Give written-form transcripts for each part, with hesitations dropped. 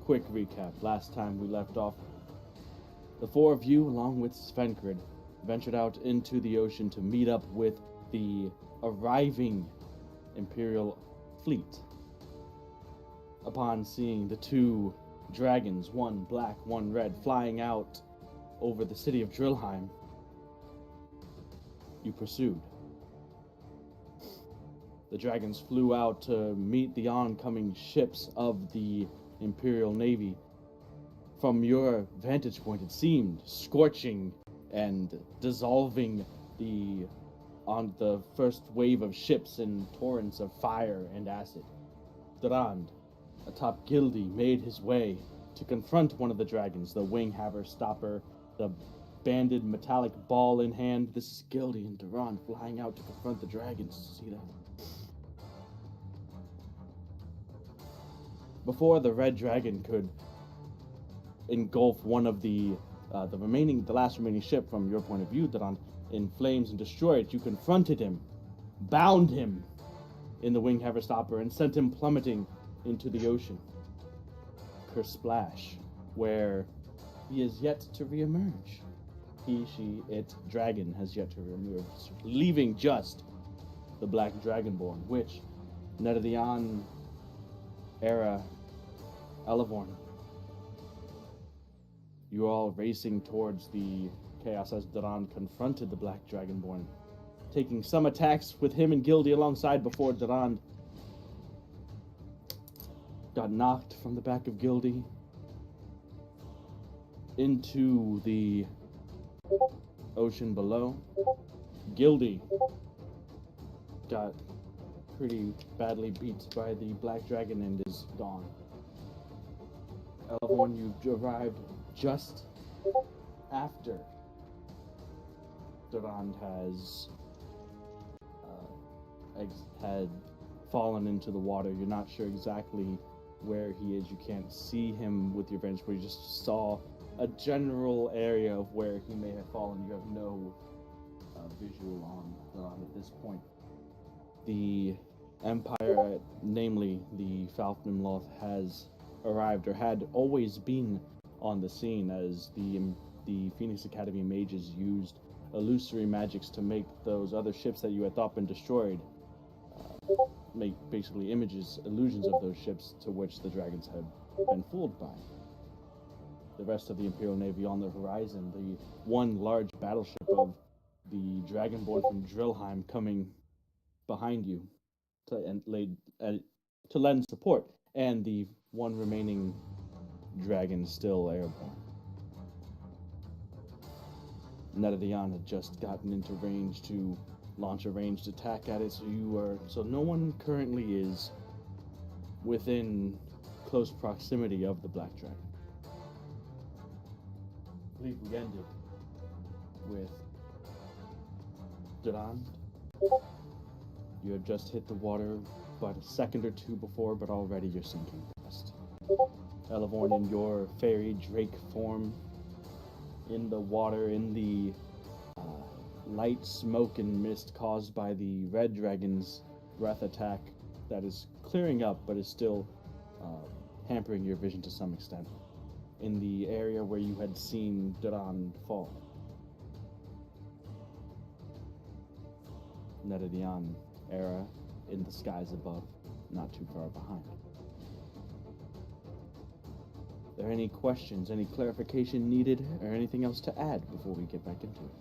quick recap. Last time we left off, the four of you, along with Svenkrid, ventured out into the ocean to meet up with the arriving Imperial fleet. Upon seeing the two dragons, one black, one red, flying out over the city of Drillheim, you pursued. The dragons flew out to meet the oncoming ships of the Imperial Navy. From your vantage point, it seemed scorching and dissolving on the first wave of ships in torrents of fire and acid. Durand, atop Gildy, made his way to confront one of the dragons, the wing-haver stopper, the banded metallic ball in hand. This is Gildy and Durand flying out to confront the dragons. See that? Before the red dragon could engulf one of the last remaining ship from your point of view, Durand, in flames and destroy it, you confronted him, bound him in the wing-haver stopper, and sent him plummeting into the ocean. Kersplash, where he is yet to reemerge. He, she, it, dragon has yet to reemerge, leaving just the Black Dragonborn, which Netadian, Era, Elevorn, you all racing towards the chaos as Durand confronted the Black Dragonborn, taking some attacks with him and Gildy alongside before Durand got knocked from the back of Gildy into the ocean below. Gildy got pretty badly beat by the Black Dragon and is gone. Elevorn, you arrived just after Durand had fallen into the water. You're not sure exactly where he is. You can't see him with your vantage point. You just saw a general area of where he may have fallen. You have no visual on Durand at this point. The Empire, namely the Falknimloth, has arrived, or had always been on the scene, as the Phoenix Academy mages used illusory magics to make those other ships that you had thought been destroyed make basically illusions of those ships to which the dragons had been fooled by. The rest of the Imperial Navy on the horizon, the one large battleship of the Dragonborn from Drillheim coming behind you to lend support, and the one remaining dragon still airborne. Netadian had just gotten into range to launch a ranged attack at it, so no one currently is within close proximity of the Black Dragon. I believe we ended with Durand. You had just hit the water about a second or two before, but already you're sinking fast. Elevorn, in your fairy drake form, in the water, in the light smoke and mist caused by the red dragon's breath attack that is clearing up, but is still hampering your vision to some extent, in the area where you had seen Durand fall. Netadian, Era, in the skies above, not too far behind. Are there any questions, any clarification needed, or anything else to add before we get back into it?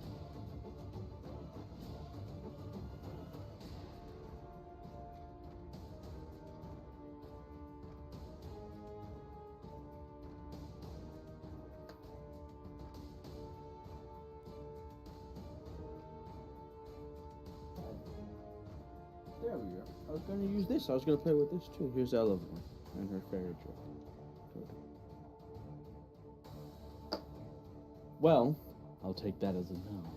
There we go. I was going to use this. I was going to play with this too. Here's Elevorn and her fairy drake. Well, I'll take that as a no.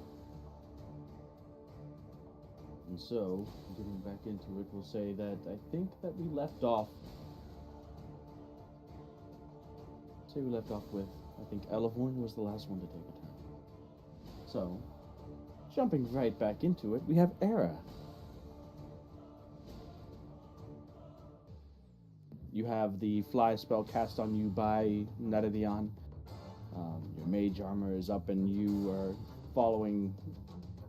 And so, getting back into it, we'll say that I think that we left off... with, I think Elevorn was the last one to take a turn. So, jumping right back into it, we have You have the fly spell cast on you by Netadion. Your mage armor is up, and you are following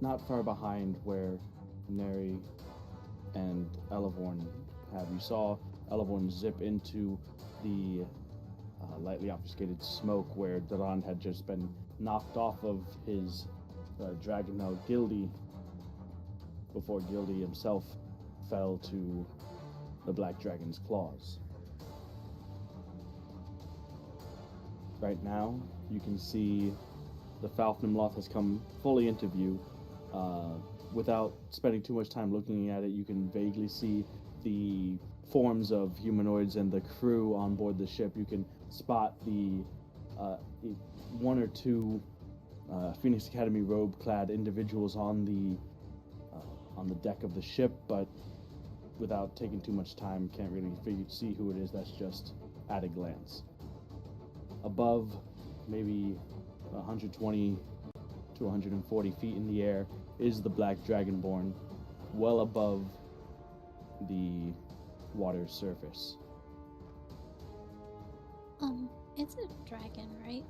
not far behind where Neri and Elevorn have. You saw Elevorn zip into the lightly obfuscated smoke where Duran had just been knocked off of his dragon Gildy before Gildy himself fell to the Black Dragon's claws. Right now, you can see the Falchnimloth has come fully into view. Without spending too much time looking at it, you can vaguely see the forms of humanoids and the crew on board the ship. You can spot the one or two Phoenix Academy robe-clad individuals on the deck of the ship, but without taking too much time, can't really see who it is. That's just at a glance. Above, maybe 120 to 140 feet in the air, is the Black Dragonborn, well above the water's surface. It's a dragon, right?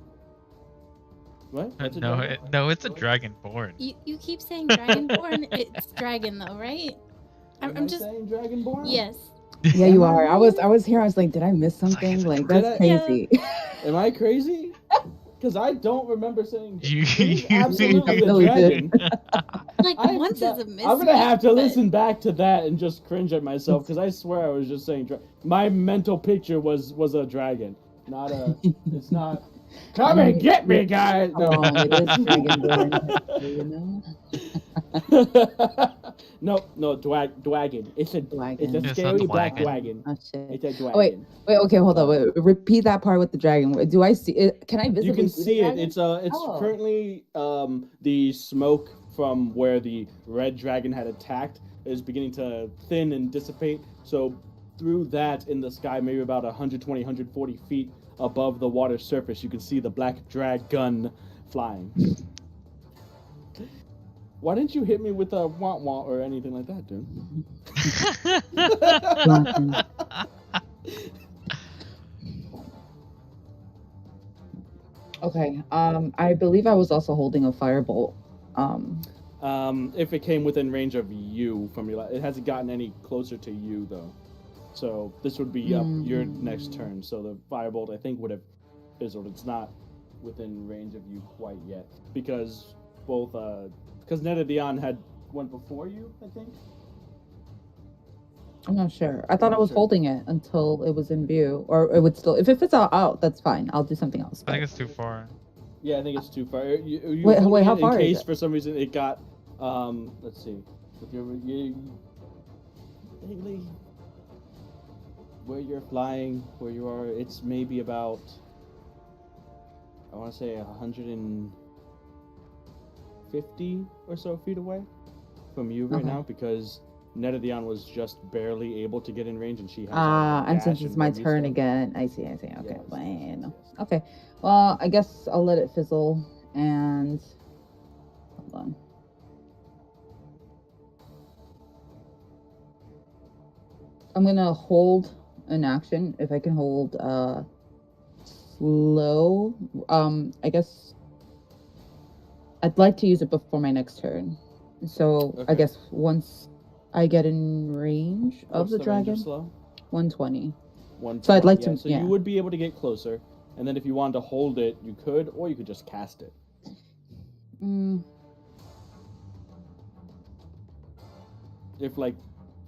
What? What's No, it's a dragonborn. You keep saying dragonborn. It's dragon though, right? I'm just saying dragonborn. Yes. Yeah, you are. I was here. I was like, did I miss something? Like that's crazy. Am I crazy? Because I don't remember saying You absolutely the dragon. Like once is a miss. I'm gonna have to listen back to that and just cringe at myself because I swear I was just saying. My mental picture was a dragon, not a. It's not. Come and get me, guys! No, it is dragonborn. You know? No, dwagon. It's a Dwagon. It's a scary black dwagon. dwagon. Oh shit! It's a dwagon. Wait. Okay, hold on. Wait, repeat that part with the dragon. Do I see it? Can I visibly You can see it. the dragon? It's currently the smoke from where the red dragon had attacked is beginning to thin and dissipate. So through that in the sky, maybe about 120, 140 feet above the water surface, you can see the black dragon flying. Why didn't you hit me with a wah-wah or anything like that, dude? Okay. I believe I was also holding a firebolt. If it came within range of you from your, it hasn't gotten any closer to you though. So this would be up your next turn. So the firebolt I think would have fizzled. It's not within range of you quite yet because because Netadion had went before you, I think. I'm not sure. I thought I was holding it until it was in view, or it would still. If it's out, that's fine. I'll do something else. I think it's too far. Yeah, I think it's too far. You wait, how far in is case it? For some reason it got. Let's see. If where you're flying, where you are, it's maybe about. I want to say 150 or so feet away from you right now because Netadion was just barely able to get in range and she has and since it's my turn again, I see. Okay, yes, fine. yes. Okay, well, I guess I'll let it fizzle and hold on. I'm gonna hold an action if I can hold slow. I guess I'd like to use it before my next turn. So I guess once I get in range of the dragon, 120. So I'd like to. So you would be able to get closer, and then if you wanted to hold it, you could, or you could just cast it. If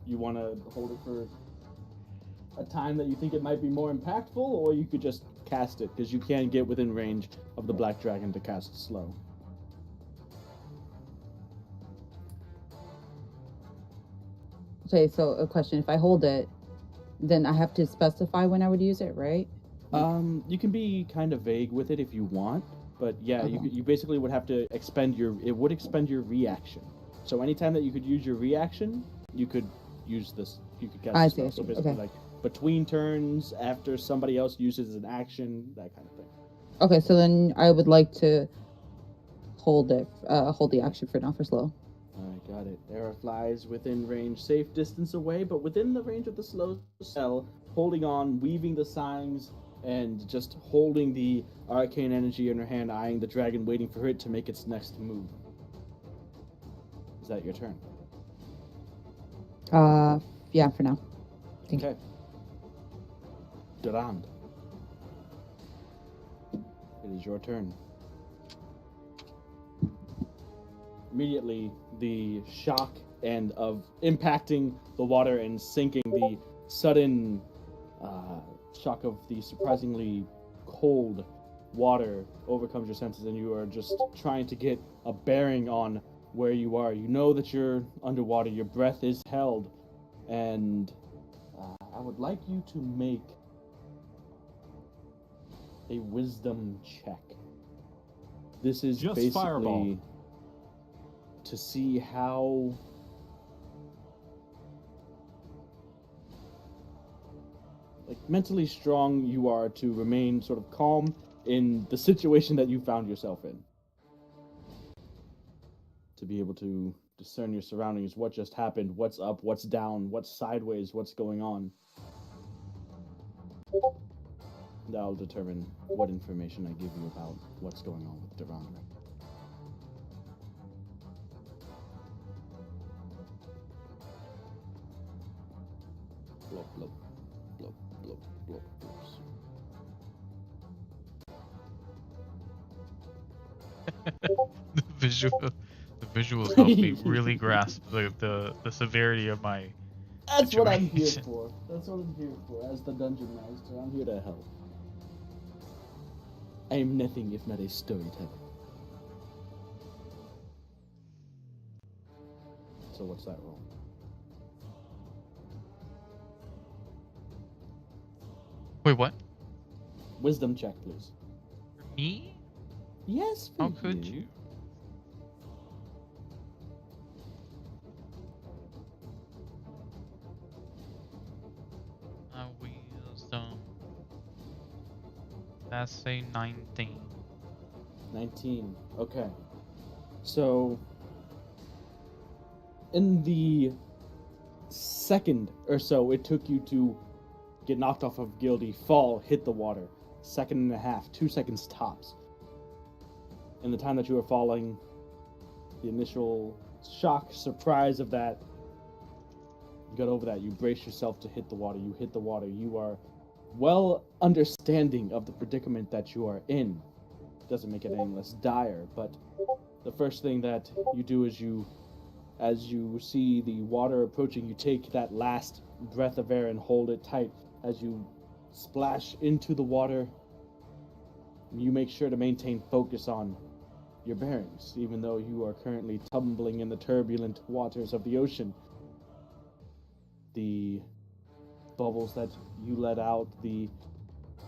you want to hold it for a time that you think it might be more impactful, or you could just cast it because you can get within range of the black dragon to cast slow. Okay, so a question: if I hold it, then I have to specify when I would use it, right? You can be kind of vague with it if you want, but yeah, you basically would have to expend your reaction. So anytime that you could use your reaction, you could use this. You could cast. I see. So basically, between turns, after somebody else uses an action, that kind of thing. Okay, so then I would like to hold it. Hold the action for now for slow. Alright, got it. Era flies within range, safe distance away, but within the range of the slow spell, holding on, weaving the signs, and just holding the arcane energy in her hand, eyeing the dragon, waiting for it to make its next move. Is that your turn? Yeah, for now. Okay. Durand. It is your turn. Immediately, the shock and of impacting the water and sinking, the sudden shock of the surprisingly cold water overcomes your senses, and you are just trying to get a bearing on where you are. You know that you're underwater, your breath is held, and I would like you to make a wisdom check. This is Just basically fireball. to see how mentally strong you are to remain sort of calm in the situation that you found yourself in. To be able to discern your surroundings, what just happened, what's up, what's down, what's sideways, what's going on. That'll determine what information I give you about what's going on with Durand. Blub, blub, blub, blub, blub, blubs. The visuals help me really grasp the severity of my That's what I'm here situation. for. That's what I'm here for. As the dungeon master, I'm here to help. I am nothing if not a storyteller. So what's that roll? Wait, what? Wisdom check, please. For me? Yes, for How could you? Wisdom. That's a 19. 19. Okay. So, in the second or so it took you to get knocked off of Gildy, fall, hit the water. 2.5 seconds, 2 seconds tops. In the time that you were falling, the initial shock, surprise of that, you got over that. You brace yourself to hit the water. You hit the water. You are well understanding of the predicament that you are in. Doesn't make it any less dire, but the first thing that you do is as you see the water approaching, you take that last breath of air and hold it tight. As you splash into the water, you make sure to maintain focus on your bearings, even though you are currently tumbling in the turbulent waters of the ocean. The bubbles that you let out, the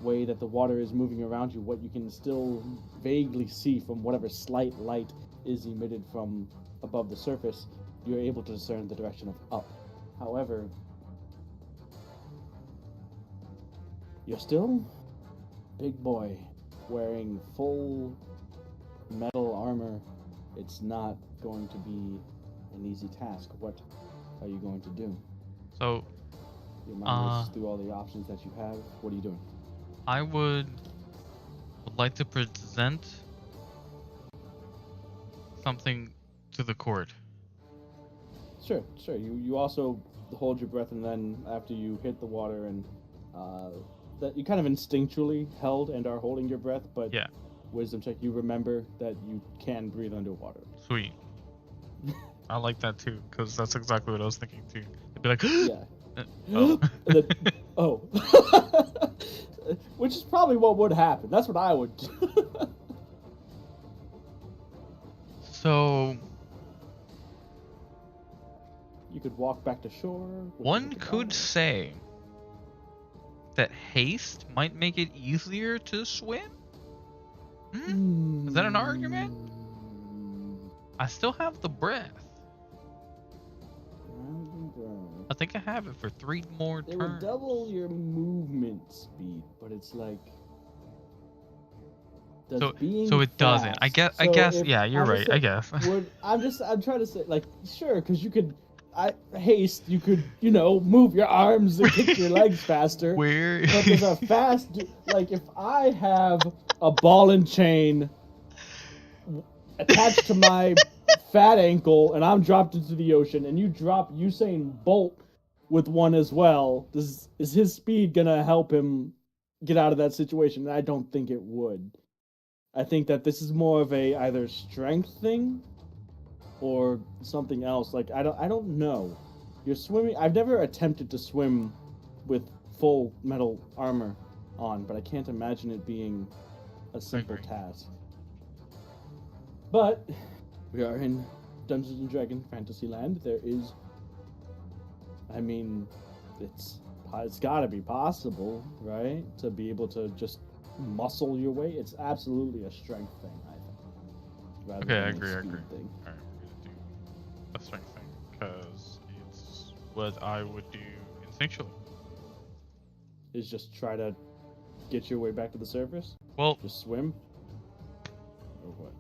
way that the water is moving around you, what you can still vaguely see from whatever slight light is emitted from above the surface, you're able to discern the direction of up. However, you're still big boy, wearing full metal armor. It's not going to be an easy task. What are you going to do? So, Your mind races through all the options that you have. What are you doing? I would like to present something to the court. Sure. You also hold your breath, and then after you hit the water, and that you kind of instinctually held and are holding your breath, but Yeah. wisdom check, you remember that you can breathe underwater. Sweet. I like that too, because that's exactly what I was thinking too. It'd be like, Yeah. oh. And then, oh. Which is probably what would happen. That's what I would do. So, You could walk back to shore. one could say that haste might make it easier to swim? Is that an argument? I still have the breath. I think I have it for 3 more It would turns. double your movement speed, but it's like. Does being So it doesn't. I fast- guess. so if- Yeah, you're I'm right. just I saying- guess. I'm trying to say, like, sure, because you could. haste, you could, move your arms and kick your legs faster. Where? But there's a like if I have a ball and chain attached to my fat ankle and I'm dropped into the ocean and you drop Usain Bolt with one as well, is his speed gonna help him get out of that situation? And I don't think it would. I think that this is more of a either strength thing or something else. Like I don't know. You're swimming. I've never attempted to swim with full metal armor on, but I can't imagine it being a simple task. But we are in Dungeons and Dragons Fantasyland. There is, I mean, it's got to be possible, right? To be able to just muscle your way. It's absolutely a strength thing, I think. Okay, I agree. Thing. All right, we're gonna do a strength thing because it's what I would do instinctually. Is just try to get your way back to the surface? Well, just swim? Or what?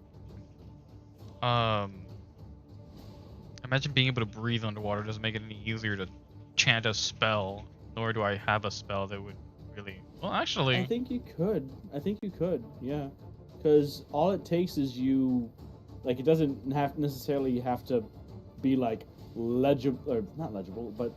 Imagine being able to breathe underwater doesn't make it any easier to chant a spell, nor do I have a spell that would really... Well, actually... I think you could, yeah. Because all it takes is you... Like, it doesn't necessarily have to be, like, legible... Or, not legible, but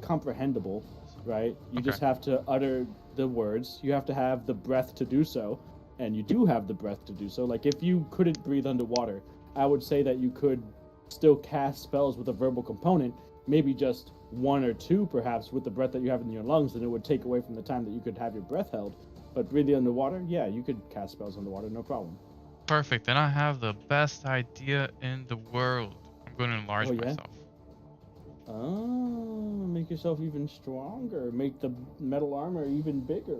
comprehensible, right? You just have to utter the words. You have to have the breath to do so. And you do have the breath to do so. Like, if you couldn't breathe underwater, I would say that you could still cast spells with a verbal component, maybe just one or two, perhaps, with the breath that you have in your lungs, and it would take away from the time that you could have your breath held. But breathing underwater, yeah, you could cast spells underwater, no problem. Perfect. Then I have the best idea in the world. I'm going to enlarge myself. Oh, make yourself even stronger. Make the metal armor even bigger.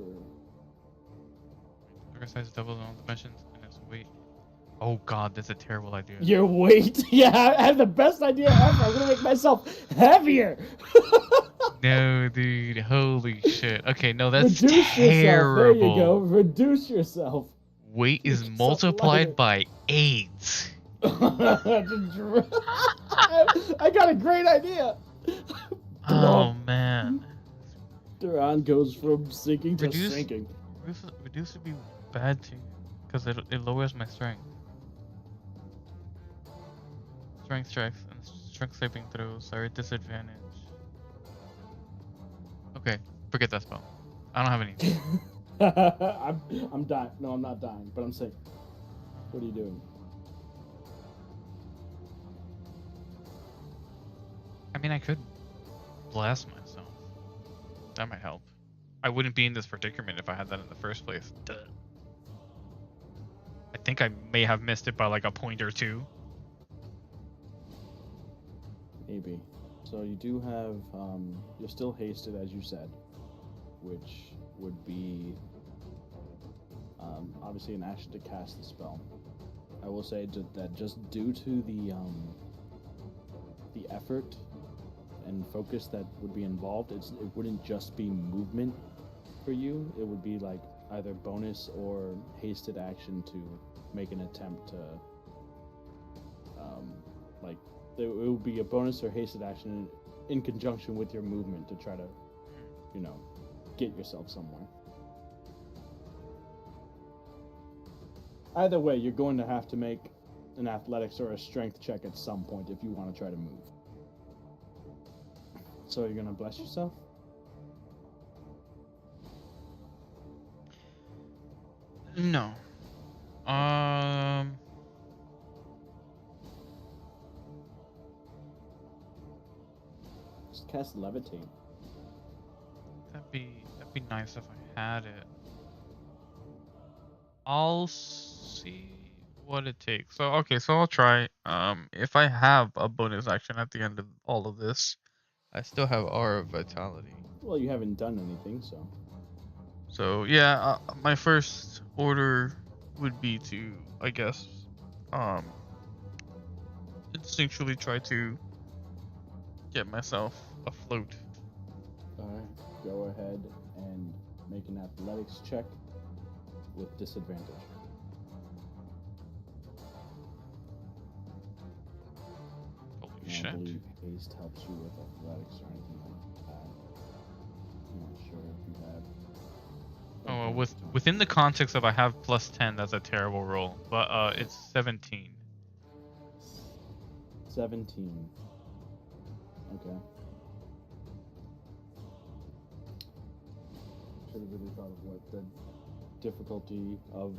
Trigger size doubles in all dimensions and its weight. Oh god, that's a terrible idea. Your weight? Yeah, I have the best idea ever. I'm gonna make myself heavier. No, dude. Holy shit. Okay, no, that's Terrible. yourself. There you go. Reduce yourself. Weight is multiplied by 8. I got a great idea. Oh man. Duen goes from sinking to sinking. Reduce would be bad too, because it lowers my strength. Strength checks and strength saving throws are a disadvantage. Okay, forget that spell. I don't have any. I'm dying. No, I'm not dying, but I'm sick. What are you doing? I mean, I could blast myself. That might help. I wouldn't be in this predicament if I had that in the first place. Duh. I think I may have missed it by like a point or two. Maybe. So you do have, you're still hasted, as you said, which would be obviously an action to cast the spell. I will say that just due to the effort and focus that would be involved, it wouldn't just be movement for you. It would be like either bonus or hasted action to make an attempt to like it would be a bonus or hasted action in conjunction with your movement to try to get yourself somewhere. Either way, you're going to have to make an athletics or a strength check at some point if you want to try to move. So you're gonna bless yourself? No. Just cast levitate. That'd be nice if I had it. I'll see what it takes. So okay, so I'll try. If I have a bonus action at the end of all of this, I still have Aura of Vitality. Well, you haven't done anything, so. So yeah, my first order would be to, I guess, instinctually try to get myself afloat. Alright, go ahead and make an athletics check with disadvantage. Holy And I Shit. believe haste helps you with athletics or anything like that. I'm not sure if you have. Oh, well, advantage on within the that. context of I have plus 10, that's a terrible roll. But it's 17. 17. Okay. Should have really thought of what the difficulty of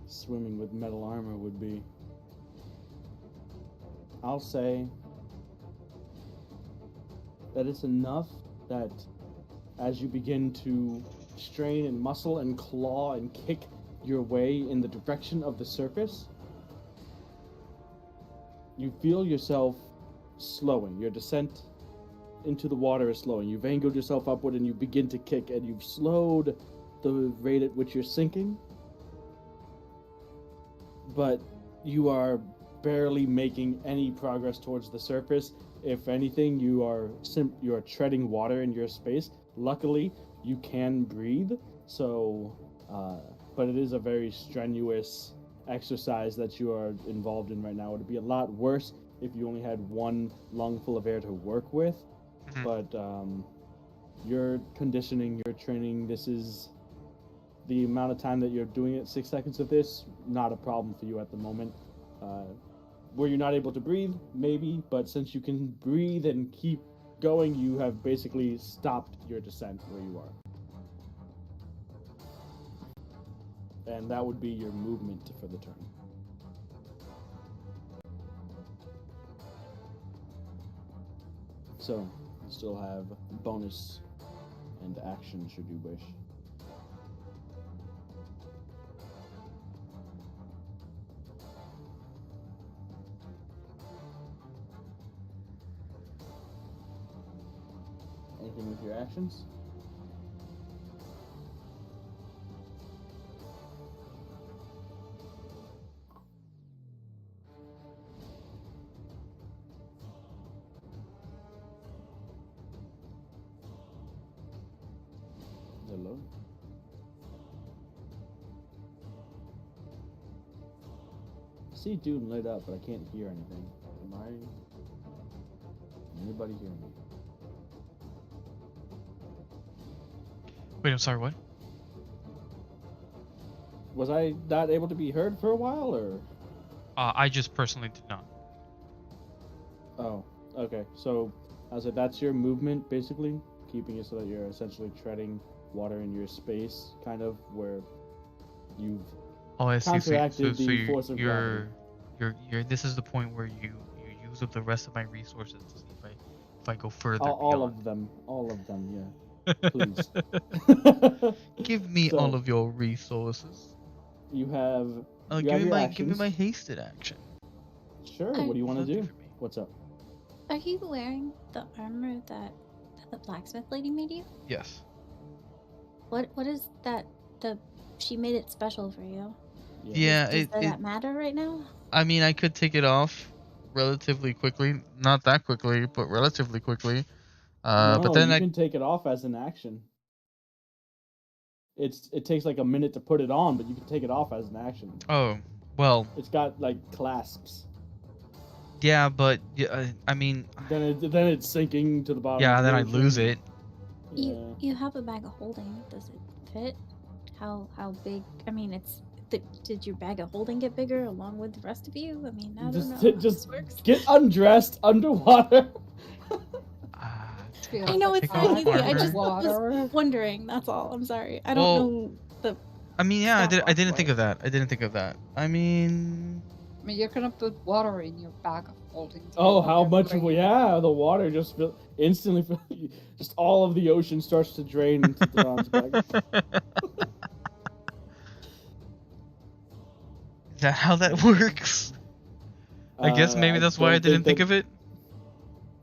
swimming with metal armor would be. I'll say that it's enough that as you begin to strain and muscle and claw and kick your way in the direction of the surface, you feel yourself slowing. Your descent into the water is slowing. You've angled yourself upward and you begin to kick, and you've slowed the rate at which you're sinking. But you are barely making any progress towards the surface. If anything, you are treading water in your space. Luckily, you can breathe, so but it is a very strenuous exercise that you are involved in right now. It would be a lot worse if you only had one lung full of air to work with. Mhm. But your conditioning, your training, this is the amount of time that you're doing it. 6 seconds of this, not a problem for you at the moment. Were you not able to breathe? Maybe, but since you can breathe and keep going, you have basically stopped your descent where you are. And that would be your movement for the turn. So, you still have bonus and action should you wish. Anything with your actions? Hello? I see Dune lit up, but I can't hear anything. Anybody hear me? Wait, I'm sorry, what? Was I not able to be heard for a while, or? I just personally did not. Oh, okay. So, I said that's your movement, basically, keeping it so that you're essentially treading water in your space, kind of, where you've Oh, I see. counteracted the force of you're, gravity. this is the point where you use up the rest of my resources to see if I go further All beyond. all of them, yeah. Please. Give me So, all of your resources. you have Give me your my actions. hasted action. Sure. What do you want to That'd do? for me. What's up? Are you wearing the armor that the blacksmith lady made you? Yes. What is that? She made it special for you. Yeah. Does that matter right now? I mean, I could take it off relatively quickly. Not that quickly, but relatively quickly. No, but then you can take it off as an action. It takes like a minute to put it on, but you can take it off as an action. Oh, well. It's got like clasps. Yeah, but I mean. Then it's sinking to the bottom. Yeah, of the then I ocean. lose it. Yeah. You have a bag of holding. Does it fit? How big? I mean, did your bag of holding get bigger along with the rest of you? I mean, I don't know how this works. Get undressed underwater. I know it's not easy. I just Water. was wondering. That's all. I'm sorry. I don't know the. I mean, yeah, I didn't for think it. of that. I mean, you're gonna put water in your bag of holding. Oh, how much? Yeah, the water just instantly, just all of the ocean starts to drain into Don's bag. Is that how that works? I guess maybe that's why I didn't think of it.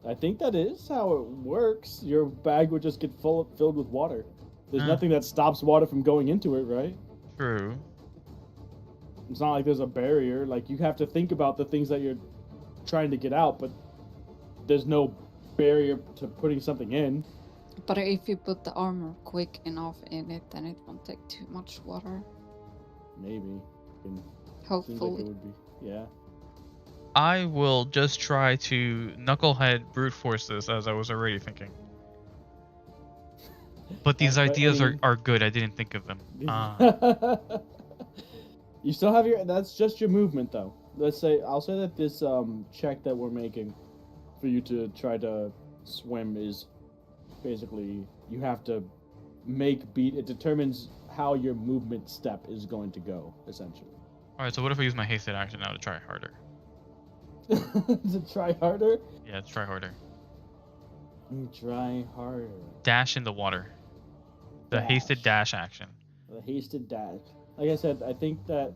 I think that is how it works. Your bag would just get filled with water. There's nothing that stops water from going into it, right? True. It's not like there's a barrier. Like, you have to think about the things that you're trying to get out, but there's no barrier to putting something in. But if you put the armor quick enough in it, then it won't take too much water. Maybe. Seems like Hopefully. it would be. Yeah. I will just try to knucklehead brute force this, as I was already thinking. But these ideas are good. I didn't think of them. You still have that's just your movement, though. I'll say that this check that we're making for you to try to swim is basically you have to it determines how your movement step is going to go, essentially. Alright, so what if I use my hasted action now to try harder? To try harder? Yeah, to try harder. Try harder. Dash in the water. The hasted dash action. The hasted dash. Like I said, I think that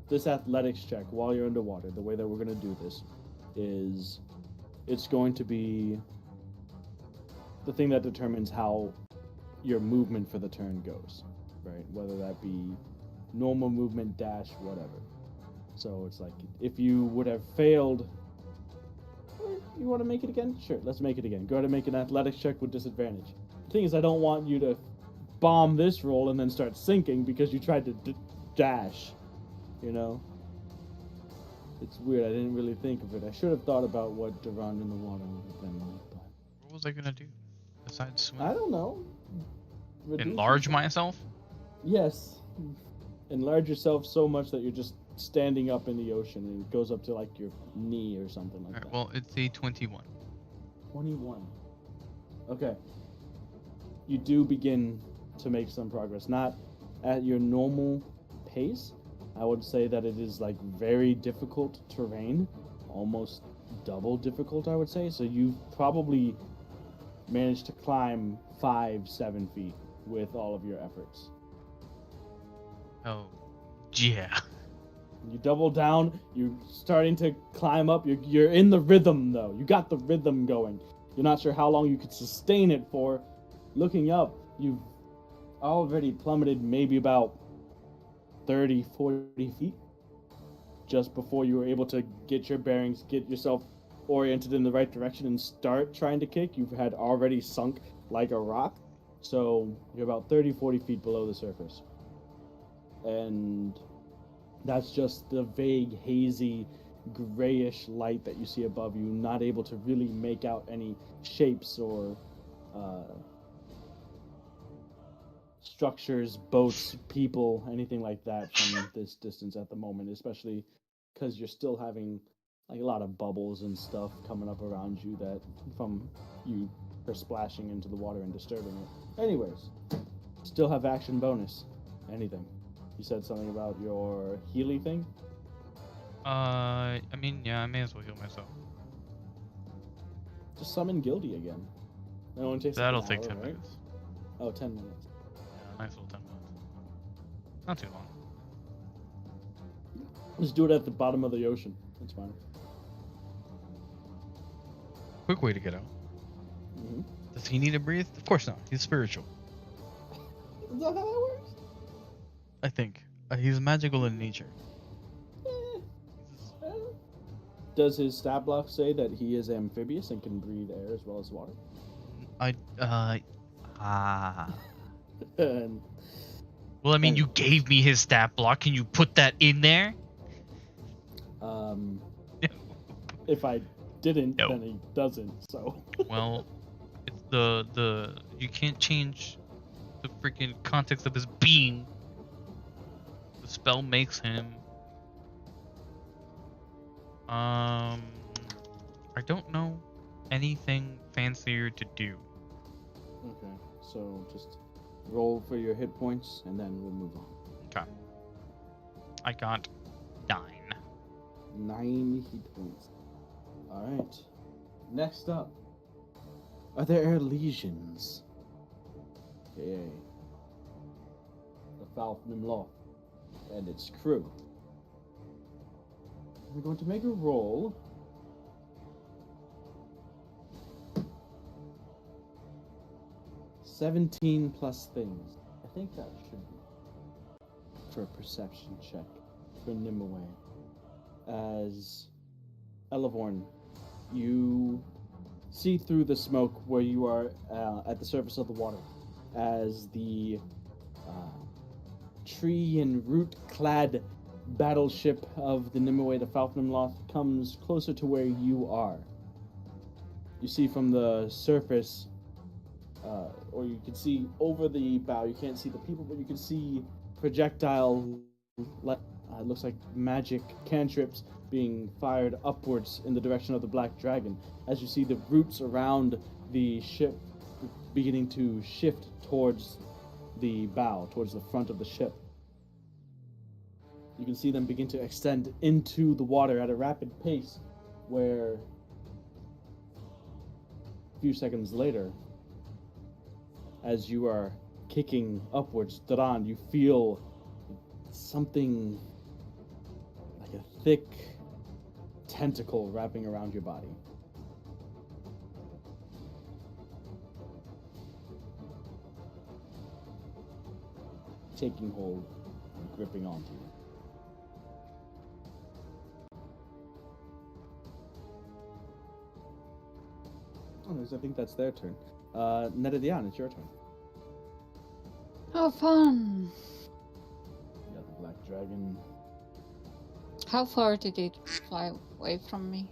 this athletics check while you're underwater, the way that we're going to do this is it's going to be the thing that determines how your movement for the turn goes, right? Whether that be normal movement, dash, whatever. So it's like, if you would have failed, you want to make it again? Sure, let's make it again. Go ahead and make an athletics check with disadvantage. The thing is, I don't want you to bomb this roll and then start sinking because you tried to dash, you know? It's weird, I didn't really think of it. I should have thought about what to run in the water would have been like, but... What was I gonna do besides swim? I don't know. Enlarge myself? Yes. Enlarge yourself so much that you're just standing up in the ocean and it goes up to like your knee or something like that. Well, it's a 21. 21. Okay. You do begin to make some progress. Not at your normal pace. I would say that it is like very difficult terrain. Almost double difficult, I would say. So you've probably managed to climb 5-7 feet with all of your efforts. Oh, yeah. You double down, you're starting to climb up, you're in the rhythm though. You got the rhythm going. You're not sure how long you could sustain it for. Looking up, you've already plummeted maybe about 30, 40 feet just before you were able to get your bearings, get yourself oriented in the right direction and start trying to kick. You've had already sunk like a rock. So you're about 30, 40 feet below the surface. And that's just the vague, hazy, grayish light that you see above you, not able to really make out any shapes or structures, boats, people, anything like that from this distance at the moment, especially because you're still having like a lot of bubbles and stuff coming up around you that from you for splashing into the water and disturbing it. Anyways, still have action bonus. Anything. You said something about your Healy thing? I mean, yeah, I may as well heal myself. Just summon Guilty again. That only takes That'll an take hour, 10 right? minutes. Oh, 10 minutes. Yeah, nice little 10 minutes. Not too long. Just do it at the bottom of the ocean. That's fine. Quick way to get out. Mm-hmm. Does he need to breathe? Of course not. He's spiritual. Is that how that works? I think. He's magical in nature. Does his stat block say that he is amphibious and can breathe air as well as water? And, Well, I mean, you gave me his stat block. Can you put that in there? if I didn't, No. then he doesn't, so. Well, it's the you can't change the freaking context of his being. The spell makes him. I don't know anything fancier to do. Okay, so just roll for your hit points, and then we'll move on. Okay. I got 9. 9 hit points. Alright. Next up. Are there lesions? Okay. The Falchnimloth and its crew. We're going to make a roll. $17 plus things. I think that should be for a perception check for Nimue. As Elevorn, you see through the smoke where you are at the surface of the water as the tree and root-clad battleship of the Nimue, the Falconloth, comes closer to where you are. You see from the surface, or you can see over the bow, you can't see the people, but you can see projectile, it looks like magic cantrips being fired upwards in the direction of the Black Dragon, as you see the roots around the ship beginning to shift towards the bow, towards the front of the ship. You can see them begin to extend into the water at a rapid pace, where a few seconds later, as you are kicking upwards, Duran, you feel something like a thick tentacle wrapping around your body. Taking hold and gripping onto you. I think that's their turn. Nedadian, it's your turn. How fun! You got the Black Dragon. How far did it fly away from me?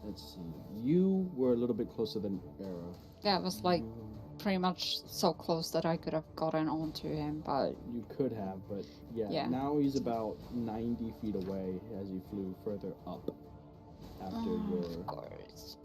Let's see. You were a little bit closer than Era. Yeah, it was like pretty much so close that I could have gotten onto him, but... You could have, but yeah. Now he's about 90 feet away as he flew further up after your... Of course.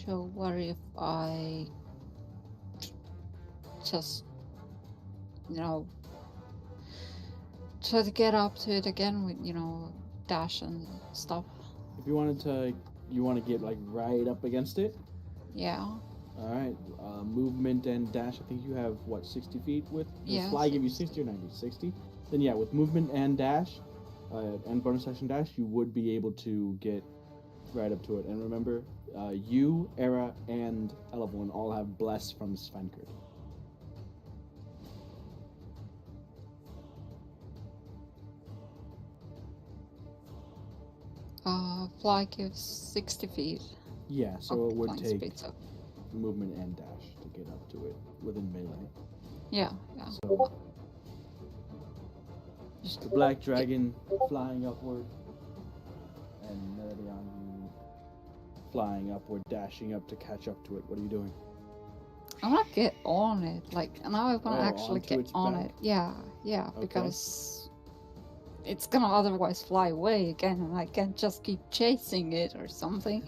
So what if I just, try to get up to it again with, dash and stuff? If you wanted to, you want to get like right up against it? Yeah. Alright, movement and dash, I think you have, 60 feet with? Yeah. Fly give you 60 or 90? 60? Then yeah, with movement and dash, and bonus action dash, you would be able to get right up to it. And remember, you, Era, and Elevon all have Bless from Svenkard. Fly gives 60 feet. Yeah, so it would take speed, so. movement and dash to get up to it within melee. Yeah. So, the Black Dragon flying upward, and Meridian, you flying upward, dashing up to catch up to it. What are you doing? I want to get on it. Now I want to actually get on back? it. Yeah, Okay. because it's gonna otherwise fly away again, and I can't just keep chasing it or something.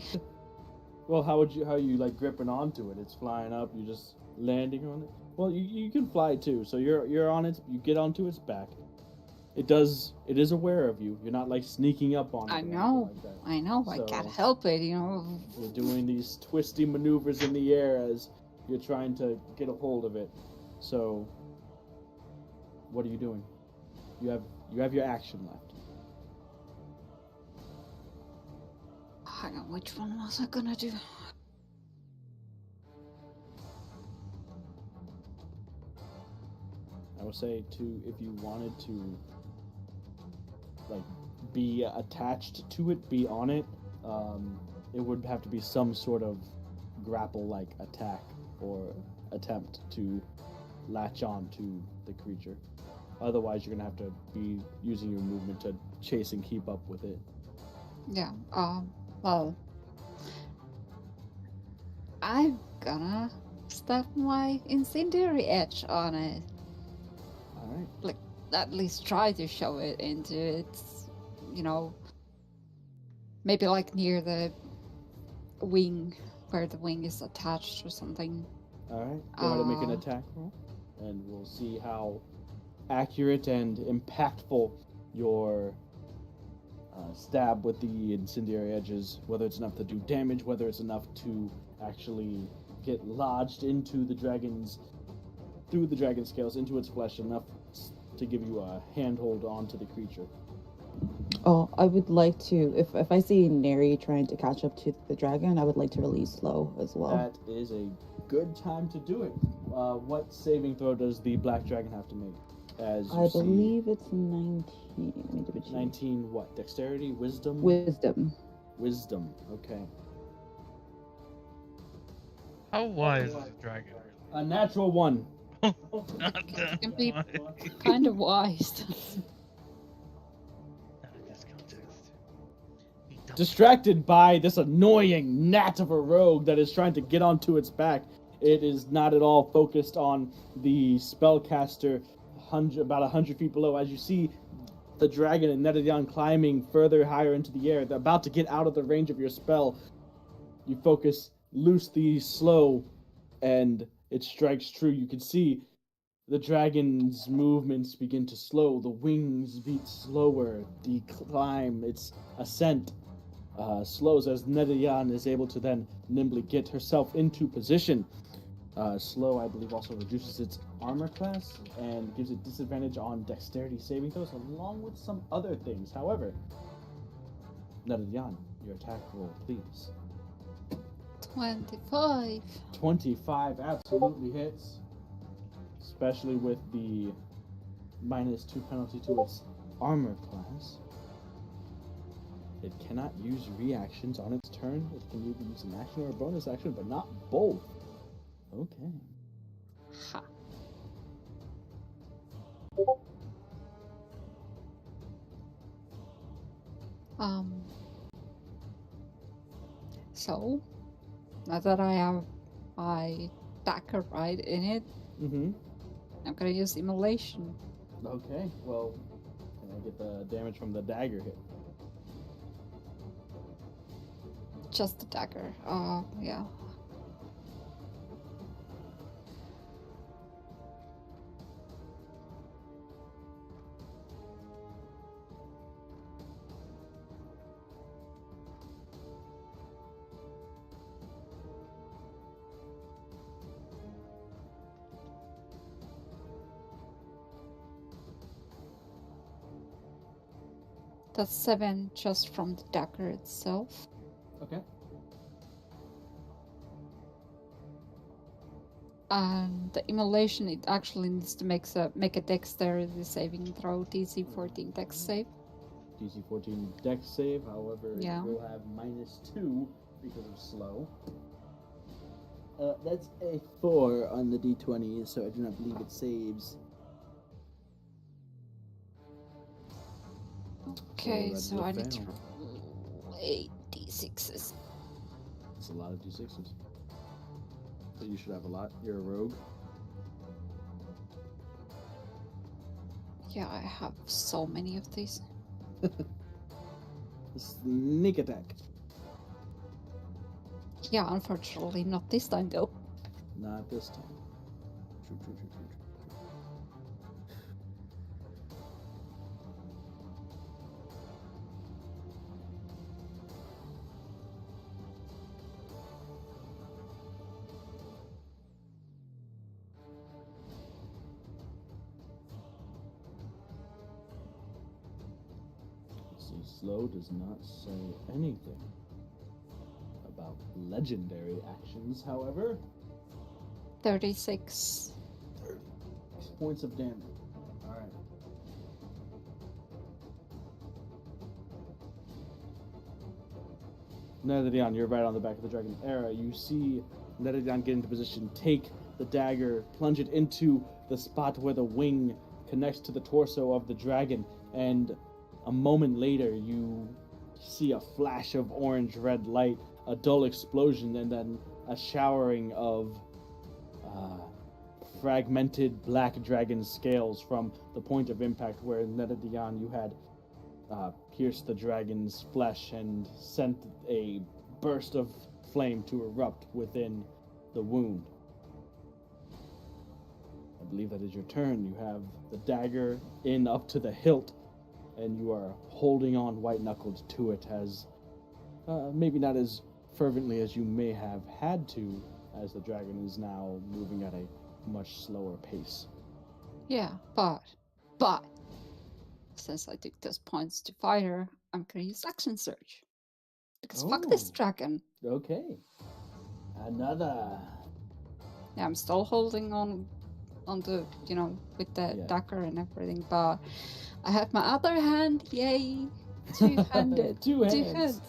Well, how are you like gripping onto it? It's flying up. You just landing on it. Well, you can fly too. So you're on it. You get onto its back. It is aware of you. You're not like sneaking up on it. I know. So, I can't help it. You're doing these twisty maneuvers in the air as you're trying to get a hold of it. So, what are you doing? You have your action left. Hang on, which one was I gonna do? I would say if you wanted to like be attached to it, be on it, it would have to be some sort of grapple-like attack or attempt to latch on to the creature. Otherwise, you're gonna have to be using your movement to chase and keep up with it. Yeah. Well, I'm gonna step my incendiary edge on it. All right. At least try to shove it into its, maybe near the wing, where the wing is attached or something. All right. Go ahead and make an attack roll, and we'll see how accurate and impactful your stab with the incendiary edges, whether it's enough to do damage, whether it's enough to actually get lodged into the dragon's, through the dragon scales, into its flesh, enough to give you a handhold onto the creature. Oh, I would like to, if I see Neri trying to catch up to the dragon, I would like to release slow as well. That is a good time to do it. What saving throw does the black dragon have to make? I believe it's 19. 19 what? Dexterity? Wisdom? Wisdom, okay. How wise is the dragon? A natural 1. Not that Can be wise. kind of wise. Not in this context. He don't- Distracted by this annoying gnat of a rogue that is trying to get onto its back, it is not at all focused on the spellcaster about 100 feet below. As you see the dragon and Netadion climbing further higher into the air, they're about to get out of the range of your spell. You focus, loose the slow, and it strikes true. You can see the dragon's movements begin to slow. The wings beat slower. The climb, its ascent, slows as Netadion is able to then nimbly get herself into position. Slow, I believe, also reduces its armor class and gives it disadvantage on dexterity saving throws, along with some other things. However, Netadion, your attack roll, please. 25. 25 absolutely hits, especially with the -2 penalty to its armor class. It cannot use reactions on its turn. It can either use an action or a bonus action, but not both. Okay. Ha. So, now that I have my dagger right in it, Mm-hmm. I'm gonna use immolation. Okay, well, can I get the damage from the dagger hit? Just the dagger. Yeah. That's 7 just from the dagger itself. Okay. And the immolation, it actually needs to make a dexterity saving throw, DC 14 dex save. DC 14 dex save, however, Yeah. it will have -2 because of slow. That's a 4 on the d20, so I do not believe it saves. Okay, that so is a I need to fail. roll 8 d6s. It's a lot of d6s. So you should have a lot. You're a rogue. Yeah, I have so many of these. Sneak attack. Yeah, unfortunately, not this time though. Not this time. True. See, slow does not say anything about legendary actions, however. 36. 36 points of damage. Alright. Netadion, you're right on the back of the dragon era. You see Netadion get into position, take the dagger, plunge it into the spot where the wing connects to the torso of the dragon, and a moment later you see a flash of orange-red light, a dull explosion, and then a showering of fragmented black dragon scales from the point of impact where Netadion, you had pierced the dragon's flesh and sent a burst of flame to erupt within the wound. I believe that is your turn. You have the dagger in up to the hilt, and you are holding on white-knuckled to it as maybe not as fervently as you may have had to, as the dragon is now moving at a much slower pace. Yeah, but But since I took those points to fire, I'm gonna use action surge. Because fuck this dragon. Okay. Another. Yeah, I'm still holding on the, with the dagger and everything, but I have my other hand, yay! Two-handed. Two hands. 2 hands.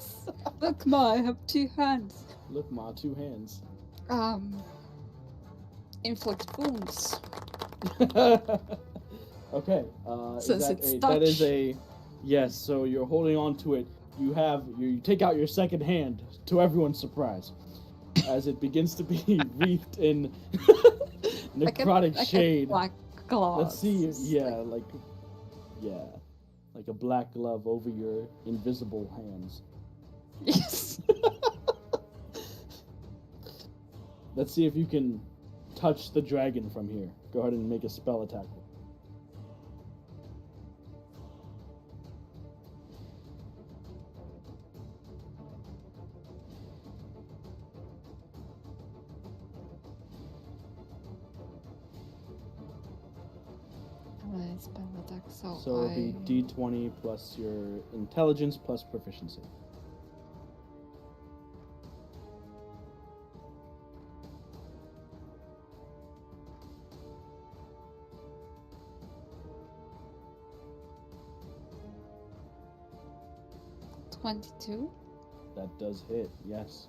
Look, Ma, I have 2 hands. Look, Ma, 2 hands. Inflict wounds. Okay. Since it's touch. That is a yes. So you're holding on to it. You take out your second hand to everyone's surprise, as it begins to be wreathed in necrotic shade. Black gloves. Let's see. Like a black glove over your invisible hands. Yes. Let's see if you can touch the dragon from here. Go ahead and make a spell attack. Spell attack, so it'll be d20 plus your intelligence plus proficiency. $22. That does hit, yes.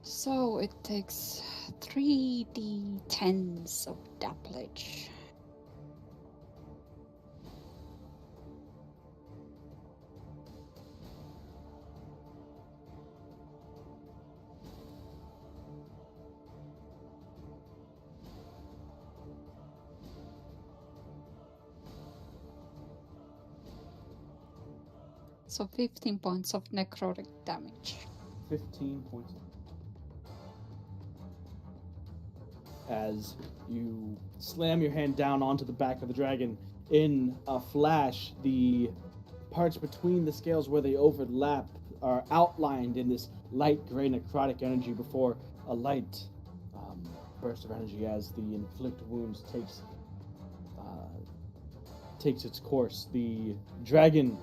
So it takes 3d10s of damage. So 15 points of necrotic damage. 15 points. As you slam your hand down onto the back of the dragon, in a flash, the parts between the scales where they overlap are outlined in this light gray necrotic energy before a light burst of energy as the inflict wounds takes its course. The dragon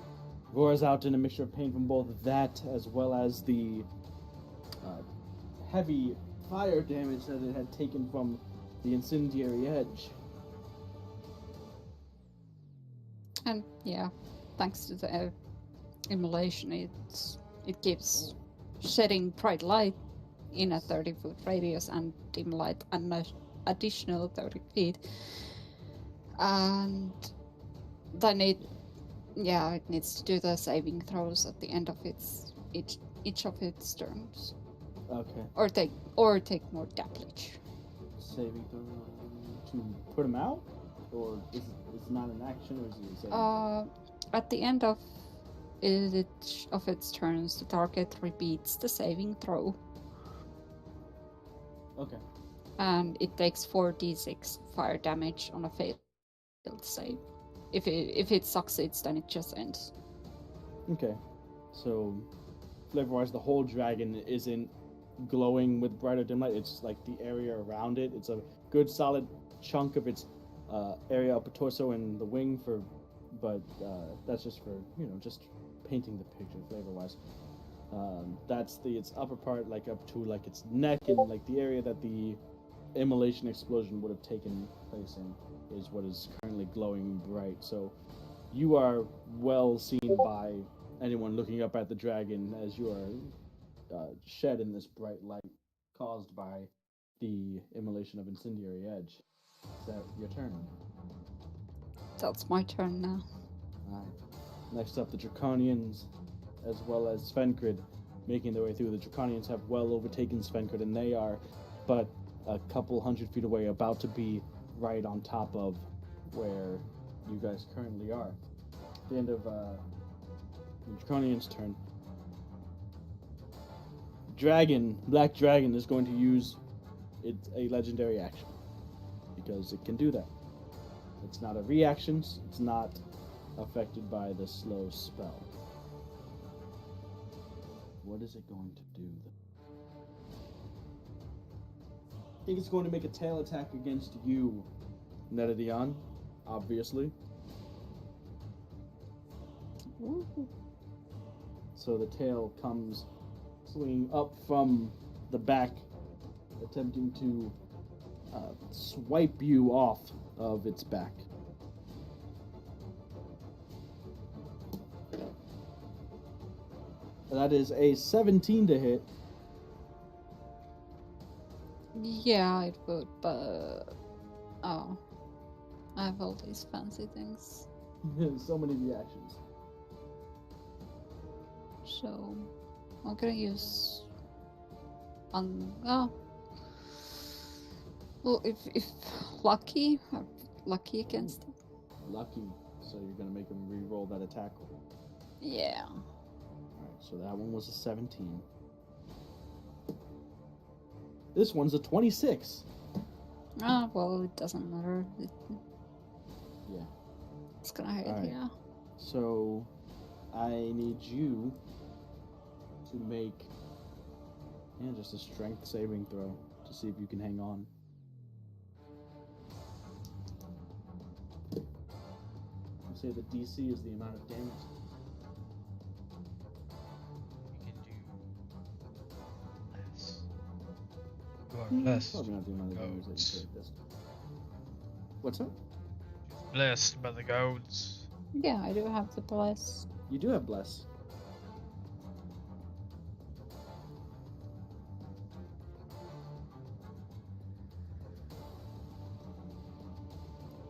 roars out in a mixture of pain from both that as well as the heavy fire damage that it had taken from the incendiary edge. And yeah, thanks to the immolation, it gives shedding bright light in a 30-foot radius and dim light an additional 30 feet. And then it needs to do the saving throws at the end of each of its turns. Okay. Or take more damage. Saving throw to put him out, or is it not an action, or is it a saving? At the end of each of its turns, the target repeats the saving throw. Okay. And it takes 4d6 fire damage on a failed save. If it succeeds, then it just ends. Okay. So, flavor-wise, the whole dragon isn't glowing with brighter dim light. It's like the area around it. It's a good solid chunk of its area up the torso and the wing but that's just for just painting the picture flavor-wise. That's its upper part, like up to like its neck, and like the area that the immolation explosion would have taken place in is what is currently glowing bright. So you are well seen by anyone looking up at the dragon as you are shed in this bright light caused by the immolation of incendiary edge. Is that your turn? That's my turn now. Alright. Next up, the Draconians, as well as Svenkrid, making their way through. The Draconians have well overtaken Svenkrid, and they are but a couple 100 feet away, about to be right on top of where you guys currently are. At the end of the Draconian's turn, Black Dragon is going to use a legendary action, because it can do that. It's not a reaction, it's not affected by the slow spell. What is it going to do? I think it's going to make a tail attack against you, Netadion, obviously. Ooh. So the tail comes swinging up from the back, attempting to swipe you off of its back. That is a 17 to hit. Yeah, it would, but oh, I have all these fancy things. So many reactions. So I'm gonna use well, if lucky against it. Lucky. So you're gonna make him re-roll that attack roll. Yeah. Alright, so that one was a 17. This one's a 26. Ah, well, it doesn't matter. Yeah. It's gonna hit. Alright. Yeah. So I need you to make just a strength saving throw to see if you can hang on. I'll say the DC is the amount of damage. You can do less. You are blessed. Probably not the amount of damage that Goats. you take this. What's that? Blessed by the gods. Yeah, I do have the bless. You do have bless.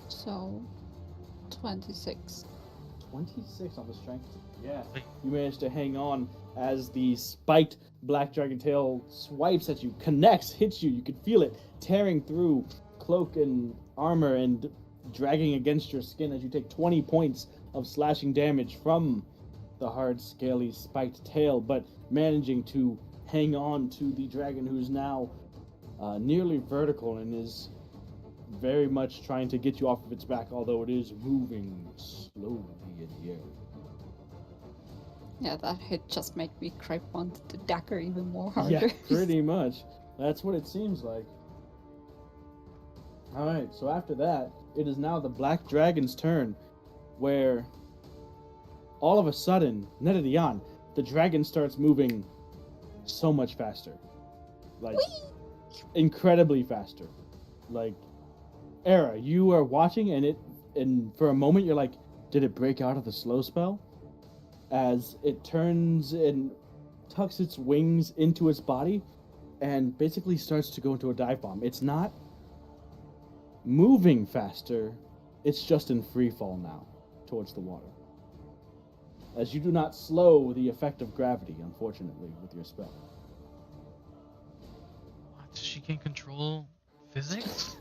So 26. 26 on the strength. Yeah. Wait. You managed to hang on as the spiked black dragon tail swipes at you, connects, hits you. You can feel it tearing through cloak and armor and dragging against your skin as you take 20 points of slashing damage from the hard, scaly, spiked tail, but managing to hang on to the dragon, who's now nearly vertical and is very much trying to get you off of its back, although it is moving slowly in the air. Yeah, that hit just made me crave want the dagger even more harder. Yeah, pretty much. That's what it seems like. Alright, so after that, it is now the Black Dragon's turn, where all of a sudden, Netadion, the dragon starts moving so much faster. Like, incredibly faster. Like, Era, you are watching, and for a moment you're like, did it break out of the slow spell? As it turns and tucks its wings into its body and basically starts to go into a dive bomb. It's not moving faster, it's just in free fall now towards the water. As you do not slow the effect of gravity, unfortunately, with your spell. What? She can control physics?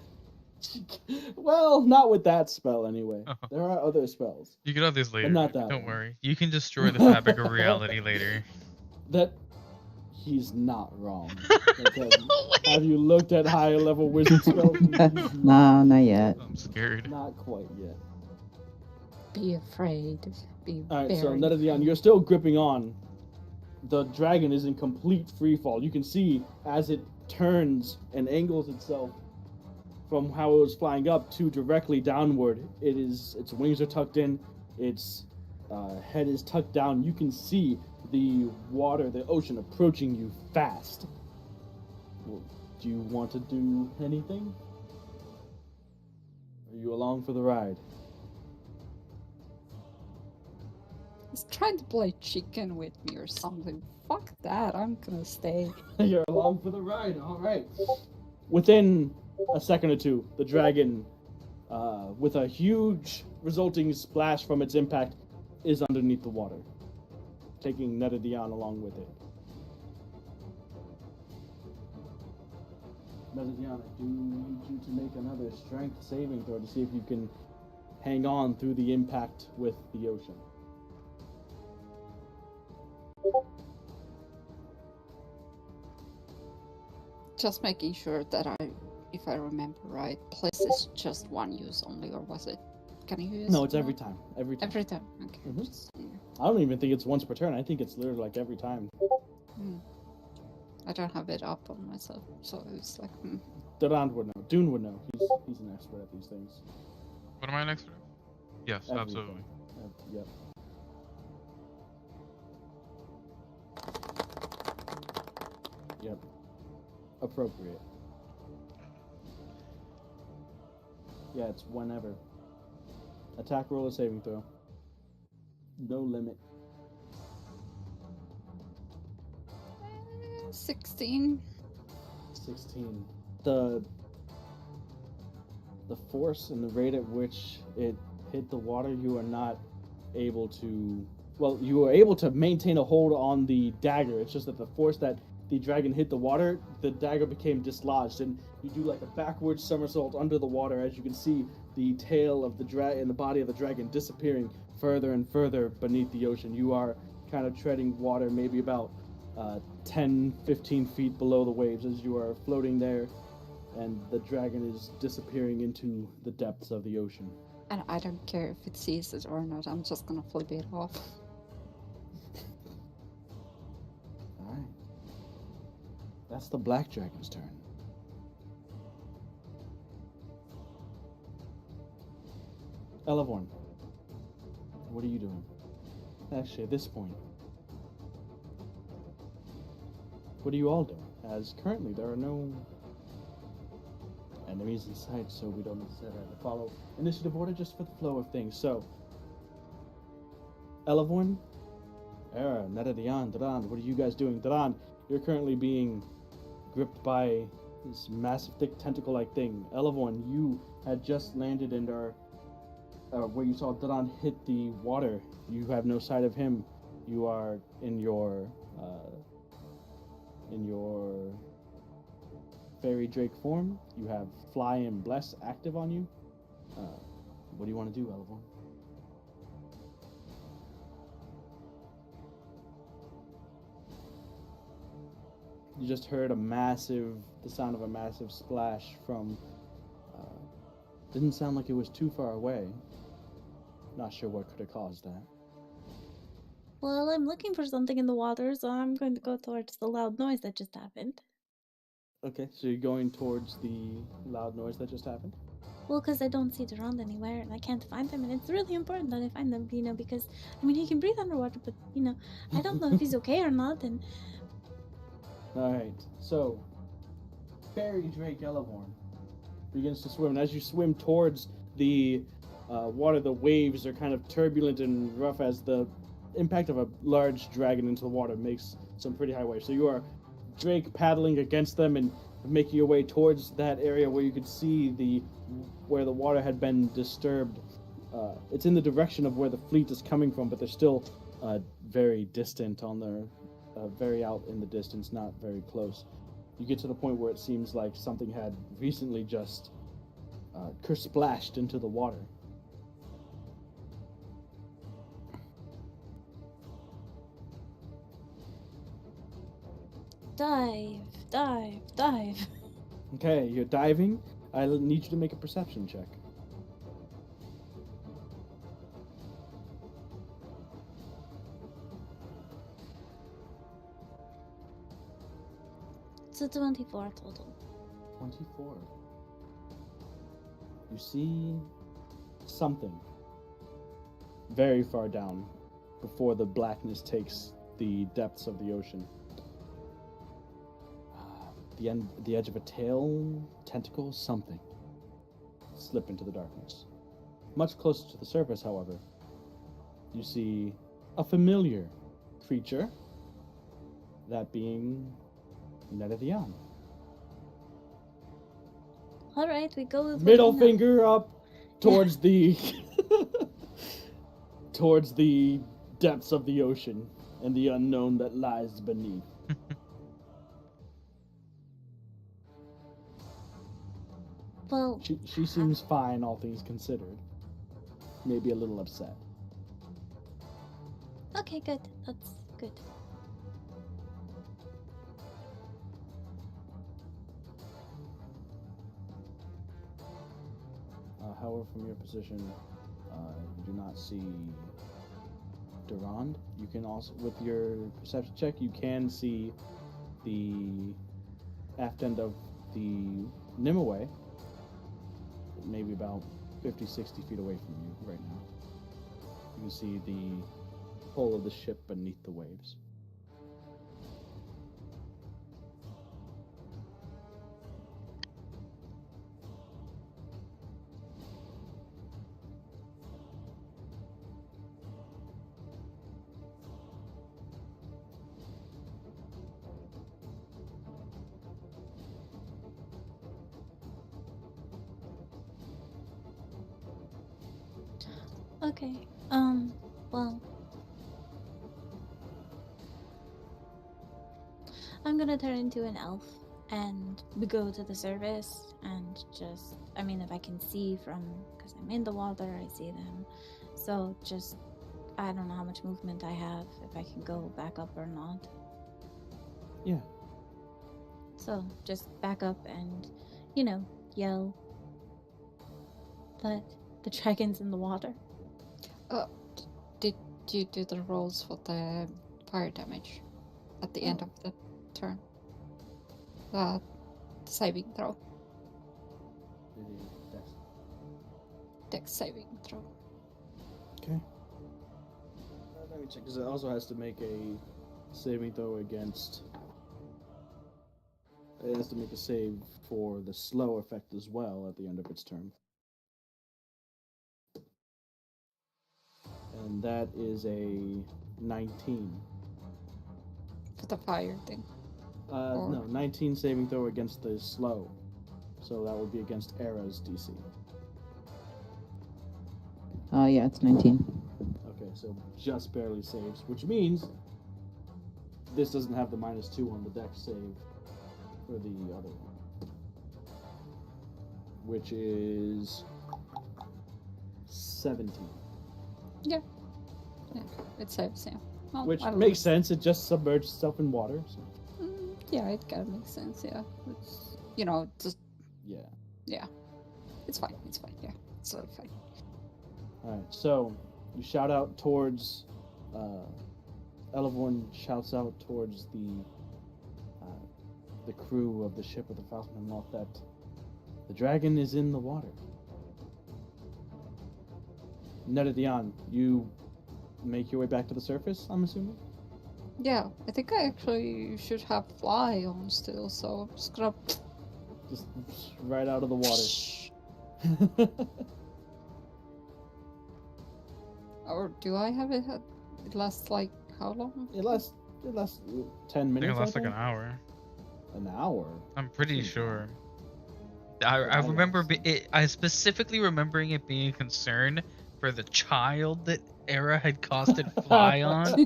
Well, not with that spell anyway. There are other spells. You get all these later. not that Don't one. worry. You can destroy the fabric of reality later. That he's not wrong. Because have you looked at higher level wizard spells? No, not yet. I'm scared. Not quite yet. Be afraid. Be Alright, very so Netadion, you're still gripping on. The dragon is in complete free fall. You can see as it turns and angles itself from how it was flying up to directly downward. Its wings are tucked in, its head is tucked down. You can see the water, the ocean approaching you fast. Well, do you want to do anything? Are you along for the ride? He's trying to play chicken with me or something. Fuck that, I'm gonna stay. You're along for the ride, alright. Within a second or two, the dragon, with a huge resulting splash from its impact, is underneath the water, taking Netadion along with it. Netadion, I do need you to make another strength saving throw to see if you can hang on through the impact with the ocean. Just making sure that if I remember right, place is just one use only, or was it? Can you use? No, it's more? every time. Every time. Every time. Okay. Mhm. Just, I don't even think it's once per turn. I think it's literally like every time. I don't have it up on myself, so it's like. Durand would know. Dune would know. He's an expert at these things. What am I an expert? Yes, Everything. absolutely. Yep. Yep. Appropriate. Yeah, it's whenever. Attack roll or saving throw. No limit. 16. 16. The force and the rate at which it hit the water, you are not able to... Well, you were able to maintain a hold on the dagger. It's just that the force that the dragon hit the water, the dagger became dislodged, and you do like a backwards somersault under the water as you can see the tail of the dragon and the body of the dragon disappearing further and further beneath the ocean. You are kind of treading water maybe about 10, 15 feet below the waves as you are floating there, and the dragon is disappearing into the depths of the ocean. And I don't care if it sees it or not, I'm just gonna flip it off. Alright. That's the black dragon's turn. Elevorn, what are you doing? Actually, at this point, what are you all doing? As currently there are no enemies in sight, so we don't necessarily have to follow initiative order just for the flow of things. So, Elevorn, Era, Nedadian, Duran, what are you guys doing? Duran, you're currently being gripped by this massive, thick, tentacle-like thing. Elevorn, you had just landed and are where you saw Duran hit the water. You have no sight of him. You are in your fairy drake form. You have fly and bless active on you. What do you want to do, Elevorn? You just heard the sound of a massive splash from, didn't sound like it was too far away. Not sure what could have caused that. Well, I'm looking for something in the water, so I'm going to go towards the loud noise that just happened. Okay, so you're going towards the loud noise that just happened? Well, because I don't see Durand anywhere, and I can't find him, and it's really important that I find them, because, he can breathe underwater, but, I don't know if he's okay or not, and... Alright, so, fairy drake Elevorn begins to swim, and as you swim towards the water, the waves are kind of turbulent and rough as the impact of a large dragon into the water makes some pretty high waves. So you are drake paddling against them and making your way towards that area where you could see where the water had been disturbed. It's in the direction of where the fleet is coming from, but they're still very distant on their very out in the distance, not very close. You get to the point where it seems like something had recently just splashed into the water. Dive. Okay, you're diving. I need you to make a perception check. It's a 24 total. 24. You see something very far down before the blackness takes the depths of the ocean. The edge of a tail, tentacle, something slip into the darkness. Much closer to the surface, however, you see a familiar creature, that being Nedadian. Alright, we go with Middle finger up towards the towards the depths of the ocean and the unknown that lies beneath. Well, she seems fine, all things considered. Maybe a little upset. Okay, good. That's good. However, from your position, you do not see Durand. You can also, with your perception check, you can see the aft end of the Nimue, maybe about 50, 60 feet away from you right now. You can see the hull of the ship beneath the waves. Okay. Well, I'm gonna turn into an elf and we go to the surface and just, I mean, if I can see from, because I'm in the water, I see them. So just, I don't know how much movement I have, if I can go back up or not. Yeah. So just back up and, yell that the dragon's in the water. Did you do the rolls for the fire damage at the end of the turn? Saving throw. Dex saving throw. Okay. Let me check, because it also has to make a saving throw against... It has to make a save for the slow effect as well at the end of its turn. And that is a 19. For the fire thing. No, 19 saving throw against the slow. So that would be against Era's DC. Yeah, it's 19. Okay, so just barely saves, which means this doesn't have the -2 on the dex save for the other one. Which is 17. Yeah, it saves, yeah. Well, Which makes sense, it just submerged itself in water. So. Yeah, it kind of makes sense, yeah. It's, just... Yeah. Yeah. It's fine, yeah. It's totally fine. Alright, so you shout out towards... Elevorn shouts out towards the crew of the ship of the Falcon and Moth that the dragon is in the water. Nedadian, you make your way back to the surface, I'm assuming? Yeah, I think I actually should have fly on still, so I'm just gonna... Just right out of the water. Or do I have it? It lasts like how long? It lasts 10 minutes. I think it lasts like an hour. An hour? I'm pretty sure. I remember I specifically remembering it being a concern for the child that Era had costed fly on.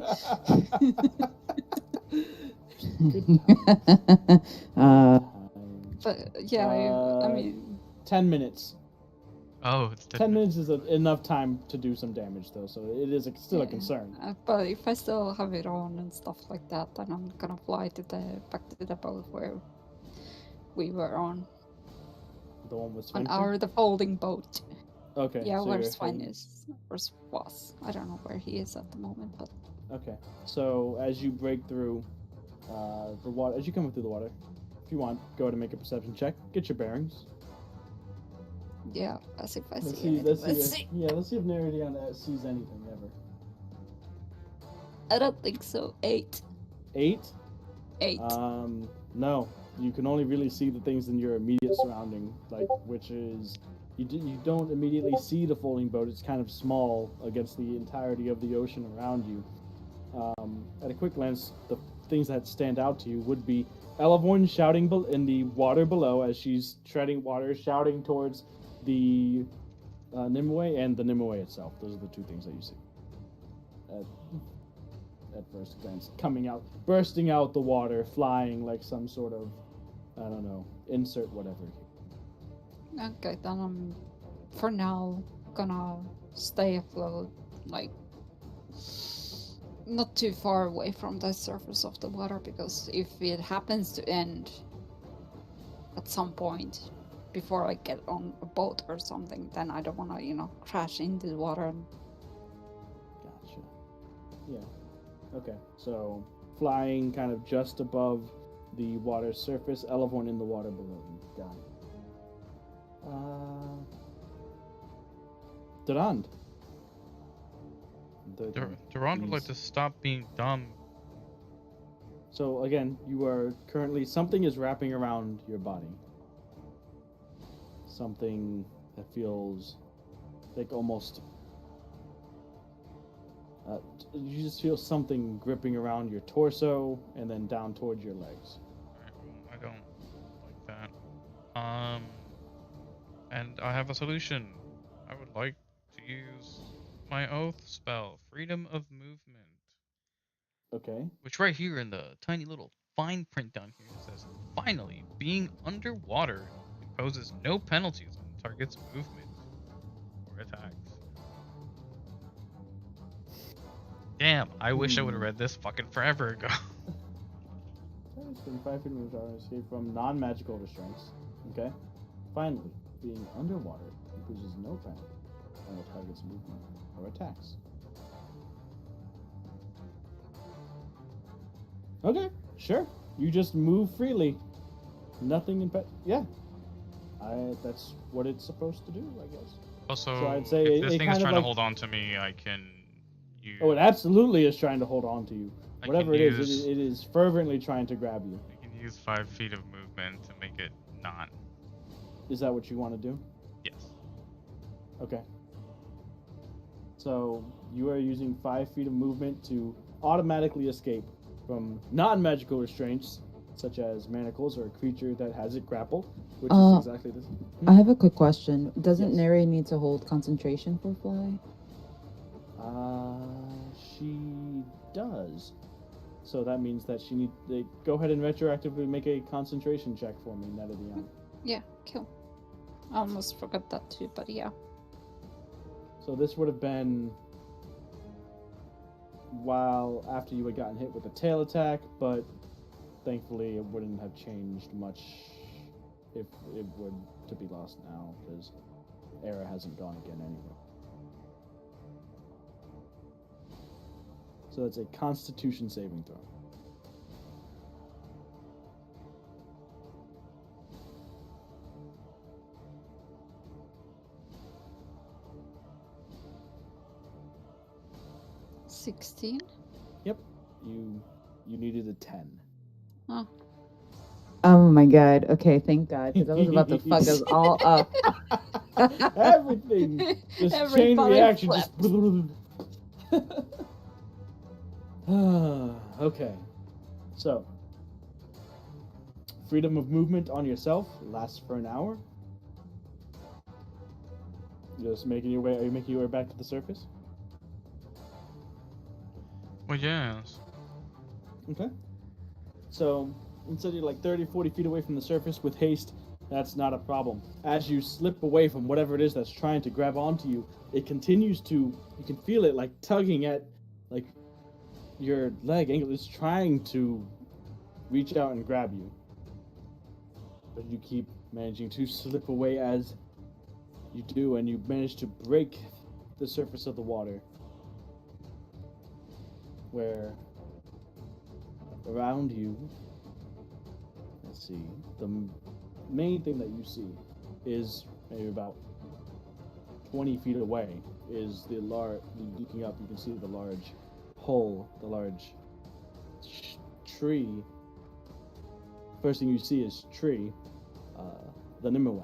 But yeah, I mean, 10 minutes. Oh, it's 10 minutes is enough time to do some damage, though, so it is still a concern. But if I still have it on and stuff like that, then I'm gonna fly back to the boat where we were on. The one with Sven? The folding boat. Okay. Yeah, so where Sven is, or was. I don't know where he is at the moment, but... Okay, so as you break through the water, as you come through the water, if you want, go ahead and make a perception check. Get your bearings. Yeah, as if I Let's see anything. Let's see if Neridion sees anything ever. I don't think so. 8. 8? 8. No. You can only really see the things in your immediate surrounding, which is you don't immediately see the folding boat. It's kind of small against the entirety of the ocean around you. At a quick glance, the things that stand out to you would be Elevorn shouting in the water below as she's treading water, shouting towards the Nimue and the Nimue itself. Those are the two things that you see at first glance. Coming out, bursting out the water, flying like some sort of, I don't know, insert whatever. Okay, then I'm, for now, gonna stay afloat, not too far away from the surface of the water, because if it happens to end at some point before I get on a boat or something, then I don't want to, crash into the water. Gotcha. Yeah. Okay, so flying kind of just above the water surface, Elevorn in the water below you. Got it. Durand. Durand would like to stop being dumb. So again, you are currently, something is wrapping around your body. Something that feels like almost, you just feel something gripping around your torso and then down towards your legs. I don't like that. And I have a solution. I would like to use my oath spell, Freedom of Movement. Okay. Which right here in the tiny little fine print down here says, finally, being underwater imposes no penalties on the target's movement or attacks. Damn, I wish I would have read this fucking forever ago. 25 feet of movement escape from non-magical restraints. Okay. Finally, being underwater imposes no penalty on the target's movement or attacks. Okay, sure. You just move freely. Nothing yeah. That's what it's supposed to do, I guess. Also, so I'd say if this it thing is kind of trying like, to hold on to me, I can use... Oh, it absolutely is trying to hold on to you. Whatever it use, is, it is fervently trying to grab you. I can use 5 feet of movement to make it not. Is that what you want to do? Yes. Okay. So you are using 5 feet of movement to automatically escape from non-magical restraints, such as manacles or a creature that has it grappled, which is exactly this. I have a quick question. Doesn't Yes. Neri need to hold concentration for fly? She does. So that means that she need. Go ahead and retroactively make a concentration check for me, Netadion. Yeah, cool. I almost forgot that too, but yeah. So this would have been while after you had gotten hit with a tail attack, but thankfully it wouldn't have changed much if it were to be lost now, because Era hasn't gone again anyway. So that's a Constitution saving throw. $16? Yep. You needed a 10. Oh. Oh my god. Okay, thank God, because I was about to fuck us all up. Everything. Just chain reaction. Just... Okay. So, freedom of movement on yourself lasts for an hour. Just making your way. Are you making your way back to the surface? Well, yes. Okay. So, instead you're like 30, 40 feet away from the surface with haste, that's not a problem. As you slip away from whatever it is that's trying to grab onto you, it continues to, you can feel it like tugging at, like, your leg ankle. It's trying to reach out and grab you. But you keep managing to slip away as you do, and you manage to break the surface of the water. Where around you, let's see, the main thing that you see is maybe about 20 feet away is the looking up, you can see the large hole, the large tree. First thing you see is tree, the Nimue.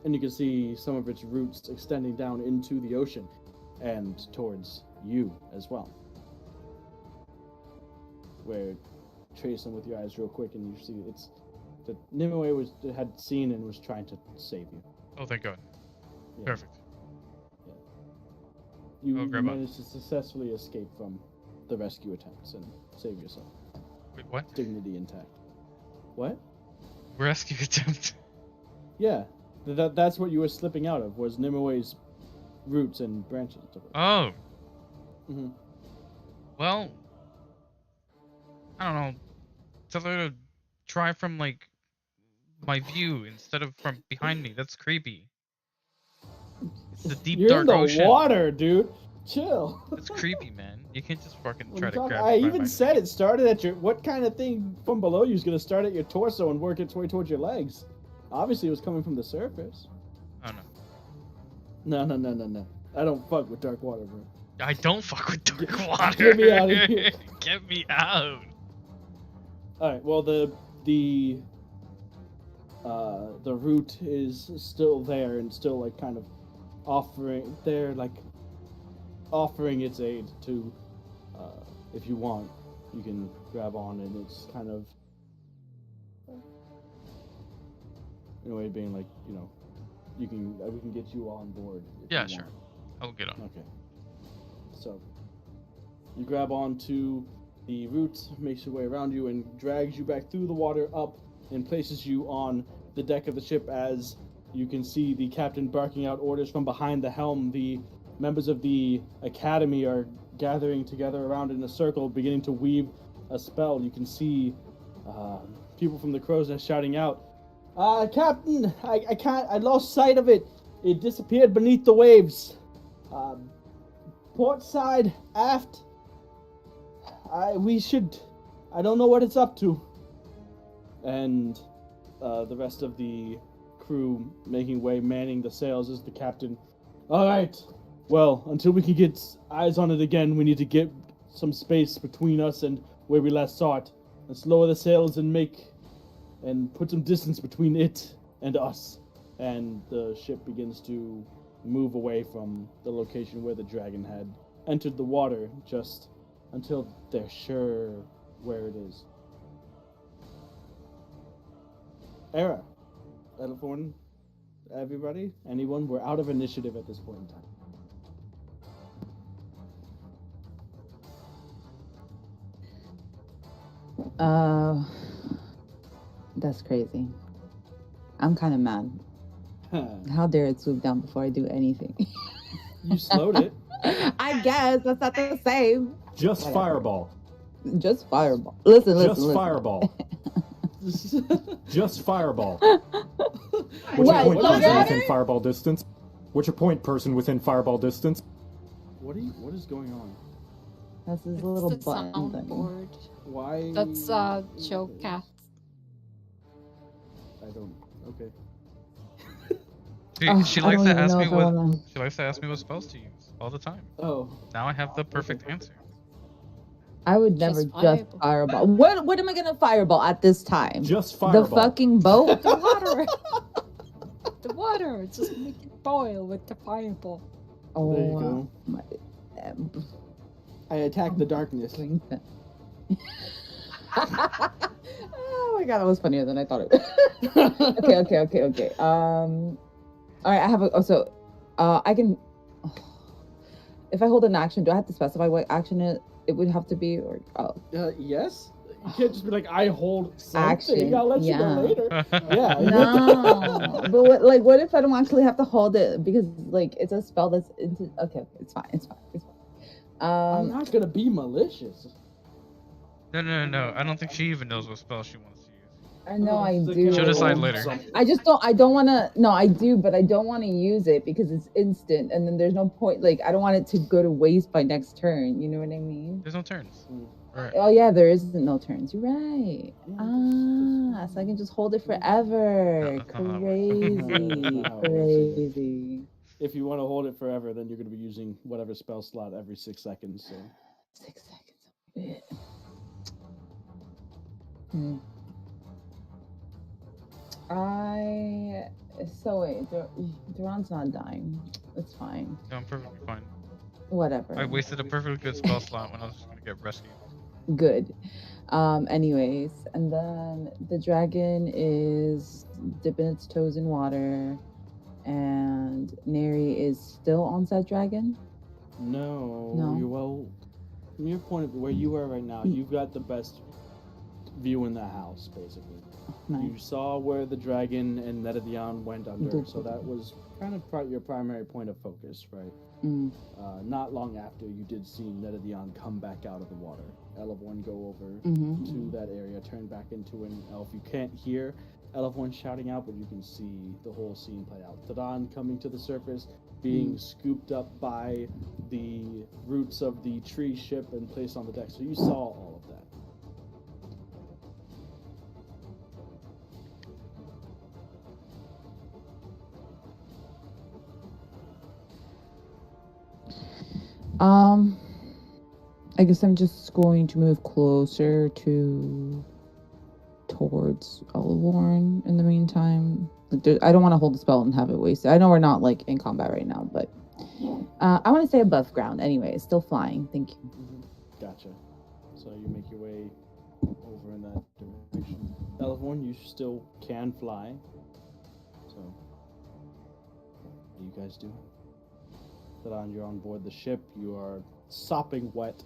And you can see some of its roots extending down into the ocean and towards you as well. Where trace them with your eyes real quick, and you see it's the Nimue had seen and was trying to save you. Oh, thank God. Yeah. Perfect. Yeah. You Oh, Grandma. managed to successfully escape from the rescue attempts and save yourself. Wait, what? Dignity intact. What? Rescue attempt. Yeah, that's what you were slipping out of, was Nimue's roots and branches. Oh. Mm-hmm. Well, I don't know. Tell her to try from, like, my view instead of from behind me. That's creepy. It's the deep, You're dark in the ocean. water, dude. Chill. It's creepy, man. You can't just fucking try to grab I me by even my said feet. it started at your... What kind of thing from below you is going to start at your torso and work its way towards your legs? Obviously, it was coming from the surface. Oh, no. No. I don't fuck with dark water, bro. I don't fuck with dark water. Get me out of here. Get me out. All right. Well, the root is still there and still like kind of offering its aid to. If you want, you can grab on, and it's kind of in a way being like, we can get you on board. Yeah, sure. I'll get on. Okay. So you grab onto the root, makes your way around you, and drags you back through the water up and places you on the deck of the ship as you can see the captain barking out orders from behind the helm. The members of the academy are gathering together around in a circle, beginning to weave a spell. You can see people from the crow's nest shouting out, Captain, I lost sight of it. It disappeared beneath the waves. Port side, aft. I don't know what it's up to. And the rest of the crew making way, manning the sails as the captain. All right. Well, until we can get eyes on it again, we need to get some space between us and where we last saw it. Let's lower the sails and put some distance between it and us. And the ship begins to move away from the location where the dragon had entered the water, just until they're sure where it is. Era, Elephorn, everybody, anyone, we're out of initiative at this point in time. That's crazy. I'm kind of mad. How dare it swoop down before I do anything? You slowed it. I guess that's not the same. Just Whatever. fireball. Just fireball. Listen. Just fireball. Just fireball. What's What? your point person What? within fireball distance? What's your point person within fireball distance? What is going on? That's his little It's the button thing. soundboard. Why? That's Joe Cat. I don't. Okay. She I likes don't to even ask know me if I what wanna- she likes to ask me what spells to use all the time. Oh. Now I have the perfect answer. I would never just fireball. What am I gonna fireball at this time? Just fireball. The fucking boat? The water. The water. Just make it boil with the fireball. Oh, There you go. I attack the darkness. Oh my god, that was funnier than I thought it was. Okay. All right, I have I can. If I hold an action, do I have to specify what action it would have to be, or Yes. You can't just be like, I hold something. Action, I'll let you know yeah. later. Yeah. No, but what if I don't actually have to hold it because it's a spell that's into? Okay, it's fine. I'm not gonna be malicious. No. I don't think she even knows what spell she wants to use. I know I do. She'll decide later. I don't want to. No, I do, but I don't want to use it because it's instant, and then there's no point. I don't want it to go to waste by next turn. You know what I mean? There's no turns. Right. Oh yeah, there isn't no turns. You're right. So I can just hold it forever. Crazy. If you want to hold it forever, then you're going to be using whatever spell slot every 6 seconds. So 6 seconds. Wait, Duran's not dying. It's fine. No, I'm perfectly fine. Whatever. I wasted a perfectly good spell slot when I was just gonna get rescued. Good. Anyways, and then the dragon is dipping its toes in water, and Neri is still on said dragon. No. Well, from your point of where you are right now, you've got the best view in the house, basically. Nice. You saw where the dragon and Netadion went under, so that was kind of your primary point of focus, right? Not long after, you did see Netadion come back out of the water. Elevorn go over to that area, turn back into an elf. You can't hear Elevorn shouting out, but you can see the whole scene play out. Tadon coming to the surface, being scooped up by the roots of the tree ship and placed on the deck. So you saw all of that. I guess I'm just going to move closer towards Elvorn in the meantime. I don't want to hold the spell and have it wasted. I know we're not like in combat right now, but I want to stay above ground anyway. Still flying. Thank you. Gotcha. So you make your way over in that direction. Elvorn, you still can fly. So, what are you guys doing? Duen, you're on board the ship. You are sopping wet.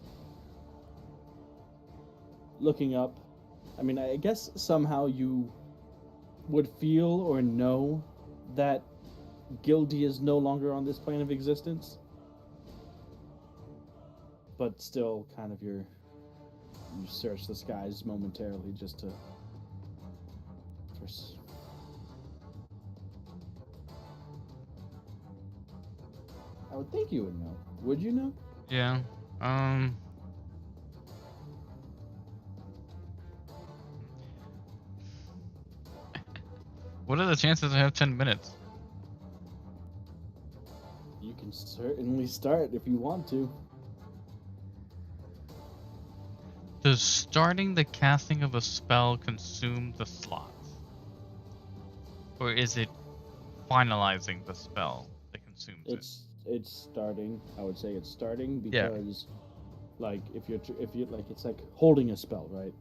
Looking up. I mean, I guess somehow you would feel or know that Gildy is no longer on this plane of existence. But still, kind of you search the skies momentarily just to... I would think you would know. Would you know? Yeah. What are the chances I have 10 minutes? You can certainly start if you want to. Does starting the casting of a spell consume the slots? Or is it finalizing the spell that consumes it? It's starting. I would say it's starting because, like, if you're like, it's like holding a spell, right?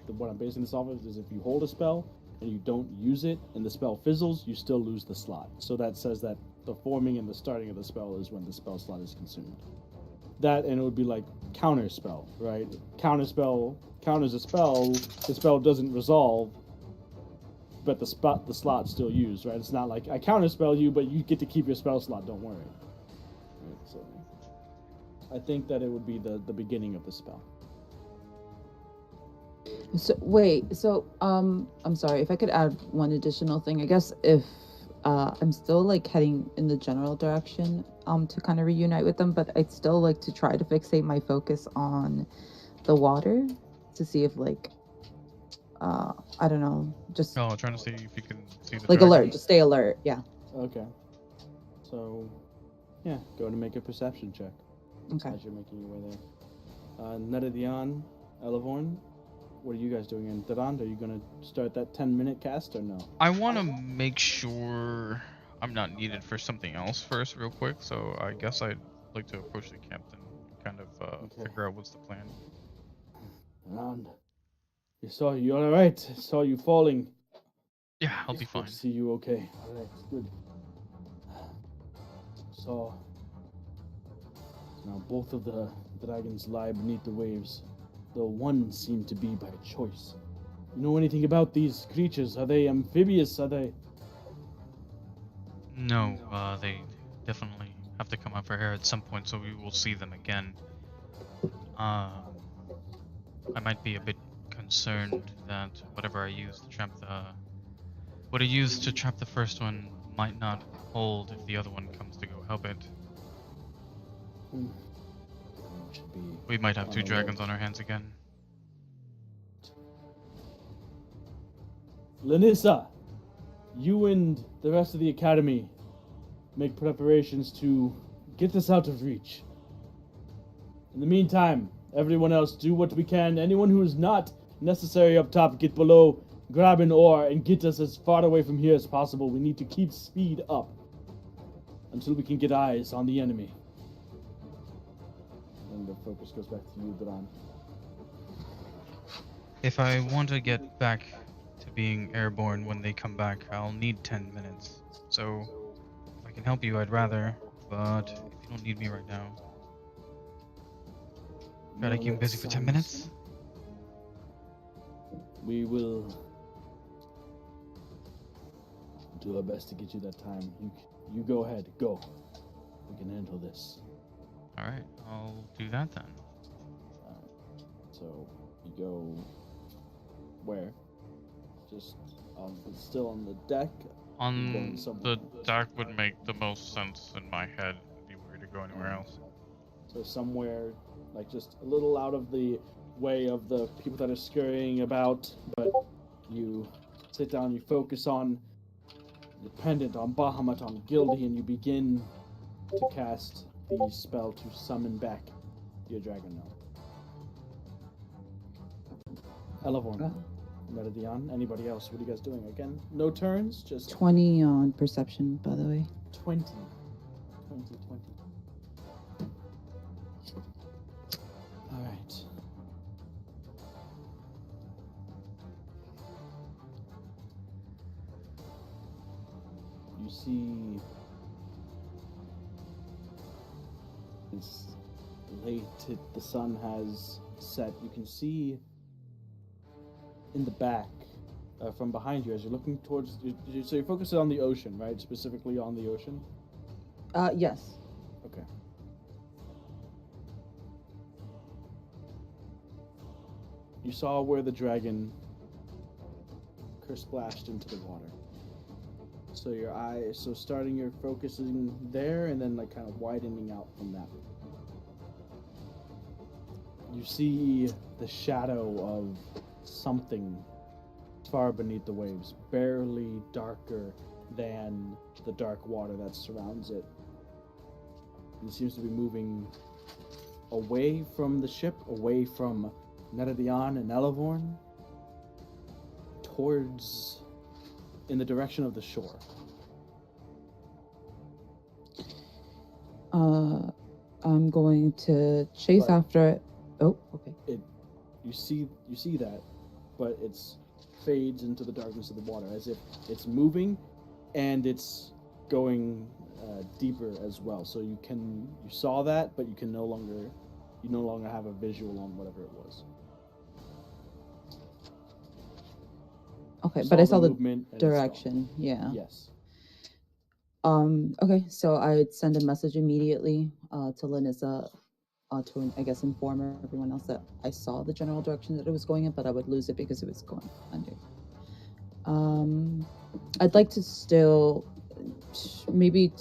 What I'm basing this off of is if you hold a spell and you don't use it and the spell fizzles, you still lose the slot. So that says that the forming and the starting of the spell is when the spell slot is consumed. That, and it would be like counter spell, right? Counter spell counters a spell. The spell doesn't resolve, but the slot's still used, right? It's not like I counter spell you, but you get to keep your spell slot. Don't worry. Right, so I think that it would be the beginning of the spell. So wait, so I'm sorry if I could add one additional thing. I guess if I'm still like heading in the general direction to kind of reunite with them, but I'd still like to try to fixate my focus on the water to see if like I don't know, just trying to see if you can see the like dragon. alert, just stay alert. Yeah. Okay. So yeah, go to make a perception check. Okay. As you're making your way there. Nedadion, Elvorn, what are you guys doing? And Duen, are you going to start that 10-minute cast or no? I want to make sure I'm not needed for something else first real quick, so I guess I'd like to approach the captain and kind of figure out what's the plan. Duen, you all right? Saw you falling. Yeah, I'll be fine. Good to see you okay. All right, good. So now both of the dragons lie beneath the waves, though one seemed to be by choice. You know anything about these creatures? Are they amphibious? Are they... No, they definitely have to come up for air at some point, so we will see them again. I might be a bit concerned that whatever I use to trap the first one might not hold if the other one comes to go help it. We might have two dragons on our hands again. Lanissa, you and the rest of the academy make preparations to get this out of reach. In the meantime, everyone else do what we can. Anyone who is not necessary up top, get below, grab an oar, and get us as far away from here as possible. We need to keep speed up until we can get eyes on the enemy. And the focus goes back to you, Duen. If I want to get back to being airborne when they come back, I'll need 10 minutes. So, if I can help you, I'd rather, but if you don't need me right now, gotta keep busy for 10 minutes? We will do our best to get you that time. You go ahead, go. We can handle this. Alright, I'll do that then. So, you go where? Just still on the deck? On the deck would make the most sense in my head if you were to go anywhere else. So somewhere, like just a little out of the way of the people that are scurrying about, but you sit down, you focus on the pendant, on Bahamut, on Gildy, and you begin to cast the spell to summon back your dragon now. Elevorn, Meridian, anybody else? What are you guys doing? Again, no turns, just 20 on perception, by the way. 20. 20. Alright. You see, it's late, the sun has set. You can see in the back, from behind you, as you're looking towards, so you're focusing on the ocean, right? Specifically on the ocean? Yes. Okay. You saw where the dragon splashed into the water. So starting your focusing there and then like kind of widening out from that. You see the shadow of something far beneath the waves, barely darker than the dark water that surrounds it. It seems to be moving away from the ship, away from Neredion and Elevorn, in the direction of the shore. I'm going to chase after it. Oh, okay. You see that, but it's fades into the darkness of the water, as if it's moving, and it's going deeper as well. So you saw that, but you no longer have a visual on whatever it was. Okay, but I saw the movement direction. Yeah. Yes. Okay, so I'd send a message immediately to Linissa to, I guess, inform everyone else that I saw the general direction that it was going in, but I would lose it because it was going under. I'd like to still, maybe,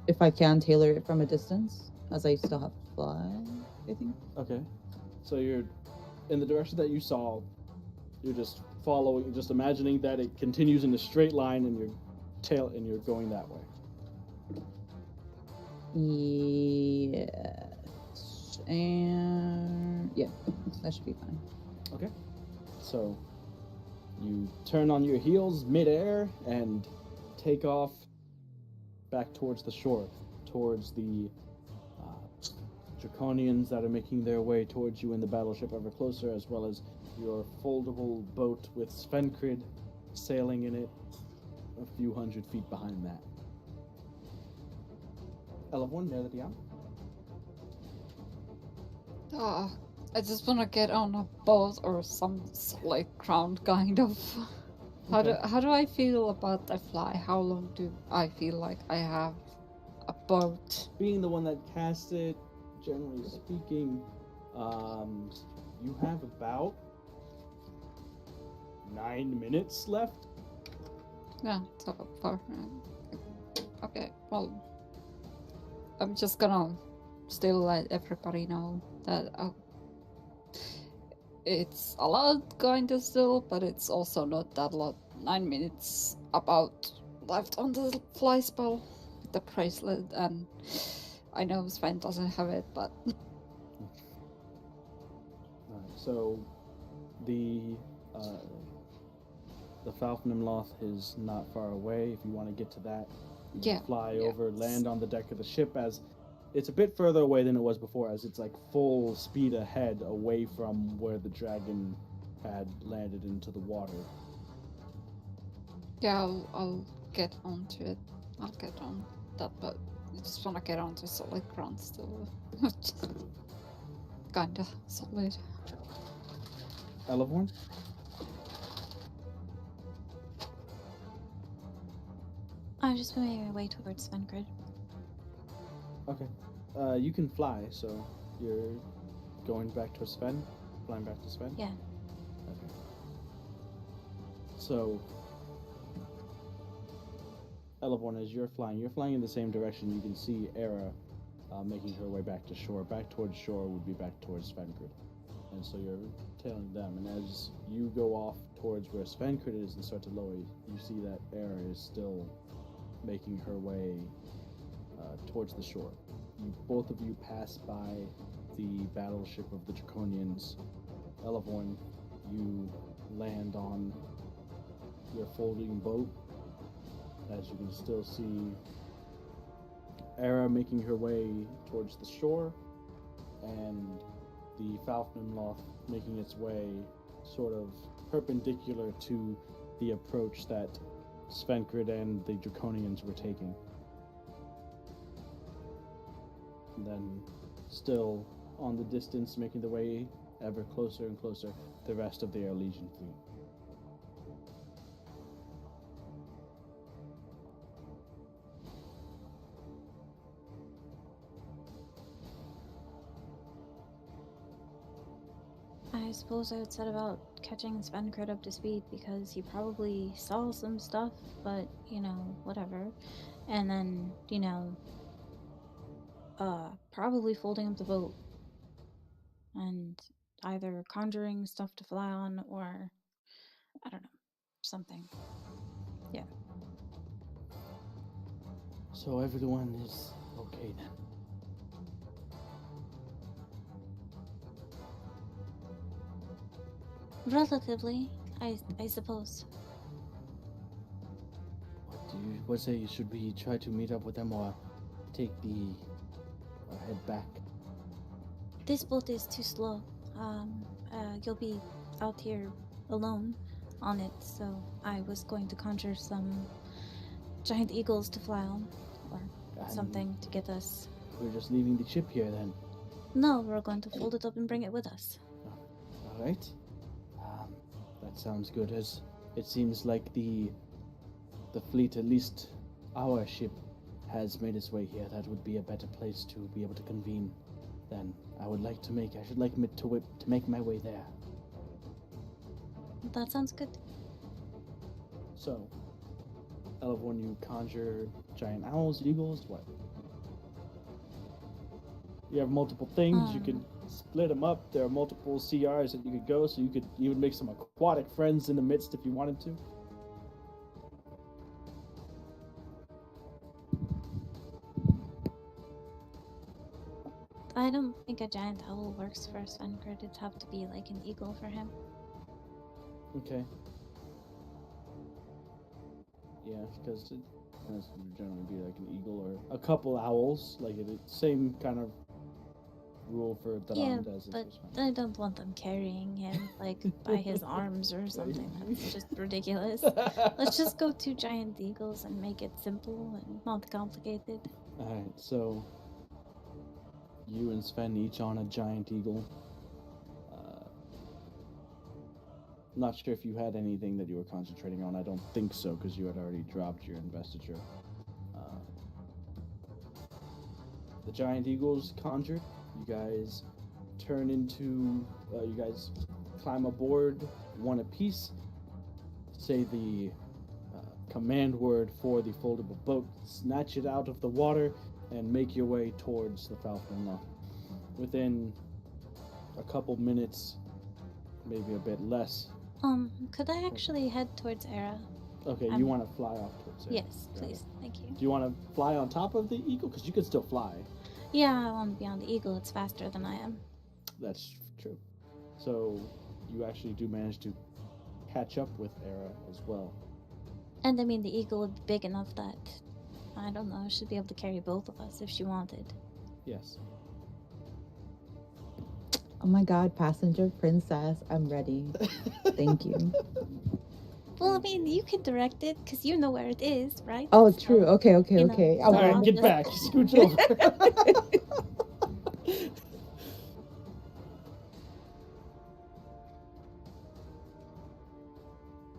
if I can, tailor it from a distance, as I still have fly, I think. Okay. So you're in the direction that you saw, you're just following, just imagining that it continues in a straight line and you're going that way. Yes. And yeah, that should be fine. Okay. So you turn on your heels midair and take off back towards the shore, towards the Draconians that are making their way towards you in the battleship ever closer, as well as your foldable boat with Svenkrid sailing in it a few hundred feet behind that. Elevorn, Neredion? I just want to get on a boat or some solid ground, kind of. Okay. How do I feel about the fly? How long do I feel like I have a boat? Being the one that cast it, generally speaking, you have about 9 minutes left. Yeah, so far. Okay, well, I'm just gonna still let everybody know that it's a lot going to still, but it's also not that lot. 9 minutes about left on the fly spell with the bracelet, and I know Sven doesn't have it, but Alright, so the Falchnimloth is not far away. If you want to get to that, you can fly over, land on the deck of the ship, as it's a bit further away than it was before, as it's like full speed ahead away from where the dragon had landed into the water. yeah, I'll get onto it. I'll get on that, but I just want to get onto solid ground still. Kinda solid. Elevorn? I'm just moving my way towards Svenkrid. Okay. You can fly, so you're going back to Sven? Flying back to Sven? Yeah. Okay. So, Elevorn, as you're flying in the same direction. You can see Era making her way back to shore. Back towards shore would be back towards Svenkrid. And so you're tailing them. And as you go off towards where Svenkrid is and start to lower, you see that Era is still making her way towards the shore. Both of you pass by the battleship of the Draconians. Elevorn, you land on your folding boat, as you can still see Era making her way towards the shore, and the Falcon making its way sort of perpendicular to the approach that Svenkrid and the Draconians were taking. And then, still on the distance, making their way ever closer and closer, the rest of the Air Legion fleet. I suppose I would set about catching Svenkrid up to speed because he probably saw some stuff, but, whatever. And then, probably folding up the boat and either conjuring stuff to fly on or, I don't know, something. Yeah. So everyone is okay then? Relatively, I suppose. What say you? Should we try to meet up with them or head back? This boat is too slow. You'll be out here alone on it, so I was going to conjure some giant eagles to fly on, or something to get us. We're just leaving the ship here then? No, we're going to fold it up and bring it with us. All right. That sounds good, as it seems like the fleet, at least our ship, has made its way here. That would be a better place to be able to convene. Then I should like to make my way there. That sounds good. So, Elevorn, you conjure giant owls, eagles, what? You have multiple things. You could split them up. There are multiple CRs that you could go, so you could even make some aquatic friends in the midst if you wanted to. I don't think a giant owl works for Svenkrid. It'd have to be like an eagle for him. Okay. Yeah, because it has to generally be like an eagle or a couple owls. Like same kind of rule for Durand as but I don't want them carrying him like by his arms or something. That's just ridiculous. Let's just go 2 giant eagles and make it simple and not complicated. Alright, so you and Sven each on a giant eagle. Not sure if you had anything that you were concentrating on. I don't think so, because you had already dropped your investiture. The giant eagles conjured. You guys turn into. You guys climb aboard one apiece. Say the command word for the foldable boat. Snatch it out of the water and make your way towards the Falcon Lock. Within a couple minutes, maybe a bit less. Could I actually head towards Era? Okay, you want to fly off towards Era? Yes, please. Thank you. Do you want to fly on top of the eagle? Because you can still fly. Yeah, I want to be on the eagle. It's faster than I am. That's true. So you actually do manage to catch up with Era as well. And I mean, the eagle would be big enough that, I don't know, should be able to carry both of us if she wanted. Yes. Oh my god, passenger princess, I'm ready. Thank you. Well, I mean, you can direct it because you know where it is, right? Oh, true. So, Okay. so All right, I'll get just- back. Scooch over.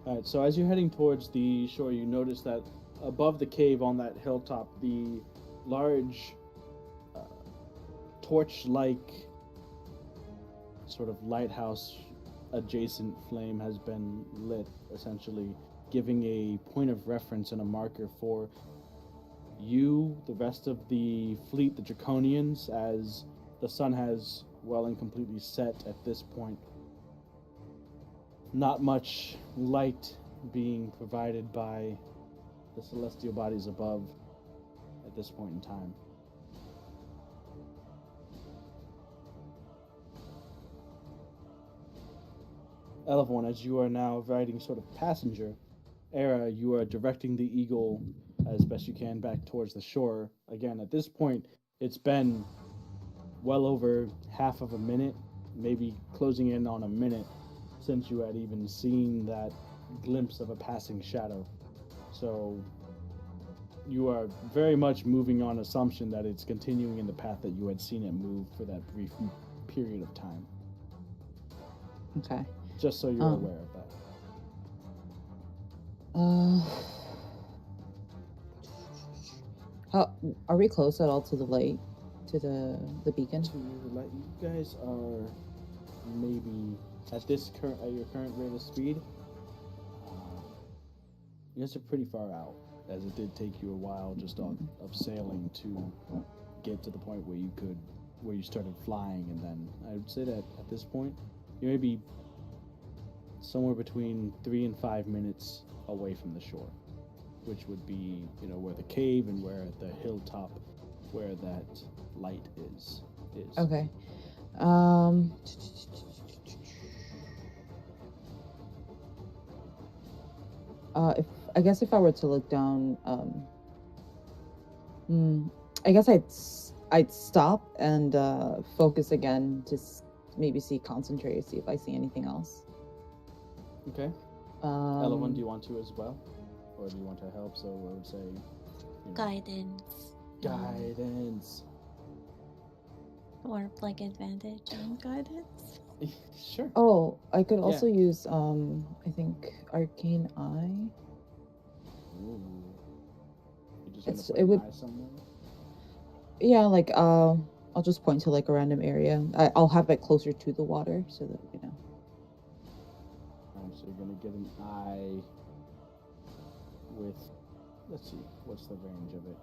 Alright, so as you're heading towards the shore, you notice that above the cave on that hilltop, the large torch-like sort of lighthouse adjacent flame has been lit, essentially giving a point of reference and a marker for you, the rest of the fleet, the Draconians, as the sun has well and completely set at this point. Not much light being provided by the celestial bodies above, at this point in time. Elevon, as you are now riding sort of passenger, Era, you are directing the eagle as best you can back towards the shore. Again, at this point, it's been well over half of a minute, maybe closing in on a minute, since you had even seen that glimpse of a passing shadow. So you are very much moving on assumption that it's continuing in the path that you had seen it move for that brief period of time. Okay. Just so you're aware of that. Are we close at all to the light, to the beacon? To the light, you guys are maybe at your current rate of speed. You guys are pretty far out, as it did take you a while just of sailing to get to the point where you started flying, and then I would say that at this point you may be somewhere between 3 and 5 minutes away from the shore, which would be, where the cave and where the hilltop, where that light is. Okay. If I were to look down, I guess I'd stop and focus again to maybe concentrate, see if I see anything else. Okay. Elevon, do you want to as well? Or do you want to help? So I would say... Guidance. Guidance. Or like advantage on guidance. Sure. Oh, I could also use, I think, Arcane Eye. Ooh. You just gonna put an eye somewhere? Yeah, I'll just point to a random area. I'll have it closer to the water so that, So you're gonna get an eye with, let's see, what's the range of it?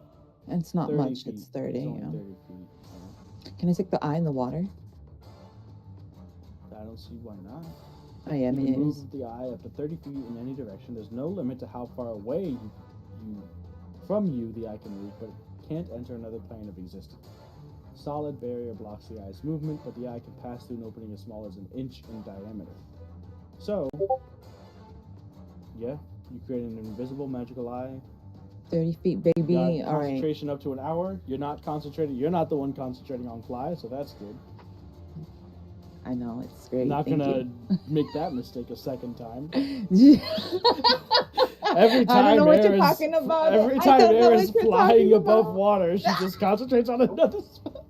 And it's not much, feet. it's 30, It's only yeah. 30 feet. Can I stick the eye in the water? I don't see why not. Oh yeah, You can move the eye up to 30 feet in any direction. There's no limit to how far away from you the eye can move, but it can't enter another plane of existence. Solid barrier blocks the eye's movement, but the eye can pass through an opening as small as an inch in diameter. So, yeah, you create an invisible magical eye. 30 feet, baby. All right. Concentration up to an hour. You're not concentrating. You're not the one concentrating on fly, so that's good. I know, it's great. Not Thank gonna you. make that mistake a second time. Every time I don't know what you're talking about. Every time Era's flying above water, she just concentrates on another spell.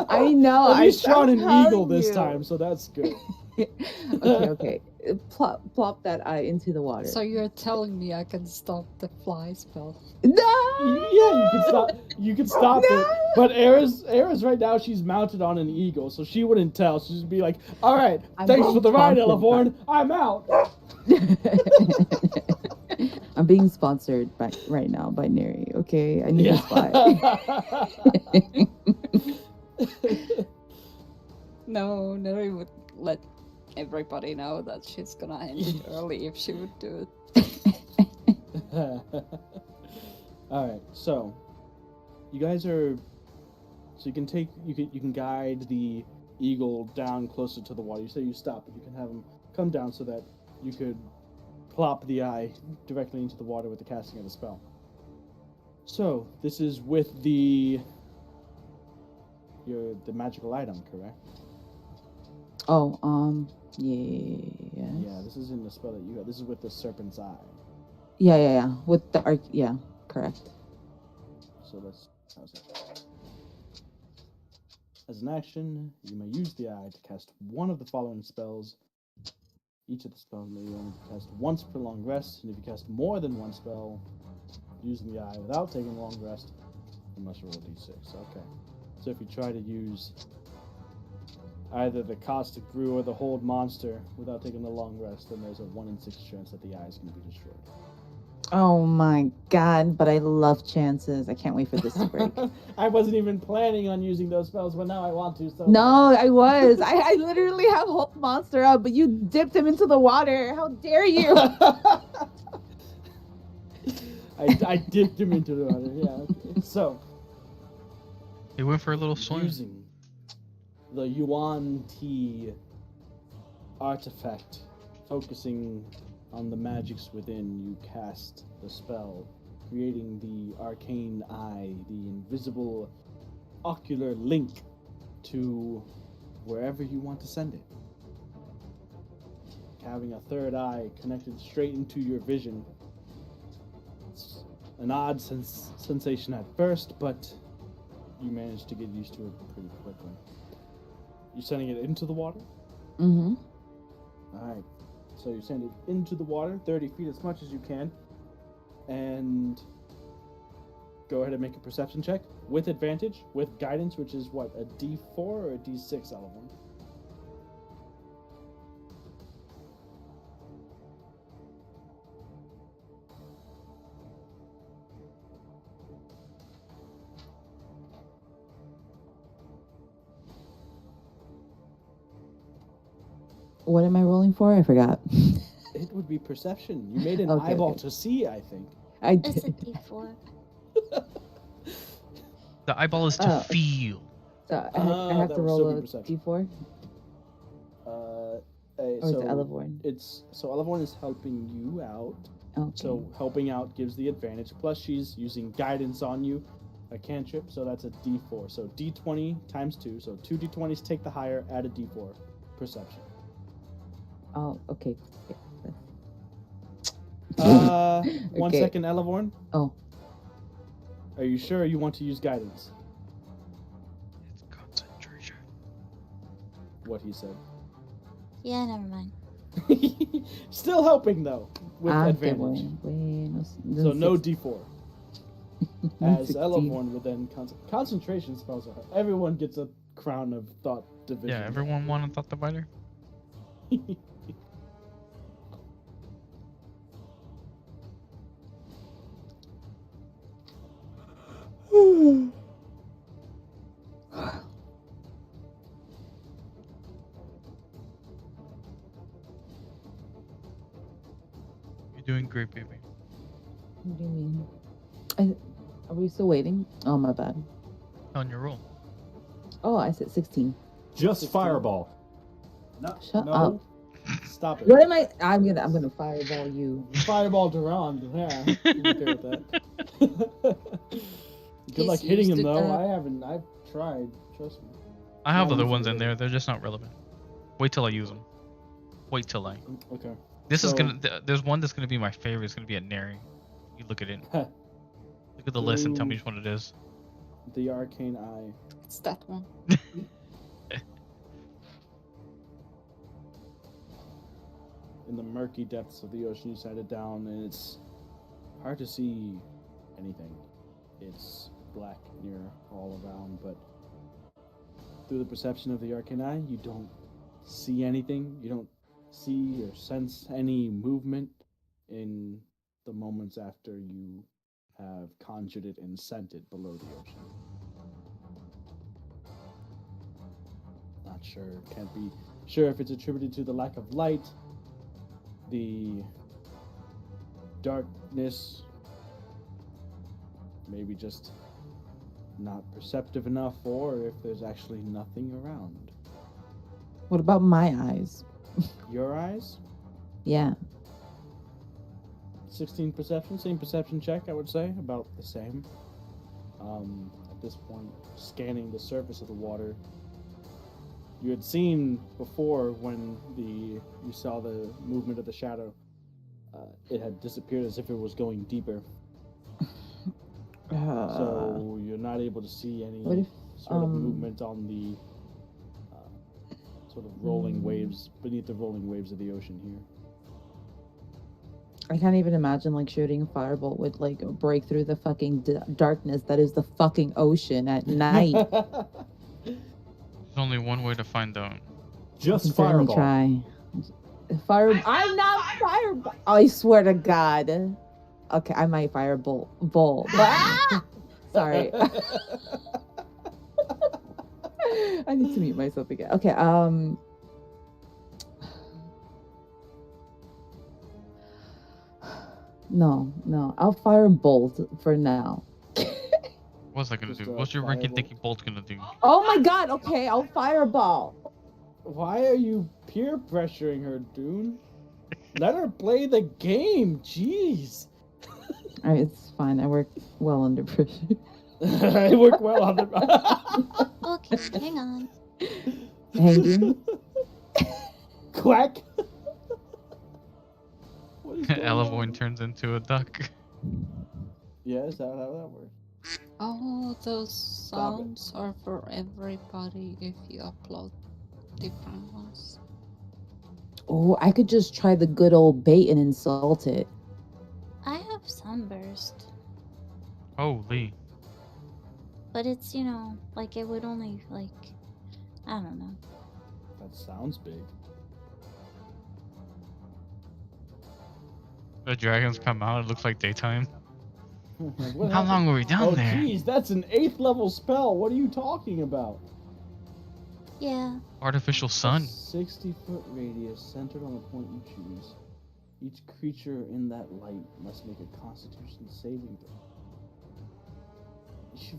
I know. At least you're on an eagle you. this time, so that's good. Okay. Plop that eye into the water. So you're telling me I can stop the fly spell? No! Yeah, you can stop it. But Era's right now, she's mounted on an eagle, so she wouldn't tell. She'd just be like, all right, thanks for the ride, Elevon. I'm out. I'm being sponsored right now by Neri, okay? I need a spy. No, Neri would let everybody know that she's gonna end it early if she would do it. Alright, so you guys are you can guide the eagle down closer to the water. You say you stop, but you can have him come down so that you could plop the eye directly into the water with the casting of the spell. So this is with the magical item, correct? Oh, yes. Yeah, this is in the spell that you have. This is with the serpent's eye. Yeah. With the arc, yeah, correct. So how's that? As an action, you may use the eye to cast one of the following spells. Each of the spells may only be cast once per long rest, and if you cast more than one spell using the eye without taking a long rest, you must roll a d6. Okay. So if you try to use either the caustic brew or the hold monster without taking a long rest, then there's a 1 in 6 chance that the eye is going to be destroyed. Oh my god, but I love chances. I can't wait for this to break. I wasn't even planning on using those spells, but now I want to. So no, I was. I literally have Hold Monster up, but you dipped him into the water. How dare you? I dipped him into the water, yeah. Okay. So, He went for a little swim. Using the Yuan Ti artifact, focusing on the magics within, you cast the spell, creating the arcane eye, the invisible ocular link to wherever you want to send it. Having a third eye connected straight into your vision. It's an odd sensation at first, but you manage to get used to it pretty quickly. You're sending it into the water? Mm-hmm. Alright. So you send it into the water, 30 feet as much as you can. And go ahead and make a perception check with advantage, with guidance, which is what, a D4 or a D6 out of one? What am I rolling for? I forgot. It would be perception. You made an Okay, eyeball okay. to see, I think. I It's a did. D4. The eyeball is to feel. So I have that to would roll still be a perception. D4? Or is it Elevorn? Elevorn is helping you out. Okay. So helping out gives the advantage. Plus she's using guidance on you, a cantrip. So that's a D4. So D20 times 2. So 2 D20s, take the higher, add a D4. Perception. Oh, okay. 1 Okay. second, Elevorn. Oh, Are you sure you want to use guidance? It's concentration. What he said. Yeah, never mind. Still helping though, with advantage. bueno. So no D4. As 16. Elevorn would then concentration spells are hard. Everyone gets a crown of thought division. Yeah, everyone want a thought divider? You're doing great, baby. What do you mean? Are we still waiting? Oh, my bad. On your roll. Oh, I said 16. Just 16. Fireball. No, Shut no. up. Stop it. What am I? I'm gonna fireball you. Fireball Durand. Yeah, I'm okay with that. Good luck He's hitting used him it, though. uh, I haven't. I've tried. Trust me. I have No, other it's ones in okay. there. They're just not relevant. Wait till I use them. Wait till I. Okay. This is So- gonna. There's one that's gonna be my favorite. It's gonna be a Nary. You look at it. Look at the list and tell me which one it is. The arcane eye. It's that one. In the murky depths of the ocean, you sight it down, and it's hard to see anything. It's black near all around, but through the perception of the arcane eye, you don't see anything. You don't see or sense any movement in the moments after you have conjured it and sent it below the ocean. Not sure. Can't be sure if it's attributed to the lack of light, the darkness, maybe just not perceptive enough, or if there's actually nothing around. What about my eyes? Your eyes? Yeah. 16 perception, same perception check, I would say, about the same. At this point, scanning the surface of the water, you had seen before when you saw the movement of the shadow. It had disappeared as if it was going deeper. So you're not able to see any What if, sort of movement on the sort of rolling waves, beneath the rolling waves of the ocean here. I can't even imagine like shooting a firebolt with like break through the fucking darkness that is the fucking ocean at night. There's only one way to find out. Just Certainly Fireball. try. I'm not fireball. I swear to God. Okay, I might firebolt. Ah! Sorry. I need to mute myself again. Okay. No. I'll firebolt for now. What's that gonna Just do? a What's your fireball. rinky-dinky bolt gonna do? Oh my god, okay, I'll fireball. Why are you peer pressuring her, Dune? Let her play the game. Jeez. Alright, it's fine. I work well under pressure. I work well on the. Okay, hang on. Hanging. Quack. What is going Elavoin on? turns into a duck. Yeah, is that how that works? Oh, those Stop it. sounds are for everybody if you upload different ones. Oh, I could just try the good old bait and insult it. I have sunburst, Holy. but it's, you know, like it would only, like, I don't know. That sounds big. The dragons come out, it looks like daytime. What How happened? long were we down Oh, there? jeez, that's an 8th level spell. What are you talking about? Yeah, Artificial sun. 60-foot radius centered on the point you choose. Each creature in that light must make a Constitution saving throw.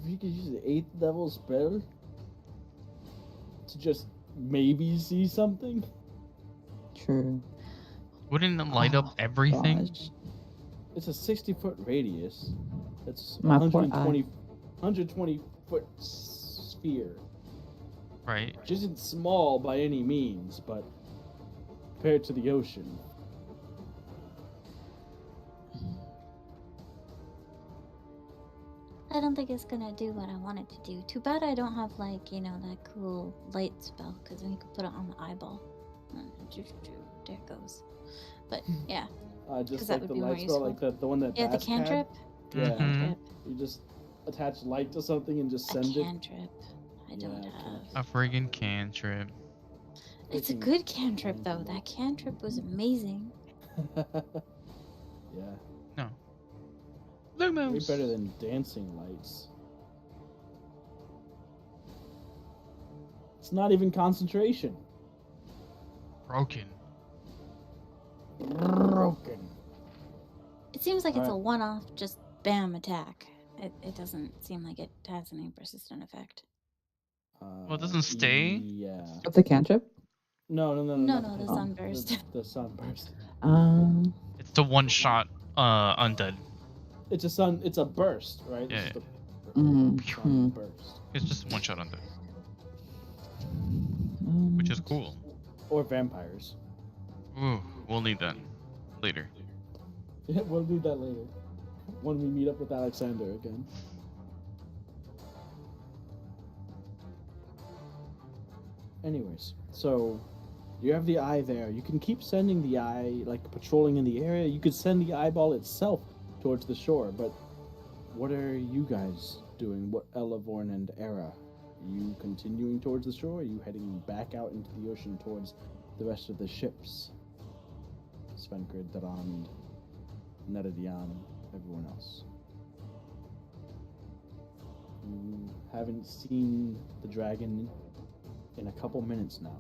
You could use an 8th level spell to just maybe see something. True. Wouldn't it light up Oh, everything? gosh. It's a 60-foot radius. That's My poor 120 foot sphere. Right. Which isn't small by any means, but compared to the ocean. I don't think it's gonna do what I want it to do. Too bad I don't have, like, you know, that cool light spell, because then you could put it on the eyeball. There it goes. But yeah, Just that like would the be more light spell, like useful. the one that yeah, the Bask had. cantrip. Yeah. The cantrip. You just attach light to something and just A send it. cantrip. I don't Yeah, have. A friggin' cantrip. It's a Freaking good cantrip though. That cantrip was amazing. Yeah. No. Way Lumos. better than dancing lights. It's not even concentration. Broken. Broken. It seems like it's a Alright. one-off, just bam attack. It doesn't seem like it has any persistent effect. Well, it doesn't stay? Yeah. What's a cantrip? No, No, not the cantrip. sunburst. The sunburst. It's the one shot undead. It's a burst, right? Yeah, It's yeah. the sunburst. It's just one shot undead. Which is cool. Or vampires. Ooh, we'll need that later. Yeah, we'll do that later. When we meet up with Alexander again. Anyways, so you have the eye there. You can keep sending the eye, like patrolling in the area. You could send the eyeball itself towards the shore, but what are you guys doing? What Elavorn and Era? Are you continuing towards the shore? Or are you heading back out into the ocean towards the rest of the ships? Svenkr, Darand, Neredian, everyone else. You haven't seen the dragon in a couple minutes now.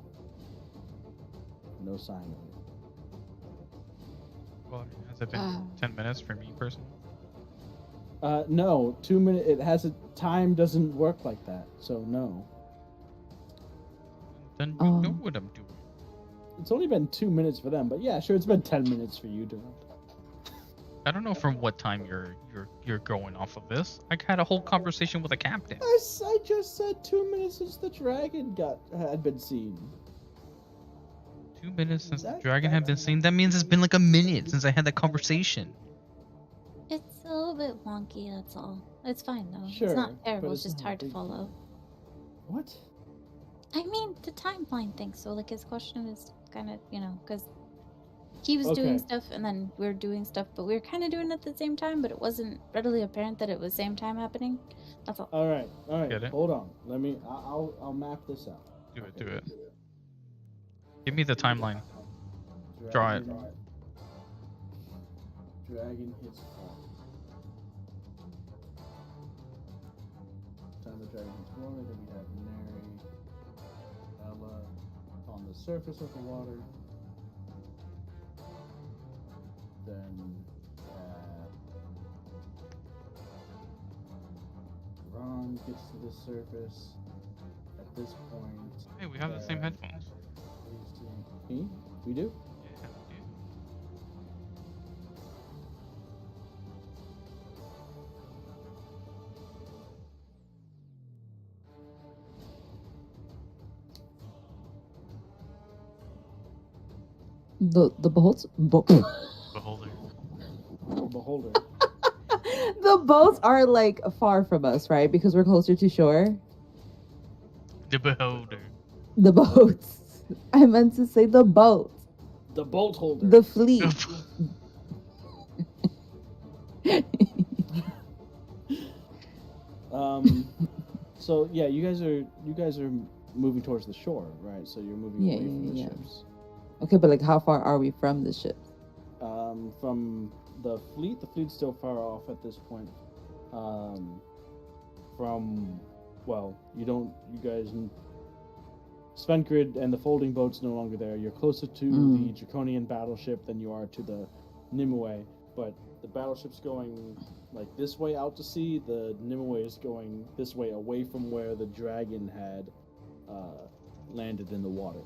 No sign of it. Well, has it been 10 minutes for me personally? No, 2 minutes. It has a time doesn't work like that, so no. Then you know what I'm doing. It's only been 2 minutes for them, but yeah, sure, it's been 10 minutes for you, Durant. I don't know from what time you're going off of this. I had a whole conversation with a captain. I just said 2 minutes since the dragon had been seen. 2 minutes since the dragon had been seen. That means it's been like a minute since I had that conversation. It's a little bit wonky, that's all. It's fine though. Sure, it's not terrible, but it's it's just not a hard to big follow. What? I mean, the timeline thing, so like his question is kind of, you know, because he was Okay. doing stuff and then we were doing stuff, but we were kind of doing it at the same time, but it wasn't readily apparent that it was same time happening. That's all. All right. Get it? Hold on. Let me. I'll map this out. Do it. Give me the timeline. Draw it. Dragon hits fall. Time the dragon hits water, then we have Neri, Ella on the surface of the water. Then Ron dragon gets to the surface at this point. Hey, we have the same headphones. Me? We do? Yeah, we do. The boats. Beholder. Beholder. The boats are like far from us, right? Because we're closer to shore. The beholder. The boats. I meant to say the boats. The boat holder. The fleet. So yeah, you guys are moving towards the shore, right? So you're moving away from the ships. Okay, but like how far are we from the ships? From the fleet's still far off at this point. Svenkrid and the folding boat's no longer there. You're closer to the Draconian battleship than you are to the Nimue, but the battleship's going like this way out to sea. The Nimue is going this way away from where the dragon had landed in the water.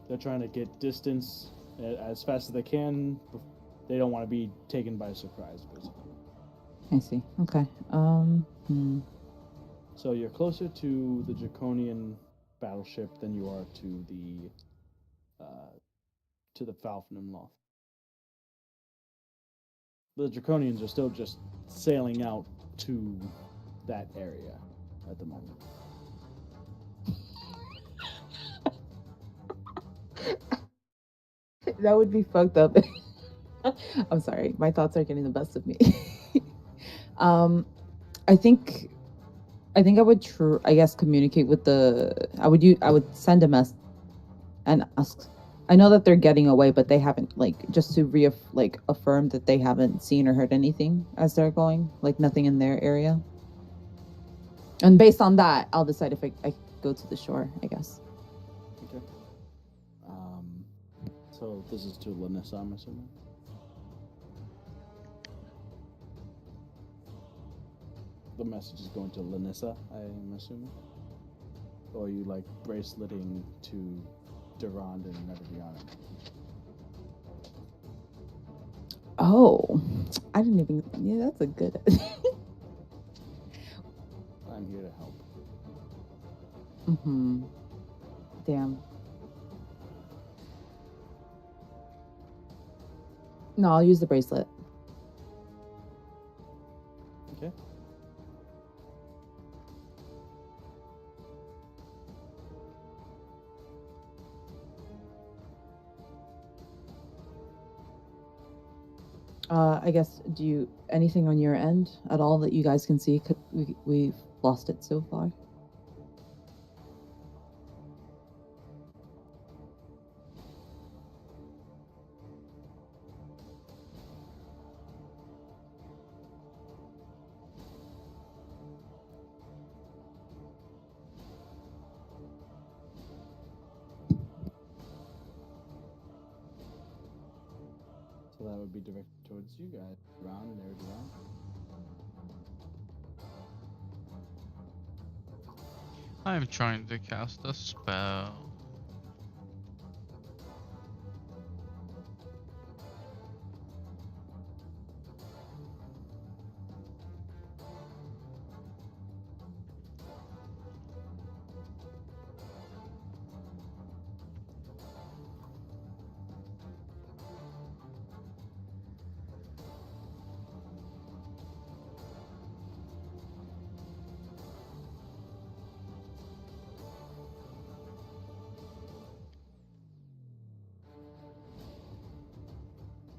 They're trying to get distance as fast as they can. They don't want to be taken by surprise, basically. I see. Okay. So you're closer to the Draconian battleship than you are to the Falcon Loth. The Draconians are still just sailing out to that area at the moment. That would be fucked up. I'm sorry. My thoughts are getting the best of me. I think I would communicate with I would send a message and ask. I know that they're getting away, but they haven't, like, just to affirm that they haven't seen or heard anything as they're going, like nothing in their area. And based on that, I'll decide if I go to the shore, I guess. Okay. So this is to Lanissa, I'm assuming? The message is going to Lanissa, I'm assuming? Or are you, like, braceleting to Durand and Nevergiana? Oh, I didn't even... Yeah, that's a good... I'm here to help. Mm-hmm. Damn. No, I'll use the bracelet. Okay. I guess, do you... Anything on your end at all that you guys can see? We've lost it so far. So that would be directed towards you guys. Around and around. I'm trying to cast a spell.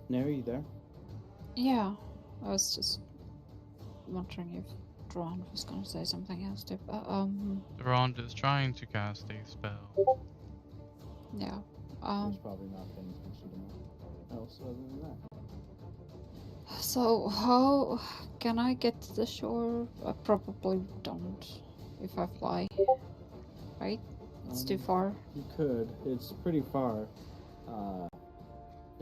Neri, you there? Yeah, I was just wondering if Dron was going to say something else too. Durand is trying to cast a spell. Yeah. He's probably not paying attention to anything else other than that. So how can I get to the shore? I probably don't if I fly. Right? It's too far. You could. It's pretty far.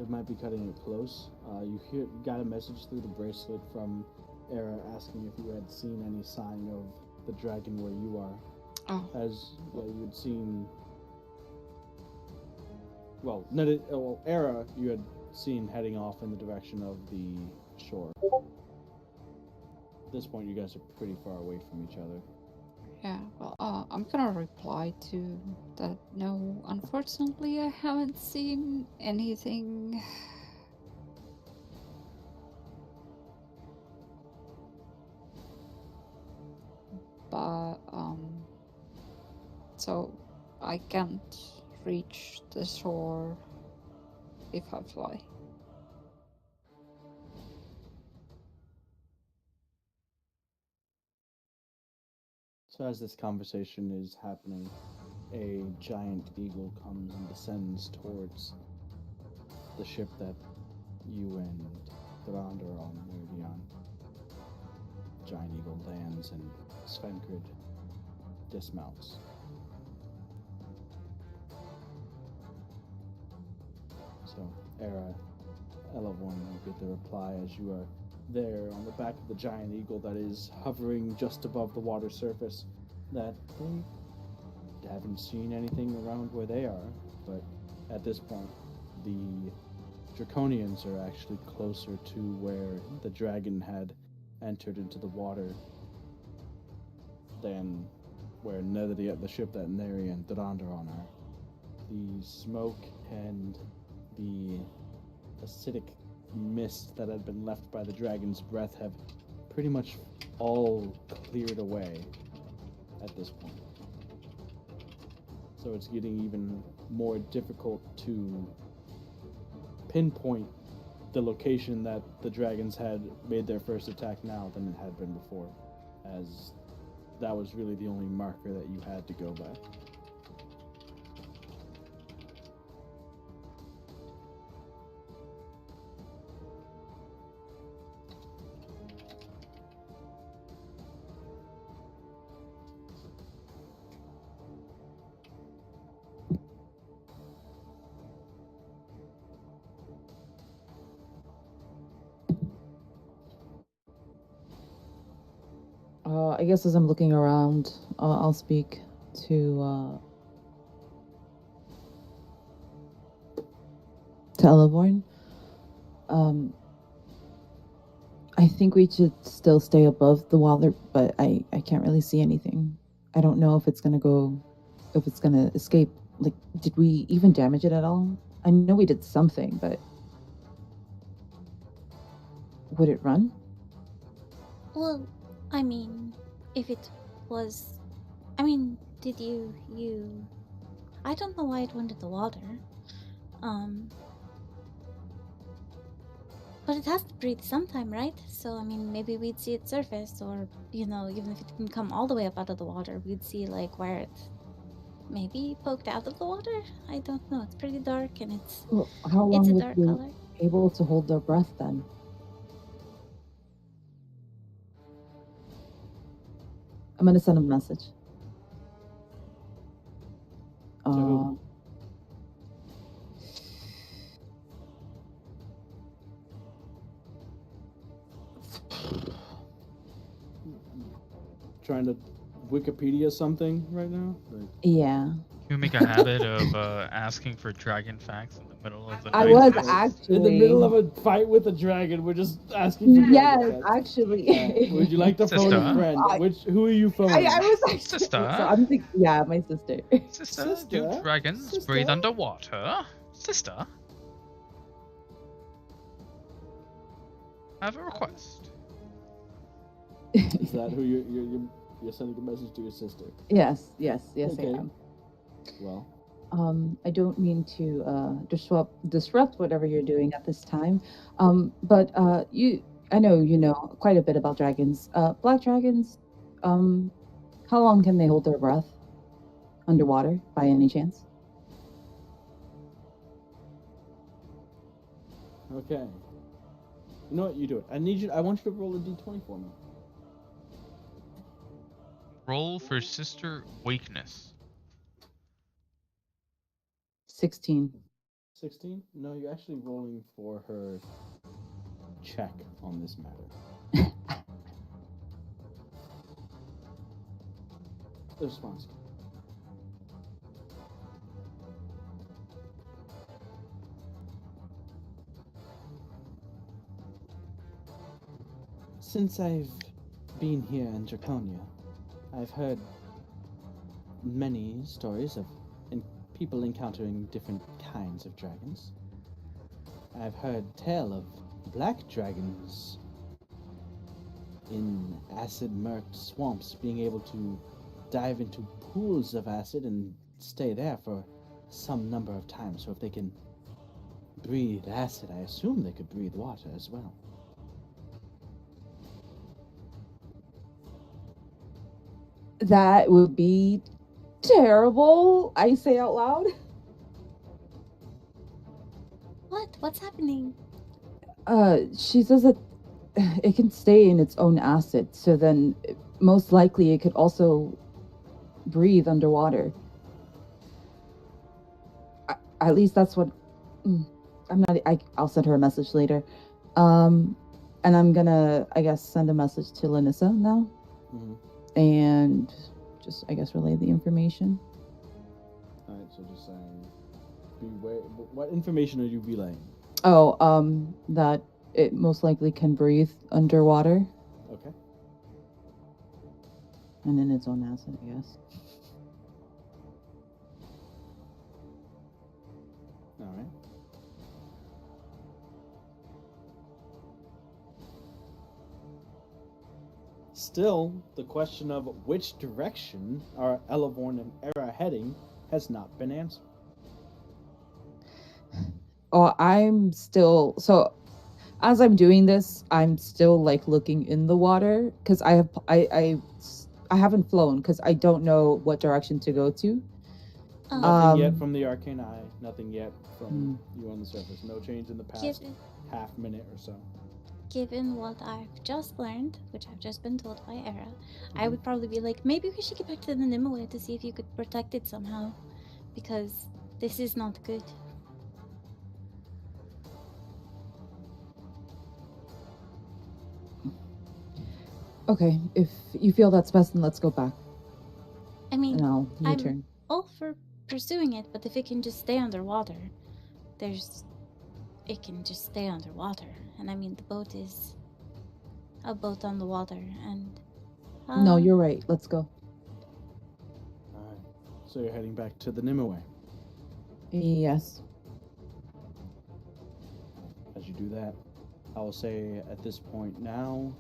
It might be cutting it close. You got a message through the bracelet from Era asking if you had seen any sign of the dragon where you are. Oh. As you'd seen. Well, Era you had seen heading off in the direction of the shore. At this point, you guys are pretty far away from each other. Yeah, well, I'm gonna reply to that. No, unfortunately, I haven't seen anything. But, so I can't reach the shore if I fly. So as this conversation is happening, a giant eagle comes and descends towards the ship that you and Thraund are on, Meridian. Giant eagle lands and Svenkrid dismounts. So, Era, Elevorn, you get the reply as you are there on the back of the giant eagle that is hovering just above the water surface, that they haven't seen anything around where they are, but at this point, the Draconians are actually closer to where the dragon had entered into the water than where the ship that Neri and Thraund are on are. The smoke and the acidic mist that had been left by the dragon's breath have pretty much all cleared away at this point. So it's getting even more difficult to pinpoint the location that the dragons had made their first attack now than it had been before, as that was really the only marker that you had to go by. I guess as I'm looking around, I'll speak to Elevorn. I think we should still stay above the water, but I can't really see anything. I don't know if it's gonna escape. Like, did we even damage it at all? I know we did something, but would it run? Well, I mean, if it was... did you... I don't know why it went in the water. But it has to breathe sometime, right? So, maybe we'd see it surface, or, even if it didn't come all the way up out of the water, we'd see, where it's maybe poked out of the water? I don't know. It's pretty dark, and it's... Well, how long it's a would dark we color. be able to hold their breath then? I'm gonna send a message. Trying to Wikipedia something right now? Yeah. Can we make a habit of asking for dragon facts in the middle of the night? I was actually in the middle of a fight with a dragon. We're just asking for dragon facts. Actually. Would you like to phone a friend? Who are you phoning? I was actually, Sister. So I'm thinking, yeah, my sister. Sister, do dragons breathe underwater? Sister? I have a request. Is that who you're sending a message to your sister? Yes, okay. I am. Well, I don't mean to disrupt whatever you're doing at this time. But I know you know quite a bit about dragons. Black dragons, how long can they hold their breath underwater by any chance? Okay. You know what? You do it. I want you to roll a d20 for me. Roll for sister weakness. 16. 16? No, you're actually rolling for her check on this matter. The response. Since I've been here in Draconia, I've heard many stories of people encountering different kinds of dragons. I've heard tale of black dragons in acid-murked swamps being able to dive into pools of acid and stay there for some number of times. So if they can breathe acid, I assume they could breathe water as well. That would be terrible, I say out loud. What? What's happening? She says that it can stay in its own acid, so then most likely it could also breathe underwater. At least that's what I'll send her a message later. And I'm gonna, I guess, send a message to Lanissa now. Mm-hmm. And just, I guess, relay the information. Alright, so just saying, beware. What information are you relaying? Oh, that it most likely can breathe underwater. Okay. And in its own acid, I guess. Alright. Still, the question of which direction are Elevorn and Era heading has not been answered. Oh, I'm still, so as I'm doing this, I'm still like looking in the water because I haven't flown because I don't know what direction to go to. Nothing yet from the arcane eye. Nothing yet from you on the surface. No change in the past half minute or so. Given what I've just learned, which I've just been told by Era, I would probably be like, maybe we should get back to the Nimue to see if you could protect it somehow, because this is not good. Okay, if you feel that's best, then let's go back. I mean, and I'll I'm return. all for pursuing it, but if it can just stay underwater, it can just stay underwater. And I mean, the boat is a boat on the water, and... No, you're right. Let's go. Alright, so you're heading back to the Nimue. Yes. As you do that, I will say at this point now,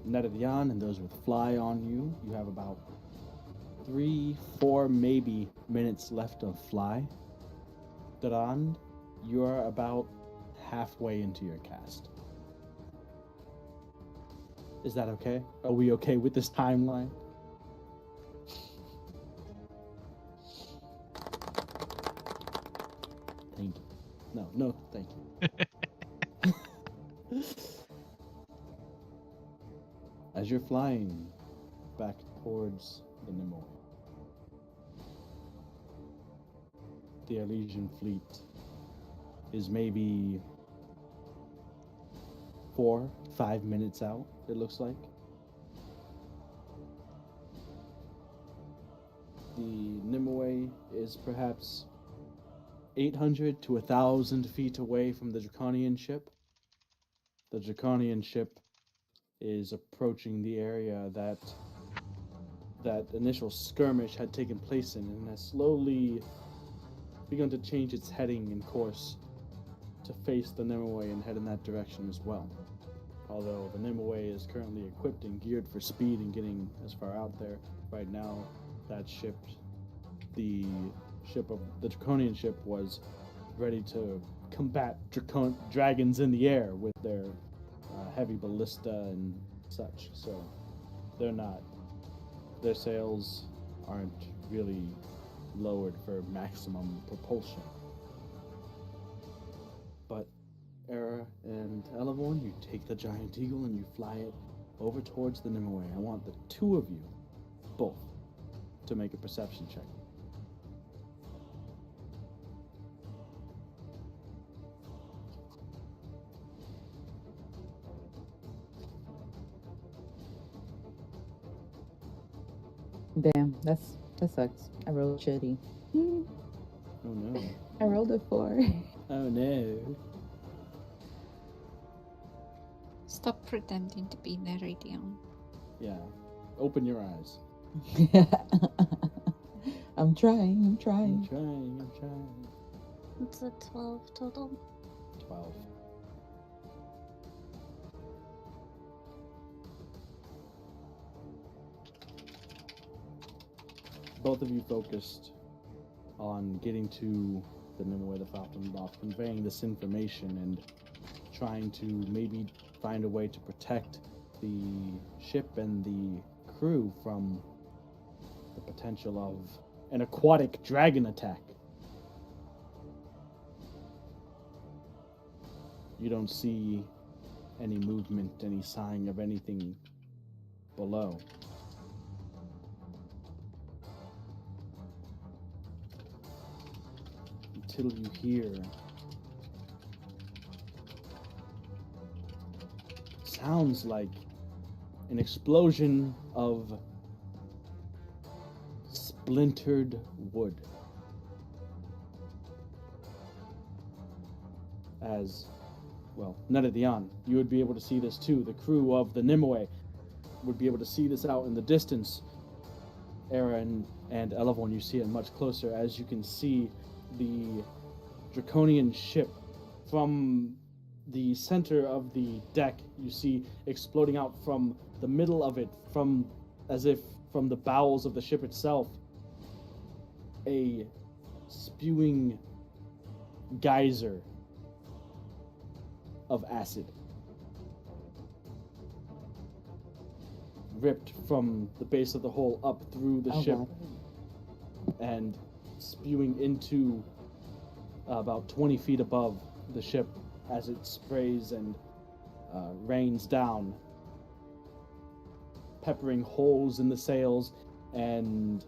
Netadian and those with fly on you, you have about 3-4 maybe minutes left of fly. Durand, you are about halfway into your cast. Is that okay? Are we okay with this timeline? Thank you. No, thank you. As you're flying back towards the Nimue, the Elysian fleet is maybe 4-5 minutes out, it looks like. The Nimue is perhaps 800 to 1,000 feet away from the Draconian ship. The Draconian ship is approaching the area that initial skirmish had taken place in, and has slowly begun to change its heading and course to face the Nimue and head in that direction as well. Although the Nimue is currently equipped and geared for speed and getting as far out there, right now that ship, the Draconian ship, was ready to combat dragons in the air with their heavy ballista and such. So their sails aren't really lowered for maximum propulsion. But Era and Elevorn, you take the giant eagle and you fly it over towards the Nimue. I want the two of you, both, to make a perception check. Damn, that sucks. I rolled shitty. Oh no. I rolled a 4. Oh no. Stop pretending to be Neridion. Yeah. Open your eyes. I'm trying. I'm trying. It's a 12 total. 12. Both of you focused on getting to the Nimue, the Falcon, conveying this information and trying to maybe find a way to protect the ship and the crew from the potential of an aquatic dragon attack. You don't see any movement, any sign of anything below. Until you hear sounds like an explosion of splintered wood. As, well, Neredian, you would be able to see this too. The crew of the Nimue would be able to see this out in the distance. Aaron and Elevon, you see it much closer as you can see the draconian ship from the center of the deck. You see exploding out from the middle of it, from as if from the bowels of the ship itself, a spewing geyser of acid ripped from the base of the hull up through the ship. God. And spewing into about 20 feet above the ship as it sprays and rains down, peppering holes in the sails and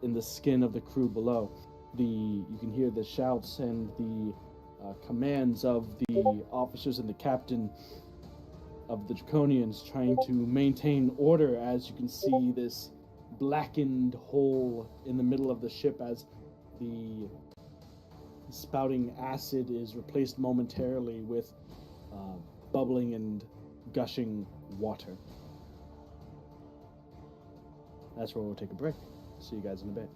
in the skin of the crew below. You can hear the shouts and the commands of the officers and the captain of the Draconians trying to maintain order as you can see this blackened hole in the middle of the ship as the spouting acid is replaced momentarily with bubbling and gushing water. That's where we'll take a break. See you guys in a bit.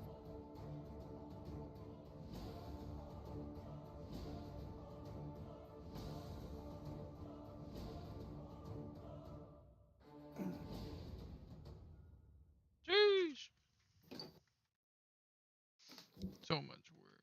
Jeez. So much work.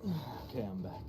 Okay, I'm back.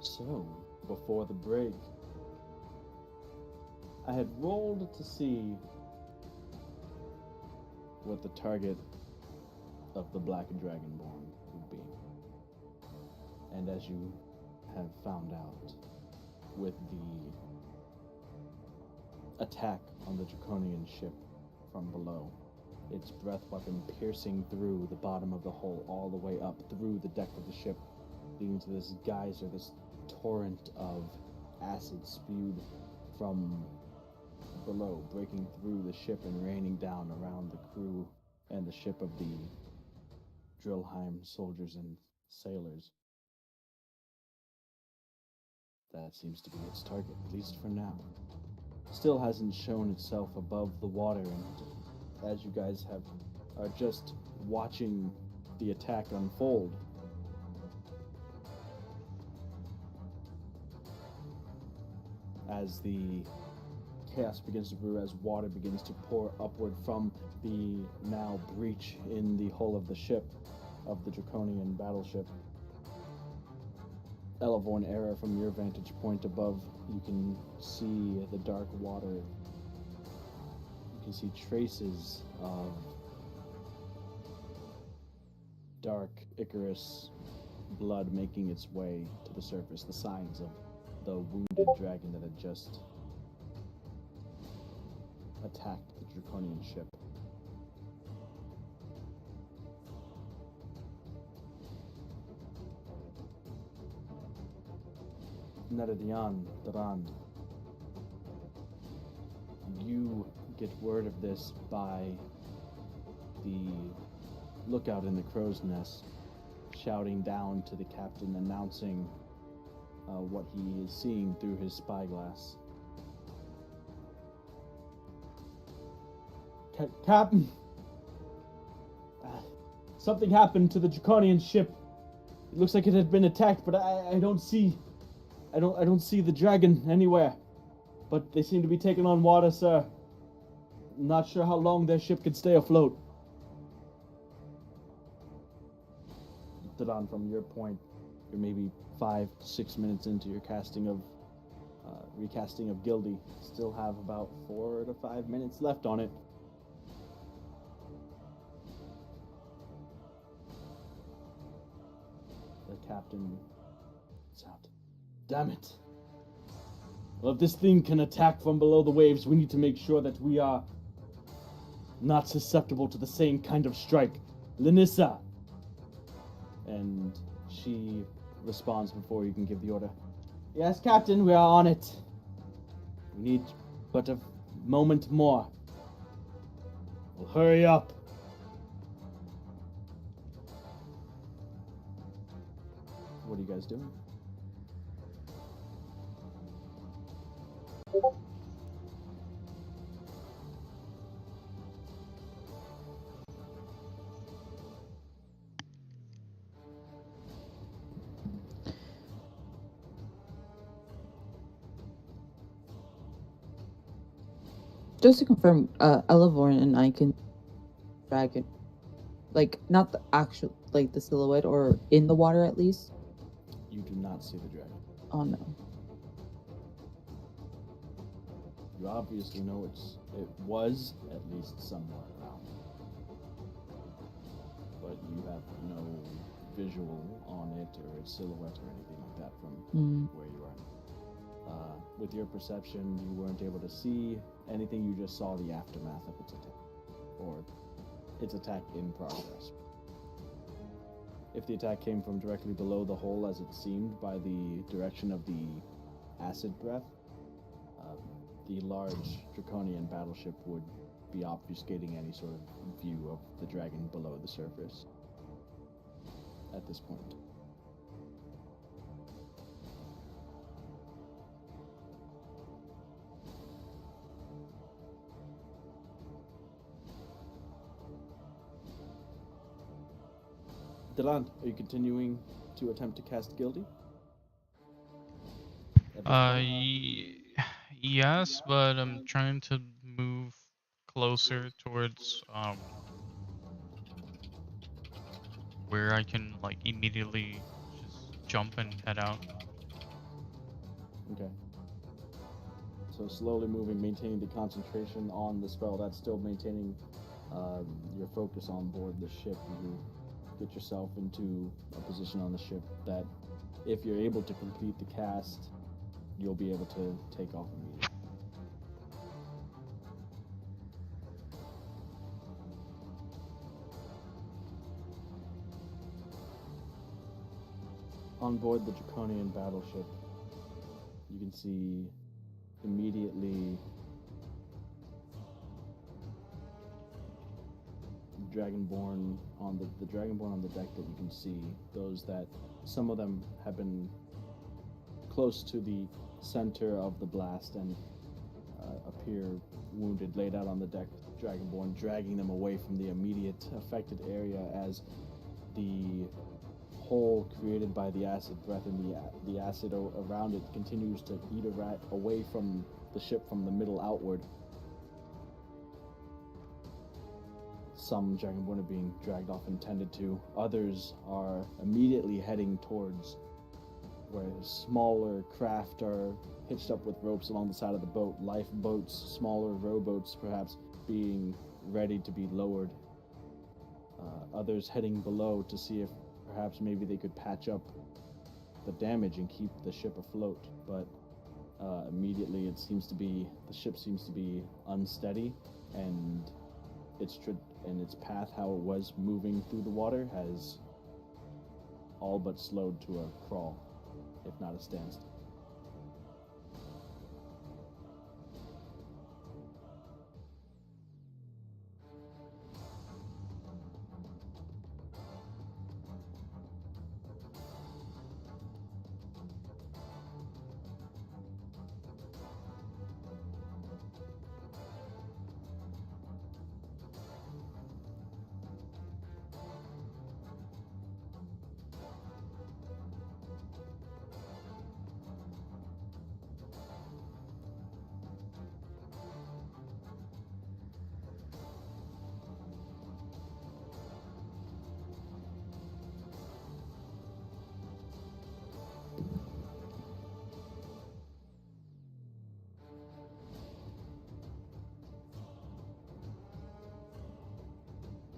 So, before the break, I had rolled to see what the target of the Black Dragonborn would be. And as you have found out, with the attack on the Draconian ship from below, its breath weapon piercing through the bottom of the hull all the way up through the deck of the ship, leading to this geyser, this torrent of acid spewed from below, breaking through the ship and raining down around the crew and the ship of the Drillheim soldiers and sailors. That seems to be its target, at least for now. Still hasn't shown itself above the water, and as you guys are just watching the attack unfold, as the chaos begins to brew, as water begins to pour upward from the now breach in the hull of the ship, of the Draconian battleship. Elevorn Era, from your vantage point above, you can see the dark water. You can see traces of dark Icarus blood making its way to the surface, the signs of the wounded dragon that had just attacked the Draconian ship. Neredian, Durand, you get word of this by the lookout in the crow's nest shouting down to the captain, announcing what he is seeing through his spyglass. Captain! Something happened to the Draconian ship. It looks like it had been attacked, but I don't see the dragon anywhere. But they seem to be taking on water, sir. I'm not sure how long their ship could stay afloat. Dadan, from your point, you're maybe 5-6 minutes into your recasting of Gildy. Still have about 4 to 5 minutes left on it. The captain is out. Damn it. Well, if this thing can attack from below the waves, we need to make sure that we are not susceptible to the same kind of strike. Linissa! And she responds before you can give the order. Yes, Captain, we are on it. We need but a moment more. Well, hurry up. What are you guys doing? Just to confirm, Elevorn and I can dragon, like not the actual, like the silhouette, or in the water at least. You do not see the dragon. Oh no. You obviously know it was at least somewhere around, but you have no visual on it or its silhouette or anything like that from where you are. With your perception, you weren't able to see anything. You just saw the aftermath of its attack, or its attack in progress. If the attack came from directly below the hole, as it seemed by the direction of the acid breath, the large Draconian battleship would be obfuscating any sort of view of the dragon below the surface at this point. Deland, are you continuing to attempt to cast Gildy? Yes, but I'm trying to move closer towards where I can like immediately just jump and head out. Okay. So slowly moving, maintaining the concentration on the spell. That's still maintaining your focus on board the ship. You get yourself into a position on the ship that, if you're able to complete the cast, you'll be able to take off immediately. On board the Draconian battleship, you can see immediately Dragonborn on the Dragonborn on the deck that you can see. Those that, some of them have been close to the center of the blast and appear wounded, laid out on the deck. Dragonborn dragging them away from the immediate affected area as the hole created by the acid breath and the acid around it continues to eat away from the ship from the middle outward. Some Dragonborn are being dragged off and tended to. Others are immediately heading towards where smaller craft are hitched up with ropes along the side of the boat. Lifeboats, smaller rowboats perhaps, being ready to be lowered. Others heading below to see if perhaps maybe they could patch up the damage and keep the ship afloat. But immediately the ship seems to be unsteady, and its path, how it was moving through the water, has all but slowed to a crawl, if not a standstill.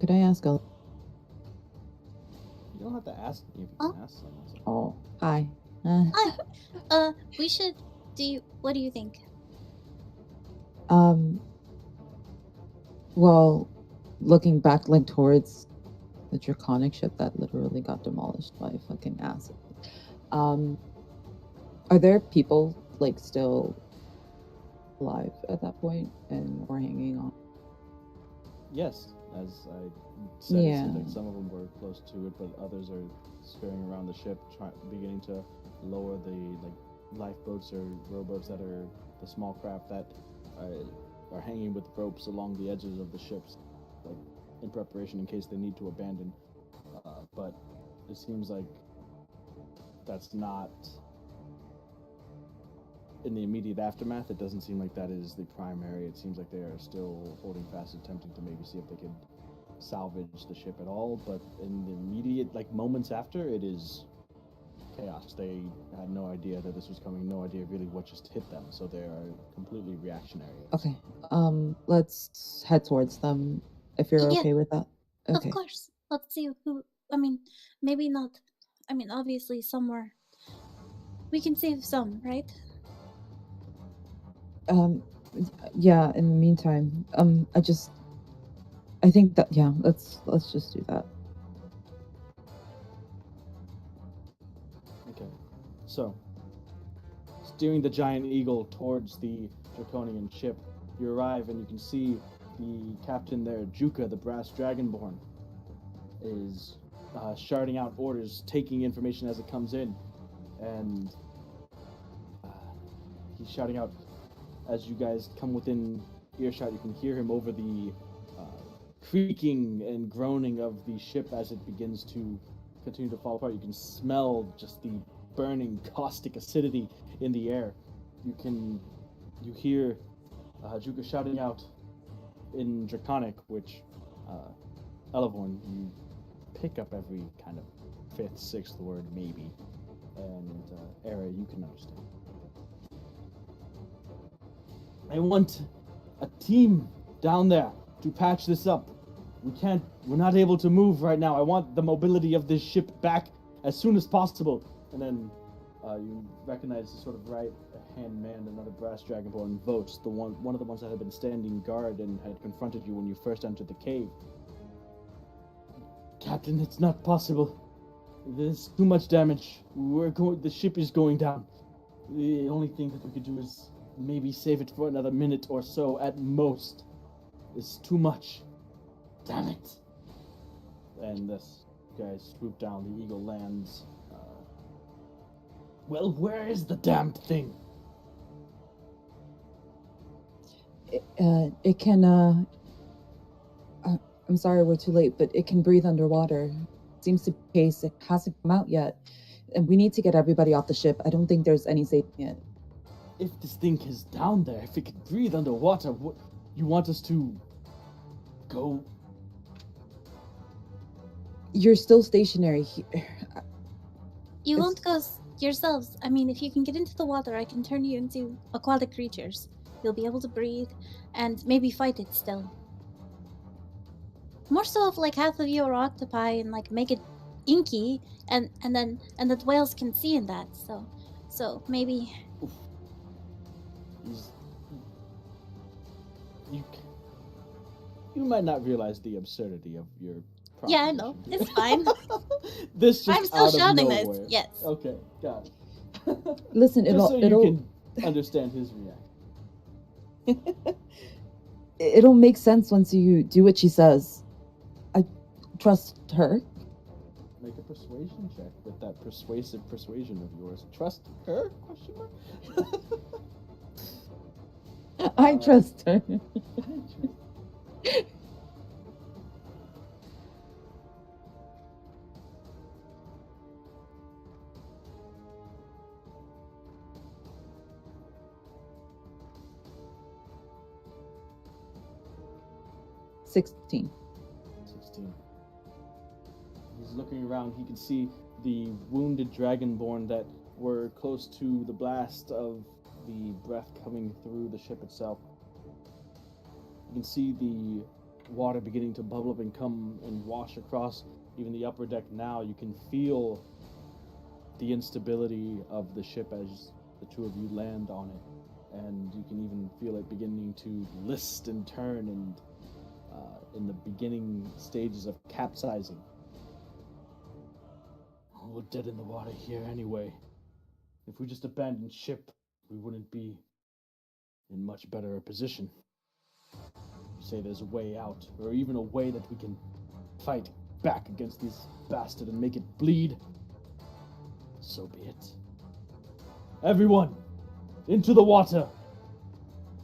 Could I ask a... You don't have to ask me if you can ask someone. Oh, hi. We should what do you think? Well, looking back like towards the draconic ship that literally got demolished by fucking acid. Are there people like still alive at that point and we're hanging on? Yes, as I said, it seems like some of them were close to it, but others are scurrying around the ship, beginning to lower the lifeboats or rowboats that are the small craft that are hanging with ropes along the edges of the ships, like in preparation in case they need to abandon. But it seems like that's not in the immediate aftermath. It doesn't seem like that is the primary. It seems like they are still holding fast, attempting to maybe see if they could salvage the ship at all. But in the immediate, moments after, it is chaos. They had no idea that this was coming, no idea really what just hit them, so they are completely reactionary. Okay. Let's head towards them if you're okay with that. Okay. Of course. Let's see who. Maybe not. Obviously somewhere we can save some, right? Yeah, in the meantime, I think that, yeah, let's just do that. Okay. So, steering the giant eagle towards the draconian ship, you arrive and you can see the captain there, Juka, the brass dragonborn, is shouting out orders, taking information as it comes in, and he's shouting out as you guys come within earshot. You can hear him over the creaking and groaning of the ship as it begins to continue to fall apart. You can smell just the burning caustic acidity in the air. You hear Juka shouting out in Draconic, which Elevorn, you pick up every kind of 5th, 6th word maybe, and Era, you can understand. I want a team down there to patch this up. We're not able to move right now. I want the mobility of this ship back as soon as possible. And then you recognize the sort of right-hand man, another brass dragonborn, Votes, one of the ones that had been standing guard and had confronted you when you first entered the cave. Captain, it's not possible. There's too much damage. The ship is going down. The only thing that we could do is maybe save it for another minute or so at most. It's too much. Damn it. And this guy swooped down. The eagle lands. Well, where is the damned thing? It can, I'm sorry we're too late, but it can breathe underwater. Seems to be the case. It hasn't come out yet. And we need to get everybody off the ship. I don't think there's any saving it. If this thing is down there, if it can breathe underwater, what you want us to go? You're still stationary here. You won't go yourselves. I mean, if you can get into the water, I can turn you into aquatic creatures. You'll be able to breathe and maybe fight it still. More so if like half of you are octopi and like make it inky and that whales can see in that. So maybe you might not realize the absurdity of your proposition. Yeah, I know. It's fine. This just I'm still out of shouting nowhere. this. Yes. Okay, got it. Listen, Just so it'll you can understand his reaction. it'll make sense once you do what she says. I trust her. Make a persuasion check with that persuasive persuasion of yours. Trust her? Question mark? I trust her. 16. He's looking around. He can see the wounded dragonborn that were close to the blast of the breath coming through the ship itself. You can see the water beginning to bubble up and come and wash across even the upper deck now. You can feel the instability of the ship as the two of you land on it. And you can even feel it beginning to list and turn and in the beginning stages of capsizing. We're dead in the water here anyway. If we just abandoned ship, we wouldn't be in much better a position. You say there's a way out, or even a way that we can fight back against this bastard and make it bleed. So be it. Everyone, into the water!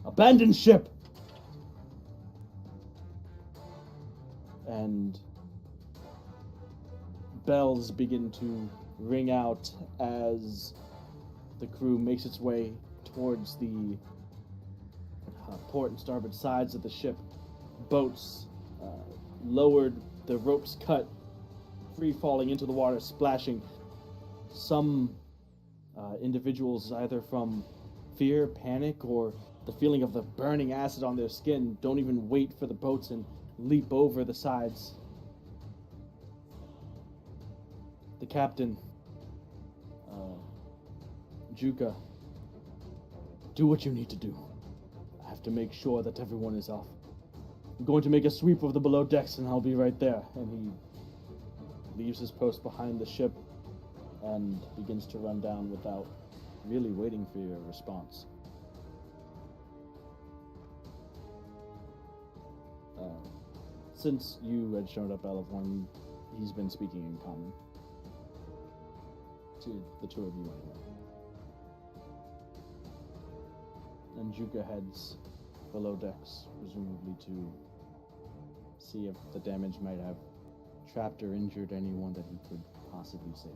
Abandon ship! And bells begin to ring out as the crew makes its way towards the port and starboard sides of the ship. Boats lowered, the ropes cut, free falling into the water, splashing. Some individuals, either from fear, panic, or the feeling of the burning acid on their skin, don't even wait for the boats and leap over the sides. The captain, Juka, do what you need to do. I have to make sure that everyone is off. I'm going to make a sweep of the below decks and I'll be right there. And he leaves his post behind the ship and begins to run down without really waiting for your response. Since you had showed up, Elevon, he's been speaking in common. To the two of you anyway. And Juka heads below decks, presumably to see if the damage might have trapped or injured anyone that he could possibly save.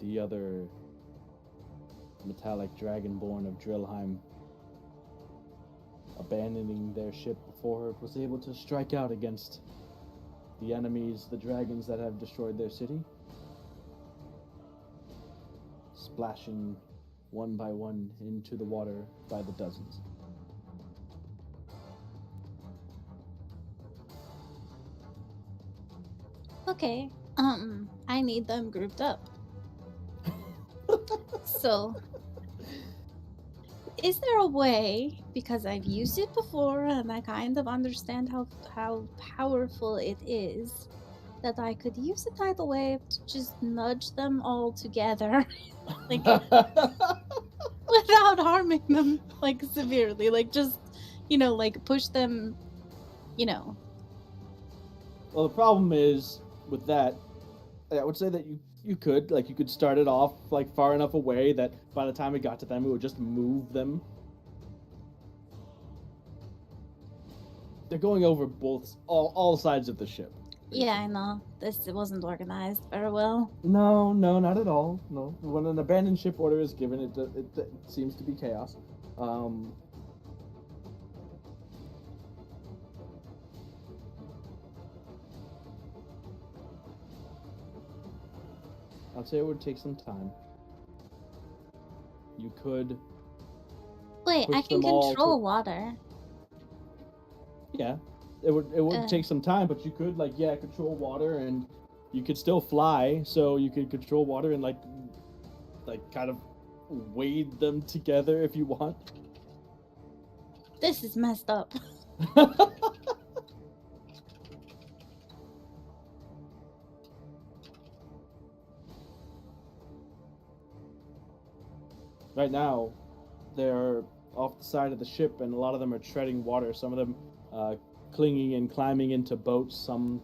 The other metallic dragonborn of Drillheim, abandoning their ship before it was able to strike out against the enemies, the dragons that have destroyed their city, splashing one by one into the water by the dozens. Okay. I need them grouped up. So, is there a way, because I've used it before and I kind of understand how powerful it is, that I could use a tidal wave to just nudge them all together, like without harming them, like severely, like just, like push them, Well, the problem is with that, I would say that you could start it off like far enough away that by the time it got to them, it would just move them. They're going over all sides of the ship. Basically. Yeah, I know. This wasn't organized very well. No, not at all. No, when an abandoned ship order is given, it seems to be chaos. I'd say it would take some time. You could. Wait, I can control water. Yeah, it would take some time, but you could control water, and you could still fly. So you could control water and like kind of wade them together if you want. This is messed up. Right now, they're off the side of the ship, and a lot of them are treading water. Some of them clinging and climbing into boats. Some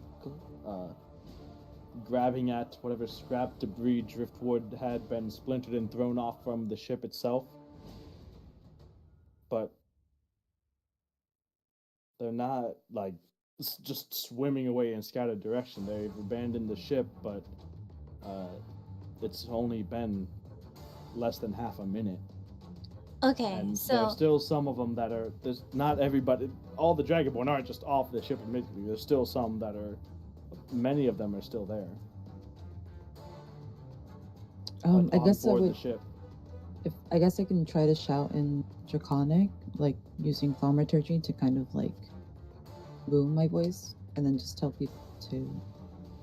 grabbing at whatever scrap debris, driftwood had been splintered and thrown off from the ship itself. But they're not like just swimming away in scattered direction. They've abandoned the ship, but it's only been less than half a minute. Okay, and so there's still some of them that are. There's not everybody. All the Dragonborn aren't just off the ship immediately. There's still some that are. Many of them are still there. I guess I board would. The ship. I guess I can try to shout in Draconic, like using thaumaturgy to kind of like boom my voice, and then just tell people to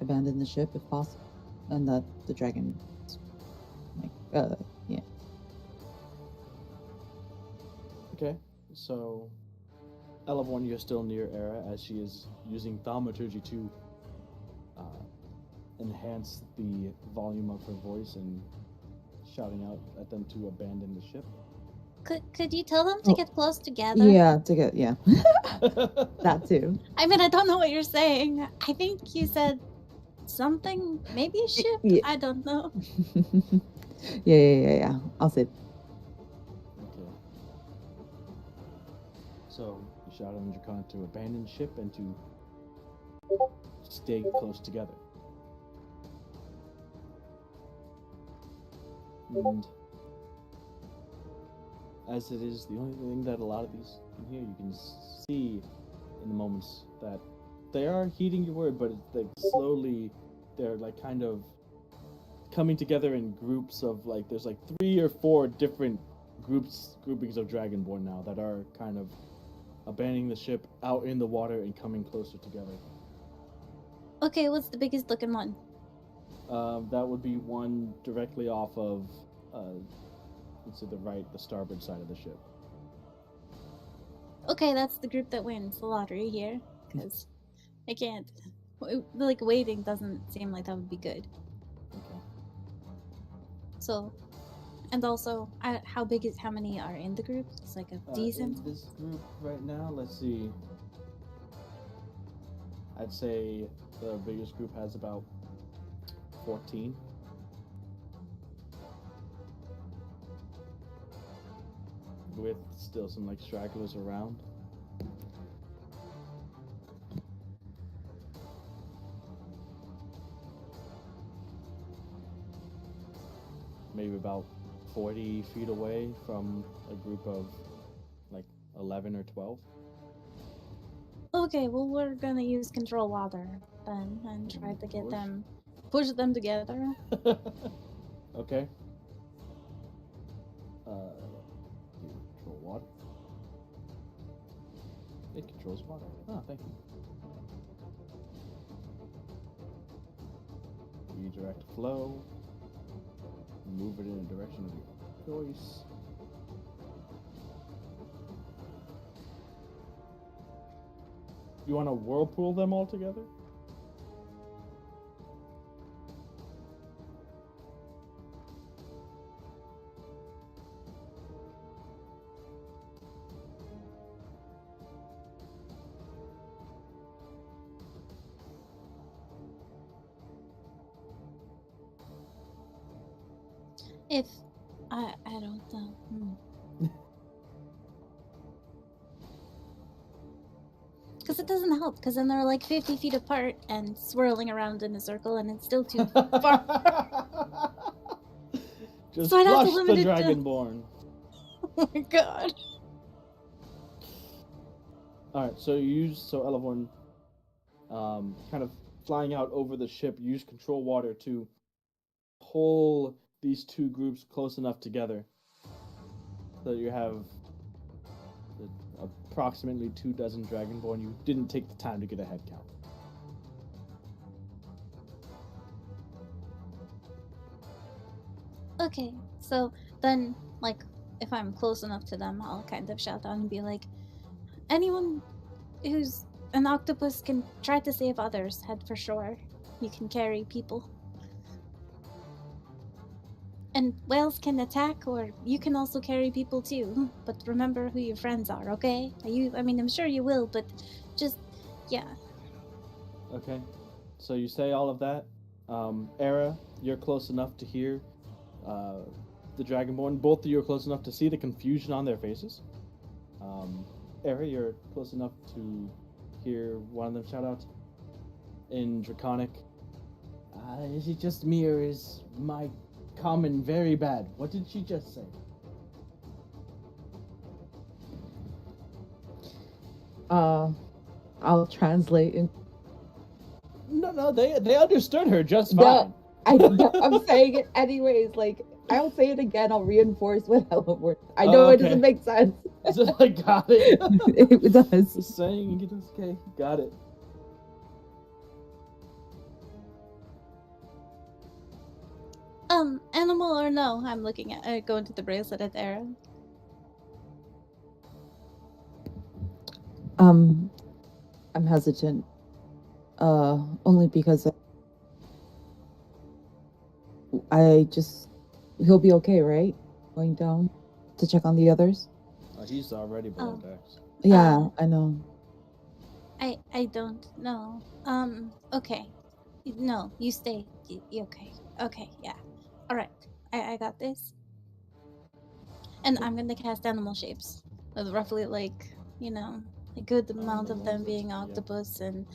abandon the ship if possible, and that the dragon, yeah. Okay, so Elevorn, you're still near Era as she is using thaumaturgy to enhance the volume of her voice and shouting out at them to abandon the ship. Could you tell them to get close together? Yeah, that too. I mean, I don't know what you're saying. I think you said something, maybe a ship? Yeah. I don't know. Yeah. I'll say. Okay. So you shout on Dracon to abandon ship and to stay close together. And as it is the only thing that a lot of these in here you can see in the moments that they are heeding your word, but it's like slowly they're like kind of coming together in groups of like there's like 3 or 4 different groupings of Dragonborn now that are kind of abandoning the ship out in the water and coming closer together. Okay, what's the biggest looking one? That would be one directly off of to the starboard side of the ship. Okay, that's the group that wins the lottery here, because I can't. Like, waiting doesn't seem like that would be good. Okay. So, and also, how many are in the group? It's like a decent. In this group right now, let's see. I'd say the biggest group has about 14. With still some like stragglers around. Maybe about 40 feet away from a group of like 11 or 12. Okay, well, we're gonna use control water then and try to get push them together. Okay. Do you control water? It controls water. Oh, thank you. Redirect flow. Move it in a direction of your choice. You want to whirlpool them all together? If I don't know. Because it doesn't help, because then they're like 50 feet apart and swirling around in a circle, and it's still too far. Just So I'd have to flush the limit it to- Dragonborn. Oh my god. Alright, so Elevorn, kind of flying out over the ship, use control water to pull these two groups close enough together so that you have approximately 24 Dragonborn. You didn't take the time to get a head count. Okay, so then, like, if I'm close enough to them, I'll kind of shout out and be like, anyone who's an octopus can try to save others, head for shore. You can carry people. And whales can attack, or you can also carry people too. But remember who your friends are, okay? I mean, I'm sure you will, but just, yeah. Okay, so you say all of that. Era, you're close enough to hear the Dragonborn. Both of you are close enough to see the confusion on their faces. Era, you're close enough to hear one of them shout out in Draconic. Is it just me, or is my common very bad? What did she just say? I'll translate. No, they understood her just fine. I'm saying it anyways. Like, I'll say it again. I'll reinforce what Elevorn. I know it doesn't make sense. I got it. It does. Just saying it is okay. Got it. Animal or no? I'm looking at going to the bracelet at Era. I'm hesitant. Only because he'll be okay, right? Going down to check on the others. He's already below decks. Yeah, I know. I don't know. Okay. No, you stay. Okay. Okay, yeah. Alright. I got this. And I'm gonna cast animal shapes. With roughly like, a good amount of them being octopus and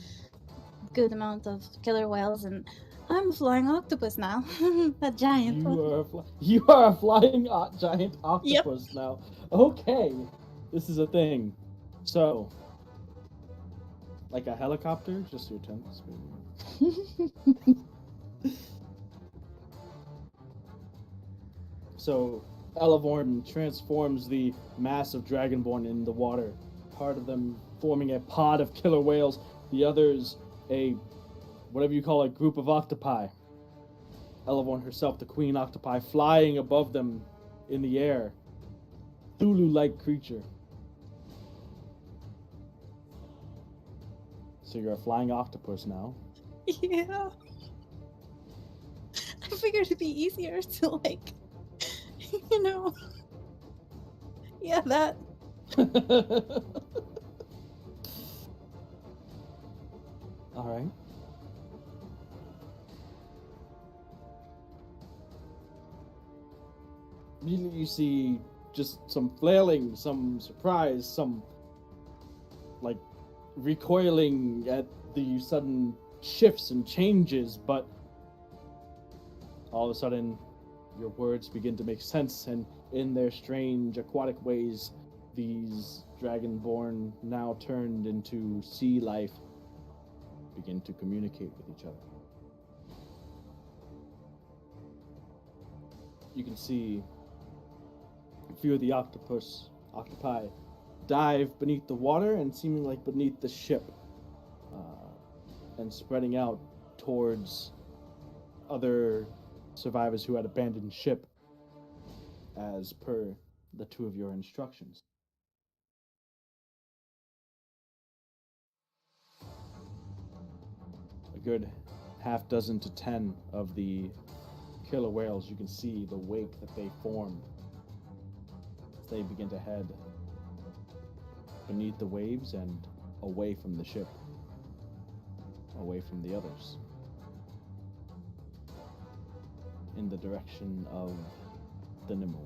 good amount of killer whales, and I'm a flying octopus now. A giant one. You are a flying giant octopus now. Okay. This is a thing. So, like a helicopter, just your 10th speed. So, Elevorn transforms the mass of Dragonborn in the water. Part of them forming a pod of killer whales, the others a, whatever you call it, group of octopi. Elevorn herself, the queen octopi, flying above them in the air. Thulu-like creature. So you're a flying octopus now. Yeah. I figured it'd be easier to, like, Yeah, that. Alright. Immediately you see just some flailing, some surprise, some, like, recoiling at the sudden shifts and changes, but all of a sudden your words begin to make sense, and in their strange aquatic ways, these Dragonborn, now turned into sea life, begin to communicate with each other. You can see a few of the octopi dive beneath the water and seeming like beneath the ship, and spreading out towards other survivors who had abandoned ship, as per the two of your instructions. A good half dozen to 10 of the killer whales, you can see the wake that they formed as they begin to head beneath the waves and away from the ship, away from the others, in the direction of the Nimue.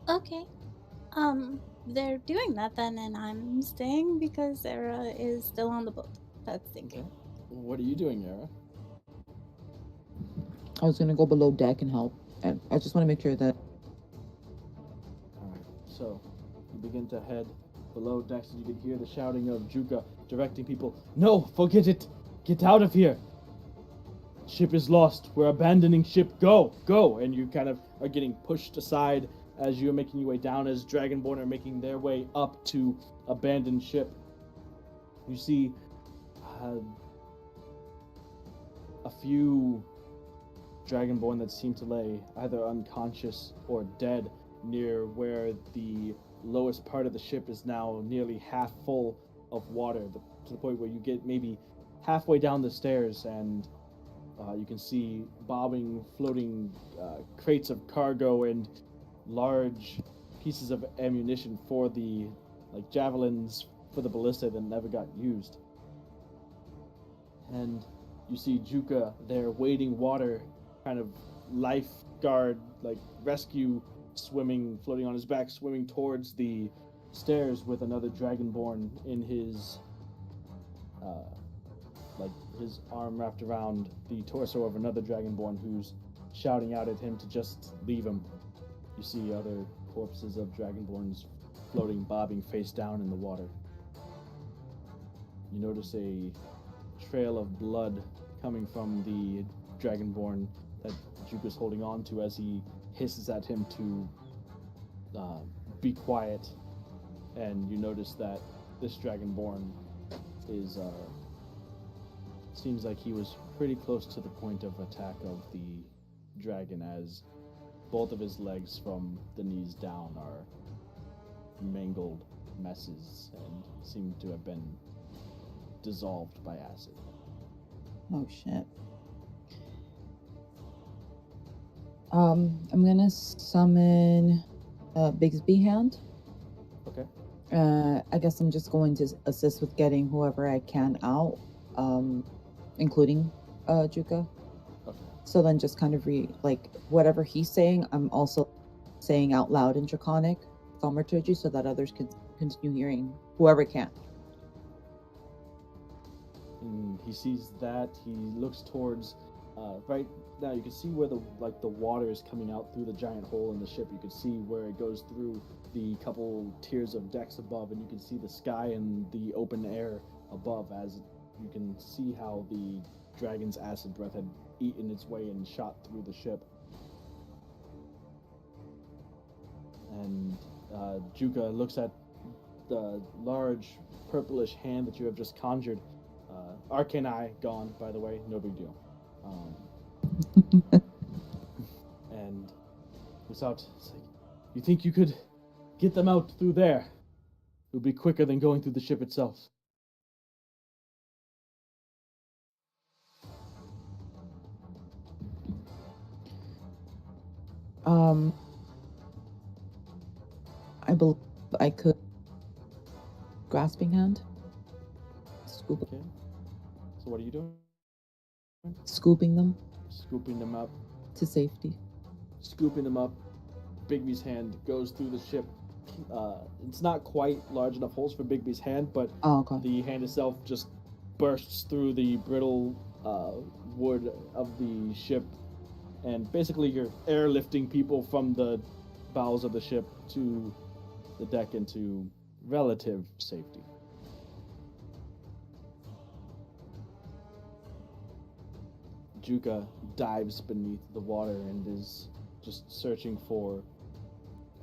Okay. They're doing that then, and I'm staying because Era is still on the boat. That's thinking. Okay. What are you doing, Yara? I was gonna go below deck and help. And I just want to make sure that. Alright, so you begin to head below decks and you can hear the shouting of Juka directing people, "No, forget it! Get out of here! Ship is lost. We're abandoning ship. Go! Go!" And you kind of are getting pushed aside as you're making your way down, as Dragonborn are making their way up to abandoned ship. You see a few Dragonborn that seem to lay either unconscious or dead near where the lowest part of the ship is now nearly half full of water, to the point where you get maybe halfway down the stairs and you can see bobbing, floating crates of cargo and large pieces of ammunition for the javelins for the ballista that never got used. And you see Juka there wading water, kind of lifeguard, rescue swimming, floating on his back, swimming towards the stairs with another Dragonborn in his his arm wrapped around the torso of another Dragonborn who's shouting out at him to just leave him. You see other corpses of Dragonborns floating, bobbing face down in the water. You notice a trail of blood coming from the Dragonborn that Juka's holding on to as he hisses at him to be quiet. And you notice that this Dragonborn is seems like he was pretty close to the point of attack of the dragon, as both of his legs from the knees down are mangled messes and seem to have been dissolved by acid. Oh shit. I'm gonna summon Bigsby Hand. Okay. I guess I'm just going to assist with getting whoever I can out, including Juka. Okay. So then just kind of whatever he's saying, I'm also saying out loud in Draconic thaumaturgy so that others can continue hearing whoever can. And he sees that. He looks towards right now. You can see where the water is coming out through the giant hole in the ship. You can see where it goes through the couple tiers of decks above, and you can see the sky and the open air above, as you can see how the dragon's acid breath had eaten its way and shot through the ship. And Juka looks at the large purplish hand that you have just conjured. Arcane Eye gone, by the way, no big deal. And looks out. It's like, you think you could get them out through there? It would be quicker than going through the ship itself. I believe I could. Grasping Hand. Scoop. Okay. So what are you doing? Scooping them Scooping them up. to safety. Scooping them up. Bigby's hand goes through the ship. It's not quite large enough holes for Bigby's hand, but the hand itself just bursts through the brittle wood of the ship and basically you're airlifting people from the bowels of the ship to the deck into relative safety. Juka dives beneath the water and is just searching for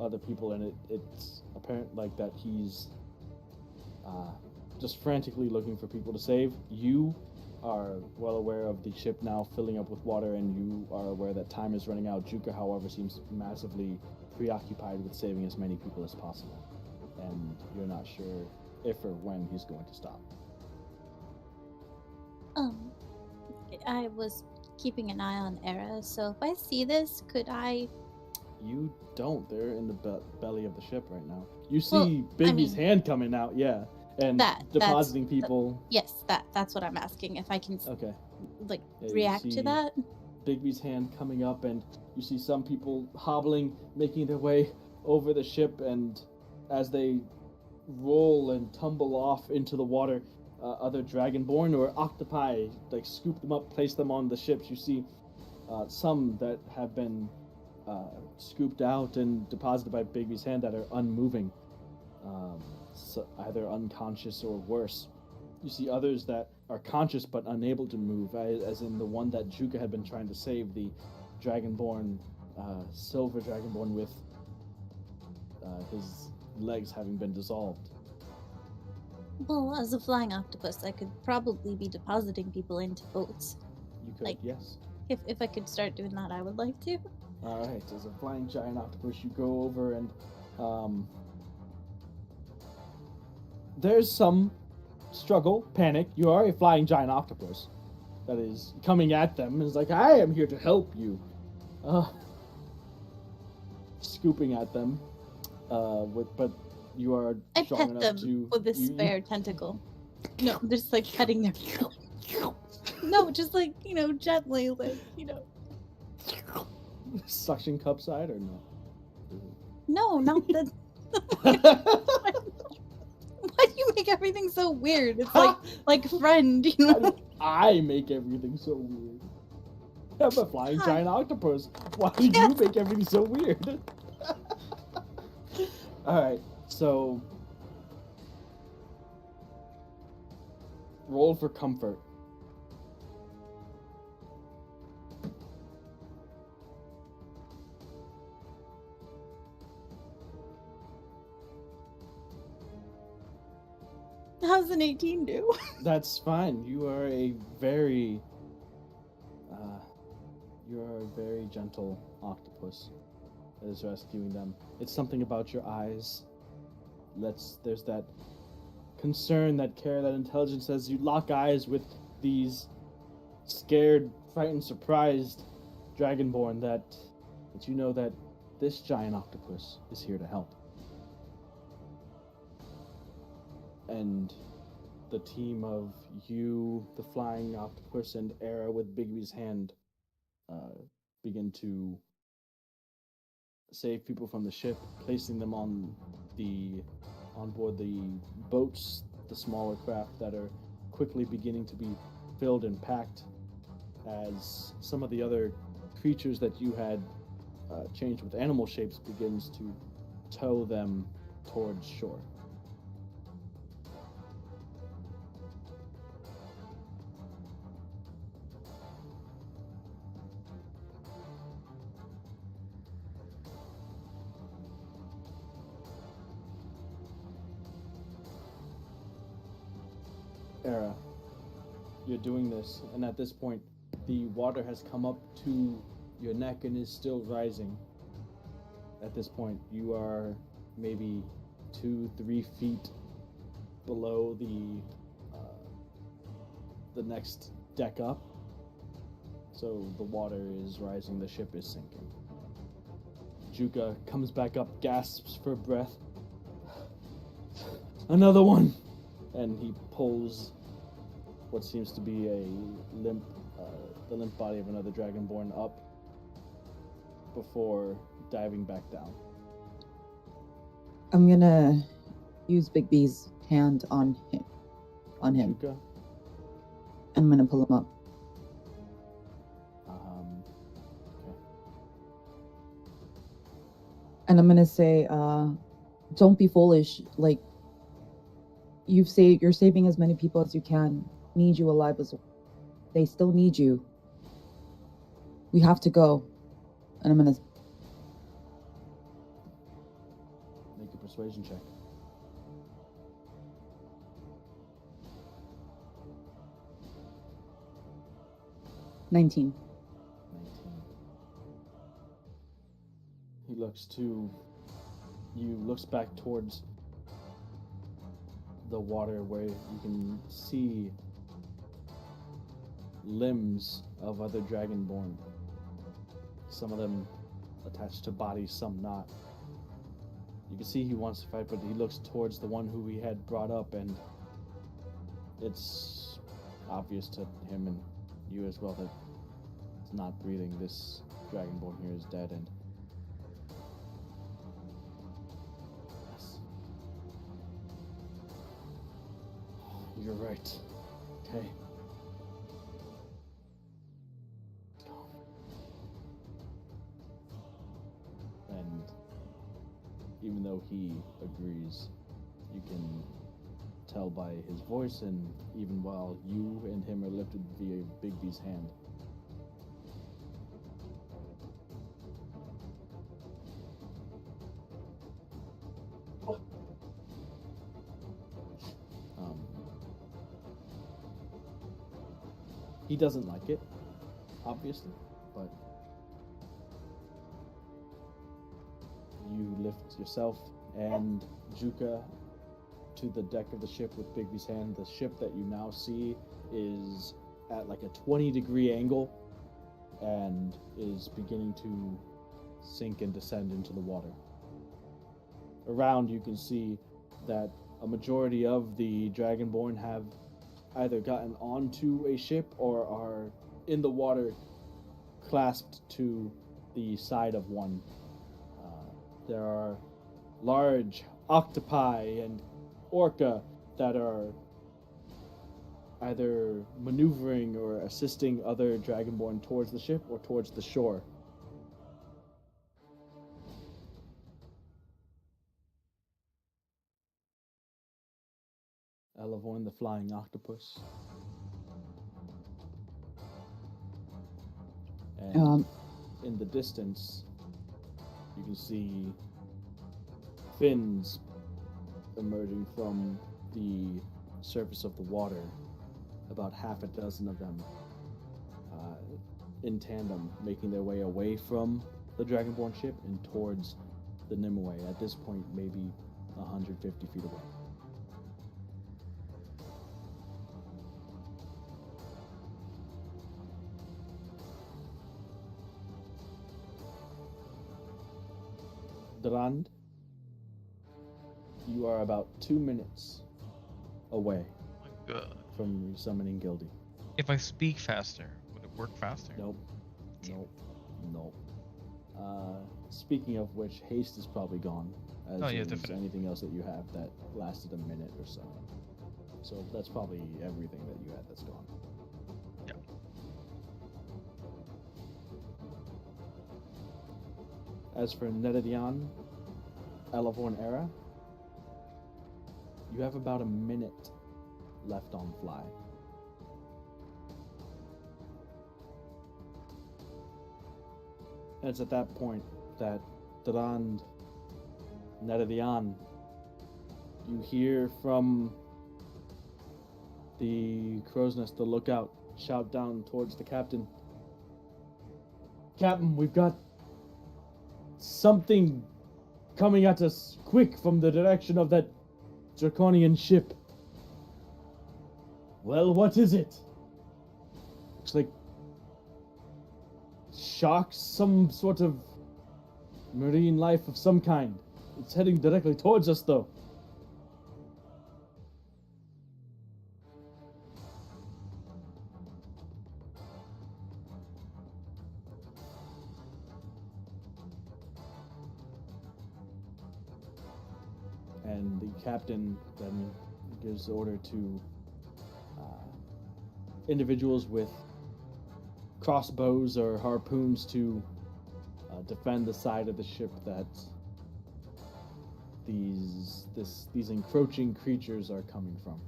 other people, and it's apparent like that he's just frantically looking for people to save. You are well aware of the ship now filling up with water, and you are aware that time is running out. Juka, however, seems massively preoccupied with saving as many people as possible, and you're not sure if or when he's going to stop. I was keeping an eye on Era, so if I see this, could I... You don't. They're in the belly of the ship right now. You see Bigby's hand coming out, yeah, and depositing people. Yes, that's what I'm asking. If I can, okay, react to that. Bigby's hand coming up, and you see some people hobbling, making their way over the ship, and as they roll and tumble off into the water, other dragonborn or octopi scoop them up, place them on the ships. You see some that have been scooped out and deposited by Bigby's hand that are unmoving, so either unconscious or worse. You see others that are conscious but unable to move, as in the one that Juka had been trying to save, the dragonborn, silver dragonborn with his legs having been dissolved. Well, as a flying octopus, I could probably be depositing people into boats. You could, yes. If I could start doing that, I would like to. Alright, as a flying giant octopus, you go over and there's some struggle, panic. You are a flying giant octopus that is coming at them. It's like, I am here to help you. Scooping at them. But you are I strong pet enough them to... with this spare tentacle. No, just petting their... No, just gently, Suction cup side or no? No, not the... Why do you make everything so weird? It's like friend, I make everything so weird. I'm a flying giant octopus. Why do you make everything so weird? Alright, so... roll for comfort. How's an 18 do? That's fine. You are a very gentle octopus that is rescuing them. It's something about your eyes. There's that concern, that care, that intelligence as you lock eyes with these scared, frightened, surprised dragonborn that you know that this giant octopus is here to help. And the team of you, the flying octopus, and Era with Bigby's hand begin to save people from the ship, placing them on board the boats, the smaller craft that are quickly beginning to be filled and packed as some of the other creatures that you had changed with animal shapes begins to tow them towards shore. Era, you're doing this, and at this point, the water has come up to your neck and is still rising. At this point, you are maybe 2-3 feet below the next deck up. So the water is rising, the ship is sinking. Juka comes back up, gasps for breath. Another one! And he pulls what seems to be the limp body of another dragonborn up before diving back down. I'm gonna use Bigby's hand on him. Juka? I'm gonna pull him up. Okay. And I'm gonna say, don't be foolish. Like, you're saving as many people as you can. Need you alive as well. They still need you. We have to go. And I'm gonna make a persuasion check. 19. 19. He looks back towards the water where you can see limbs of other dragonborn. Some of them attached to bodies, some not. You can see he wants to fight, but he looks towards the one who he had brought up, and it's obvious to him and you as well that it's not breathing. This dragonborn here is dead, and yes. You're right. Okay. And even though he agrees, you can tell by his voice, and even while you and him are lifted via Bigby's hand, he doesn't like it, obviously, but you lift yourself and Juka to the deck of the ship with Bigby's hand. The ship that you now see is at like a 20-degree angle and is beginning to sink and descend into the water. Around, you can see that a majority of the Dragonborn have either gotten onto a ship or are in the water, clasped to the side of one. There are large octopi and orca that are either maneuvering or assisting other Dragonborn towards the ship or towards the shore. Elavorn, the flying octopus. And in the distance, you can see fins emerging from the surface of the water, about half a dozen of them in tandem, making their way away from the Dragonborn ship and towards the Nimue, at this point maybe 150 feet away. Durand, you are about 2 minutes away from summoning Gildy. If I speak faster, would it work faster? Nope. Speaking of which, haste is probably gone. As definitely. Anything else that you have that lasted a minute or so. So that's probably everything that you had that's gone. Yeah. As for Nedadian, Elavorn Era, you have about a minute left on fly. And it's at that point that Durand, Nedadian, you hear from the crow's nest, the lookout, shout down towards the captain. Captain, we've got something coming at us quick from the direction of that draconian ship. Well, what is it? Looks like sharks, some sort of marine life of some kind. It's heading directly towards us, though. And the captain then gives the order to individuals with crossbows or harpoons to defend the side of the ship that these encroaching creatures are coming from.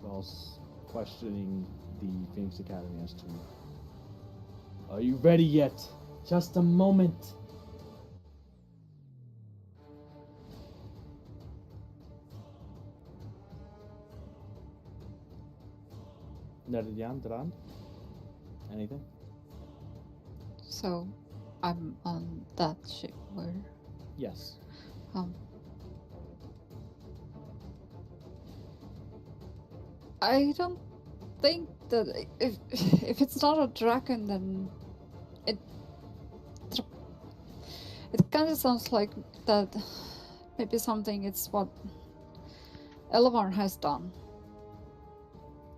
Whilst questioning the Phoenix Academy as to, are you ready yet? Just a moment. Nerdian, Dran? Anything? So, I'm on that ship where... Yes. I don't think that if it's not a dragon, then it kind of sounds like that maybe something it's what Elevar has done.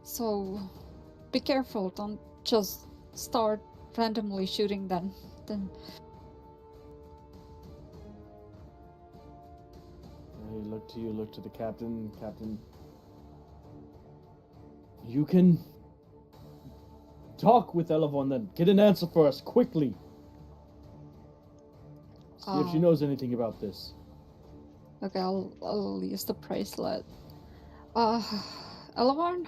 So be careful, don't just start randomly shooting them. Then I look to the captain. Captain, you can talk with Elevon then. Get an answer for us, quickly. See if she knows anything about this. Okay, I'll use the bracelet. Elevon,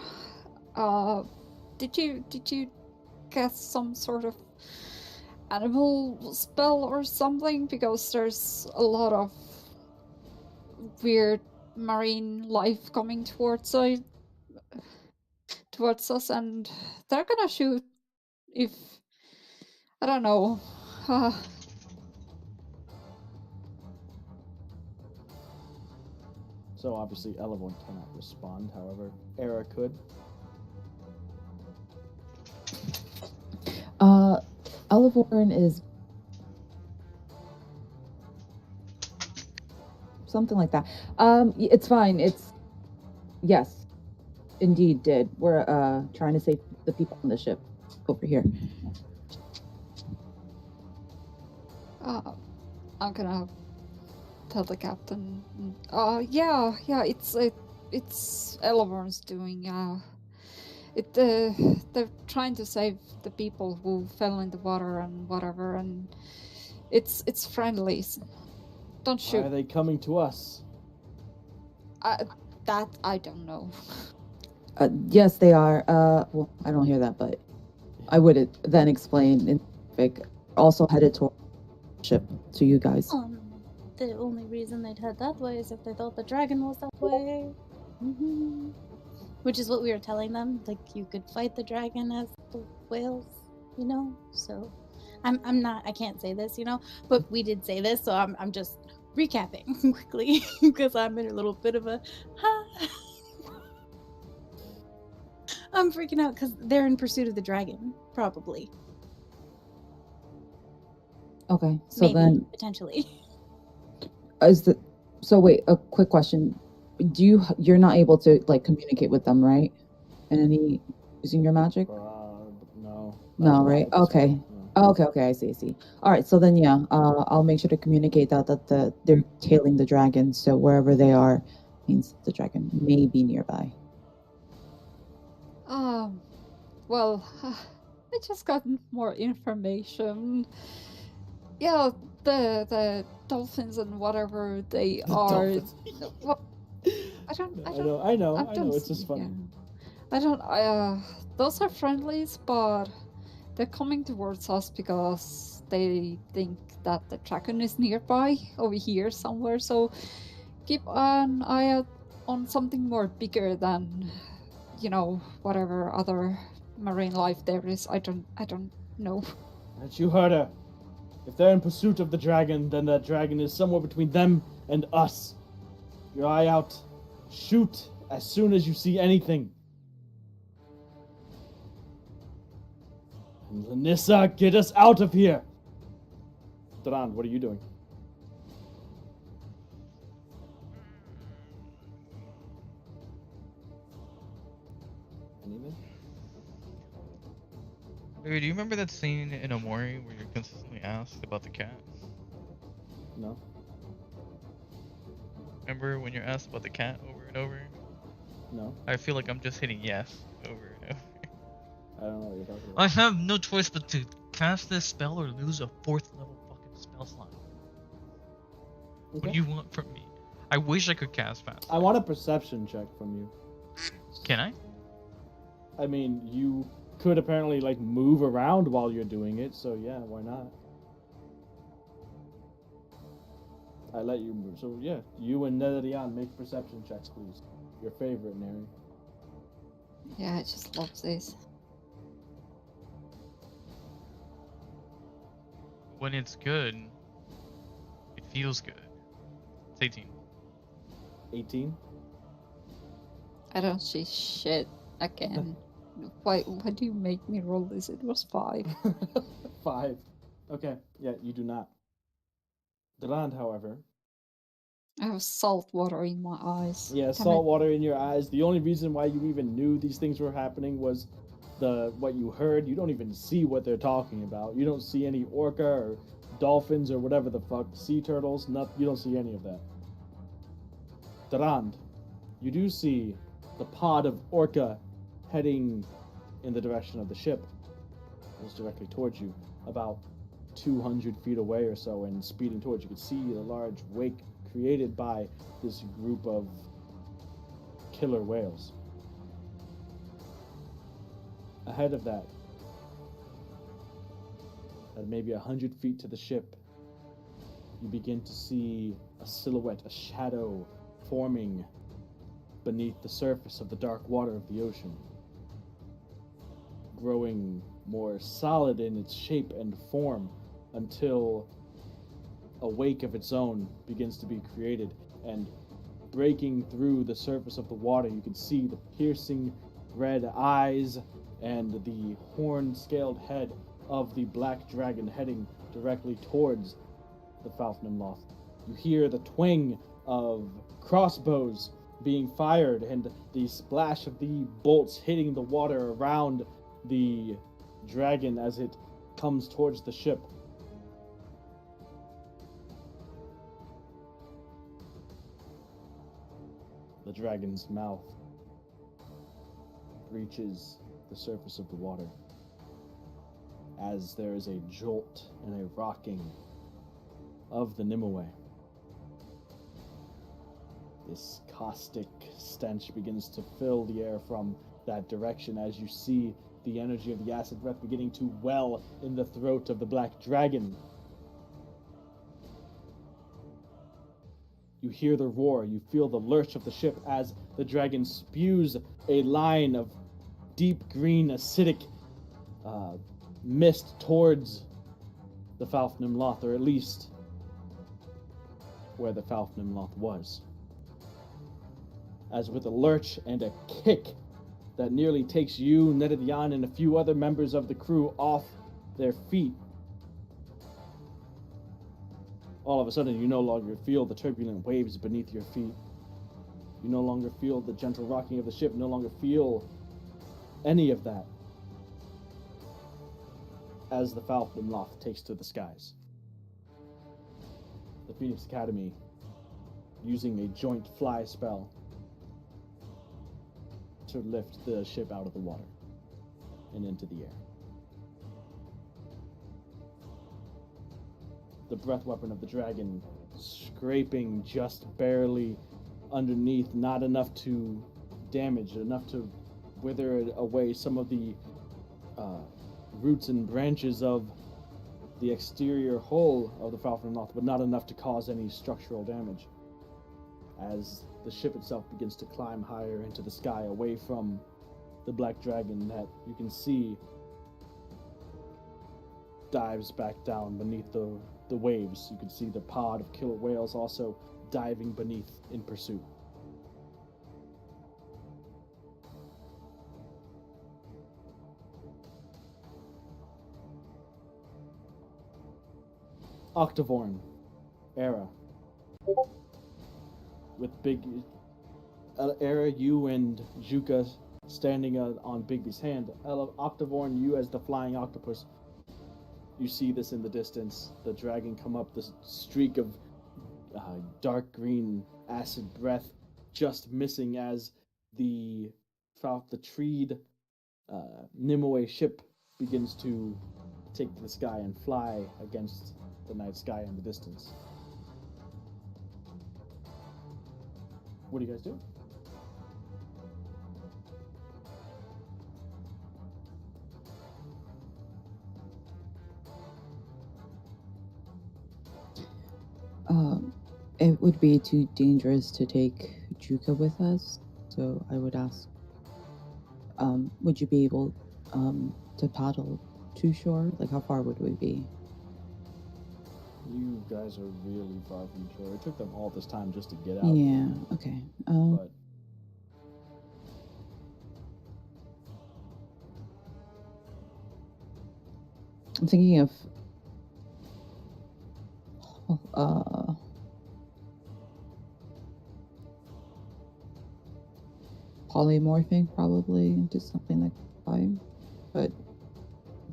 did you get some sort of animal spell or something? Because there's a lot of weird marine life coming towards us, and they're gonna shoot if I don't know. So obviously Elevon cannot respond, however, Era could. Elevorn is something like that. It's fine. Yes, indeed did. We're trying to save the people on the ship over here. I'm gonna tell the captain. Yeah, it's Elevorn's doing. They're trying to save the people who fell in the water and whatever, and it's friendlies. Don't shoot. Why are they coming to us? That I don't know. Yes, they are. Well, I don't hear that, but I would then explain in specific. Also headed toward the ship to you guys. The only reason they'd head that way is if they thought the dragon was that way. Mm-hmm. Which is what we were telling them. Like, you could fight the dragon as the whales, you know? So, I can't say this, you know? But we did say this, so I'm just recapping quickly. Because I'm in a little bit of a, I'm freaking out because they're in pursuit of the dragon, probably. Okay, so maybe, then... potentially. So wait, a quick question. You're not able to, like, communicate with them, right? Using your magic? No. No, right? Okay. No. Okay, I see. All right, so then, yeah, I'll make sure to communicate that they're tailing the dragon, so wherever they are means the dragon may be nearby. Well, I just got more information. Yeah, the dolphins and whatever they are. What? I know. It's just funny. Yeah. Those are friendlies, but they're coming towards us because they think that the dragon is nearby over here somewhere. So keep an eye out on something more bigger than, whatever other marine life there is. I don't know. But you heard her. If they're in pursuit of the dragon, then that dragon is somewhere between them and us. Your eye out. Shoot as soon as you see anything. And Lanissa, get us out of here! Dran, what are you doing? Anything? Dude, do you remember that scene in Omori where you're consistently asked about the cat? No. Remember when you're asked about the cat over and over? No. I feel like I'm just hitting yes over and over. I don't know what you're talking about. I have no choice but to cast this spell or lose a 4th level fucking spell slot. What do you want from me? I wish I could cast fast. I want a perception check from you. Can I? I mean, you could apparently like move around while you're doing it, so yeah, why not? I let you move. So yeah, you and Nedadian make perception checks, please. Your favorite, Neri. Yeah, I just love this. When it's good, it feels good. It's 18. 18? I don't see shit again. Why do you make me roll this? It was 5. 5. Okay, yeah, you do not. Durand, however. I have salt water in my eyes. Yeah, salt water in your eyes. The only reason why you even knew these things were happening was what you heard. You don't even see what they're talking about. You don't see any orca or dolphins or whatever the fuck, sea turtles. You don't see any of that. Durand, you do see the pod of orca heading in the direction of the ship. It's directly towards you, about 200 feet away or so, and speeding towards you. You can see the large wake created by this group of killer whales. Ahead of that, at maybe 100 feet to the ship, you begin to see a silhouette, a shadow forming beneath the surface of the dark water of the ocean, growing more solid in its shape and form until a wake of its own begins to be created, and breaking through the surface of the water, you can see the piercing red eyes and the horn-scaled head of the black dragon heading directly towards the Falfnimloth. You hear the twang of crossbows being fired and the splash of the bolts hitting the water around the dragon as it comes towards the ship. The dragon's mouth reaches the surface of the water as there is a jolt and a rocking of the Nimue. This caustic stench begins to fill the air from that direction as you see the energy of the acid breath beginning to well in the throat of the black dragon. You hear the roar, you feel the lurch of the ship as the dragon spews a line of deep green acidic mist towards the Falfnimloth, or at least where the Falfnimloth was. As with a lurch and a kick that nearly takes you, Nedadian, and a few other members of the crew off their feet, all of a sudden you no longer feel the turbulent waves beneath your feet. You no longer feel the gentle rocking of the ship, no longer feel any of that as the Falfnimloth takes to the skies. The Phoenix Academy, using a joint fly spell to lift the ship out of the water and into the air. The breath weapon of the dragon scraping just barely underneath, not enough to damage, enough to wither away some of the roots and branches of the exterior hull of the Falfnimloth, but not enough to cause any structural damage. As the ship itself begins to climb higher into the sky, away from the black dragon that you can see dives back down beneath the waves. You can see the pod of killer whales also diving beneath in pursuit. Octavorn, Era. With Era, you and Juka standing on Bigby's hand. Octavorn, you as the flying octopus. You see this in the distance. The dragon come up, this streak of dark green acid breath just missing as the treed Nimue ship begins to take to the sky and fly against the night sky in the distance. What do you guys do? It would be too dangerous to take Juka with us, so I would ask, would you be able to paddle to shore? Like, how far would we be? You guys are really far from shore. It took them all this time just to get out. Yeah, okay. But I'm thinking of polymorphing probably into something like fire, but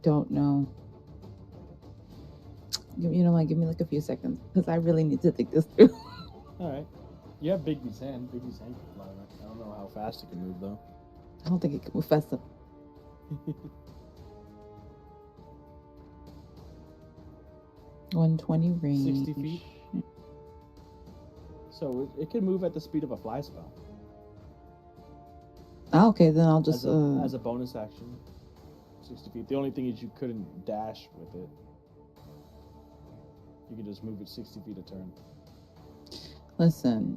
don't know. You know what? Give me like a few seconds because I really need to think this through. all right, you have Bigby's hand. Bigby's hand can fly. Right? I don't know how fast it can move though. I don't think it can move fast enough. 120 range. 60 feet. So it can move at the speed of a fly spell. Ah, okay, then I'll just as a bonus action. 60 feet. The only thing is you couldn't dash with it. You can just move it 60 feet a turn. Listen.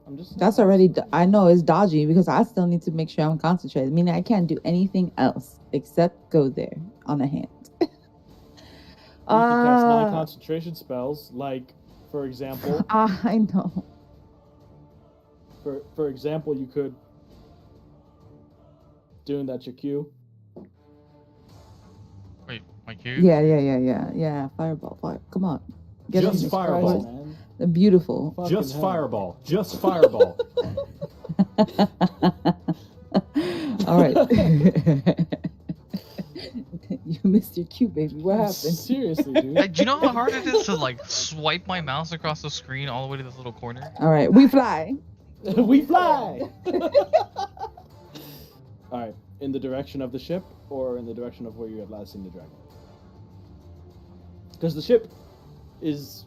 I'm just. That's already. I know it's dodgy because I still need to make sure I'm concentrated. Meaning I can't do anything else except go there on a hand. You can cast non-concentration spells, like, for example. I know. For example, you could. Doing that your cue. Wait, my cue? Yeah. Fireball, fire. Come on. Just fireball. Man. Beautiful. Just fireball. Just fireball. All right. You missed your cue, baby. What happened? Seriously, dude. Do you know how hard it is to like swipe my mouse across the screen all the way to this little corner? All right, we fly. We fly. All right, in the direction of the ship, or in the direction of where you had last seen the dragon? Because the ship is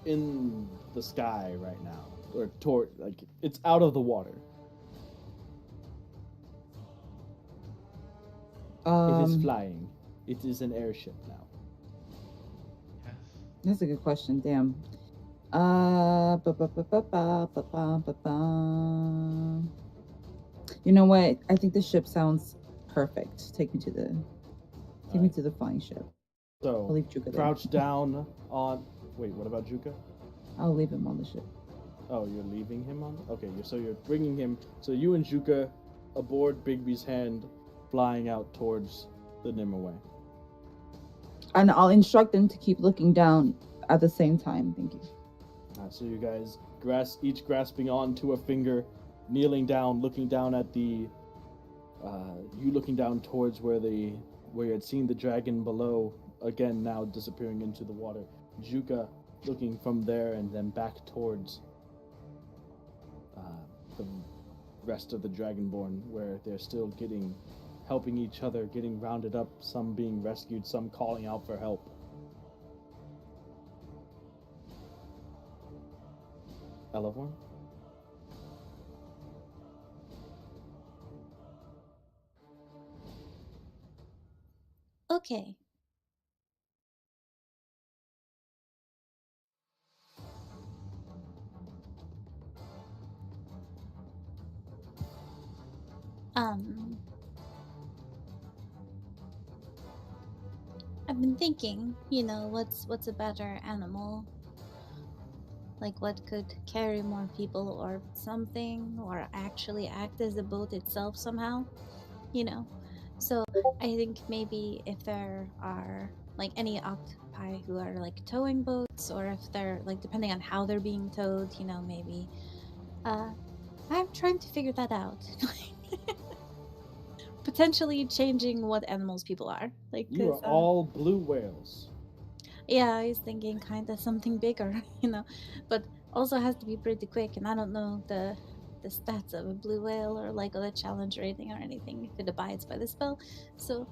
in the sky right now, or toward, like, it's out of the water. It is flying. It is an airship now. Yes. That's a good question. Damn. You know what? I think the ship sounds perfect. Take me to the flying ship. So, I'll leave Juka there. crouch down on. Wait, what about Juka? I'll leave him on the ship. Oh, you're leaving him on? Okay, so you're bringing him. So you and Juka aboard Bigby's hand, flying out towards the Nimue. And I'll instruct them to keep looking down at the same time. Thank you. Alright, so you guys each grasping onto a finger, kneeling down, looking down at the. You looking down towards where you had seen the dragon below, again now disappearing into the water. Juka looking from there and then back towards the rest of the Dragonborn, where they're still helping each other, getting rounded up, some being rescued, some calling out for help. Elevorn? Okay. I've been thinking, what's a better animal? Like, what could carry more people or something, or actually act as a boat itself somehow, So I think maybe if there are, like, any octopi who are, like, towing boats, or if they're, like, depending on how they're being towed, maybe. I'm trying to figure that out. Potentially changing what animals people are. Like, you are all blue whales. Yeah, I was thinking kind of something bigger, but also has to be pretty quick, and I don't know the stats of a blue whale or like other challenge rating or anything if it abides by the spell. So,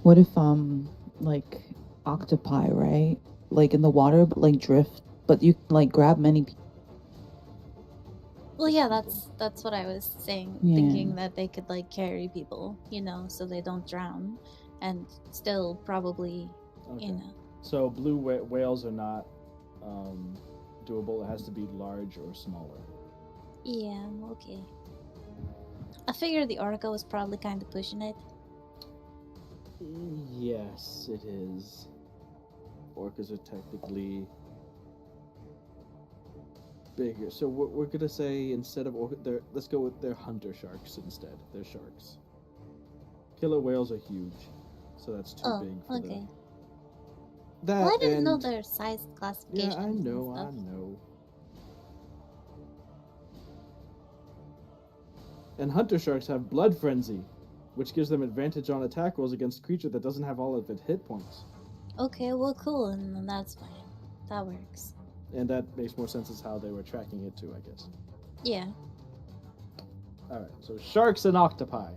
What if like octopi, right? like in the water, but like drift. But you can like grab many people. Well, yeah, that's what I was saying, Yeah. thinking that they could like carry people, so they don't drown, and still probably, Okay. So blue whales are not doable. It has to be large or smaller. Yeah, okay. I figure the orca was probably kind of pushing it. Yes, it is. Orcas are technically bigger. So we're gonna say instead of let's go with their hunter sharks instead. They're sharks. Killer whales are huge, so that's too big for okay. That well, I didn't know their size classifications. Yeah, I know. And hunter sharks have blood frenzy, which gives them advantage on attack rolls against a creature that doesn't have all of its hit points. Okay, well, cool, and that's fine. That works. And that makes more sense as how they were tracking it too, I guess. Yeah. Alright, so sharks and octopi.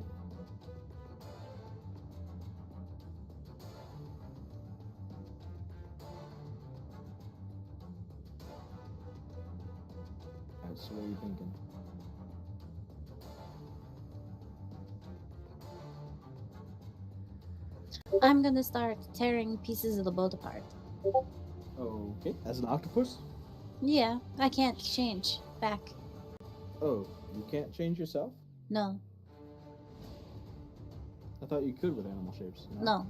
Alright, so what are you thinking? I'm gonna start tearing pieces of the boat apart. Okay, as an octopus? Yeah, I can't change back. Oh, you can't change yourself? No. I thought you could with animal shapes. No.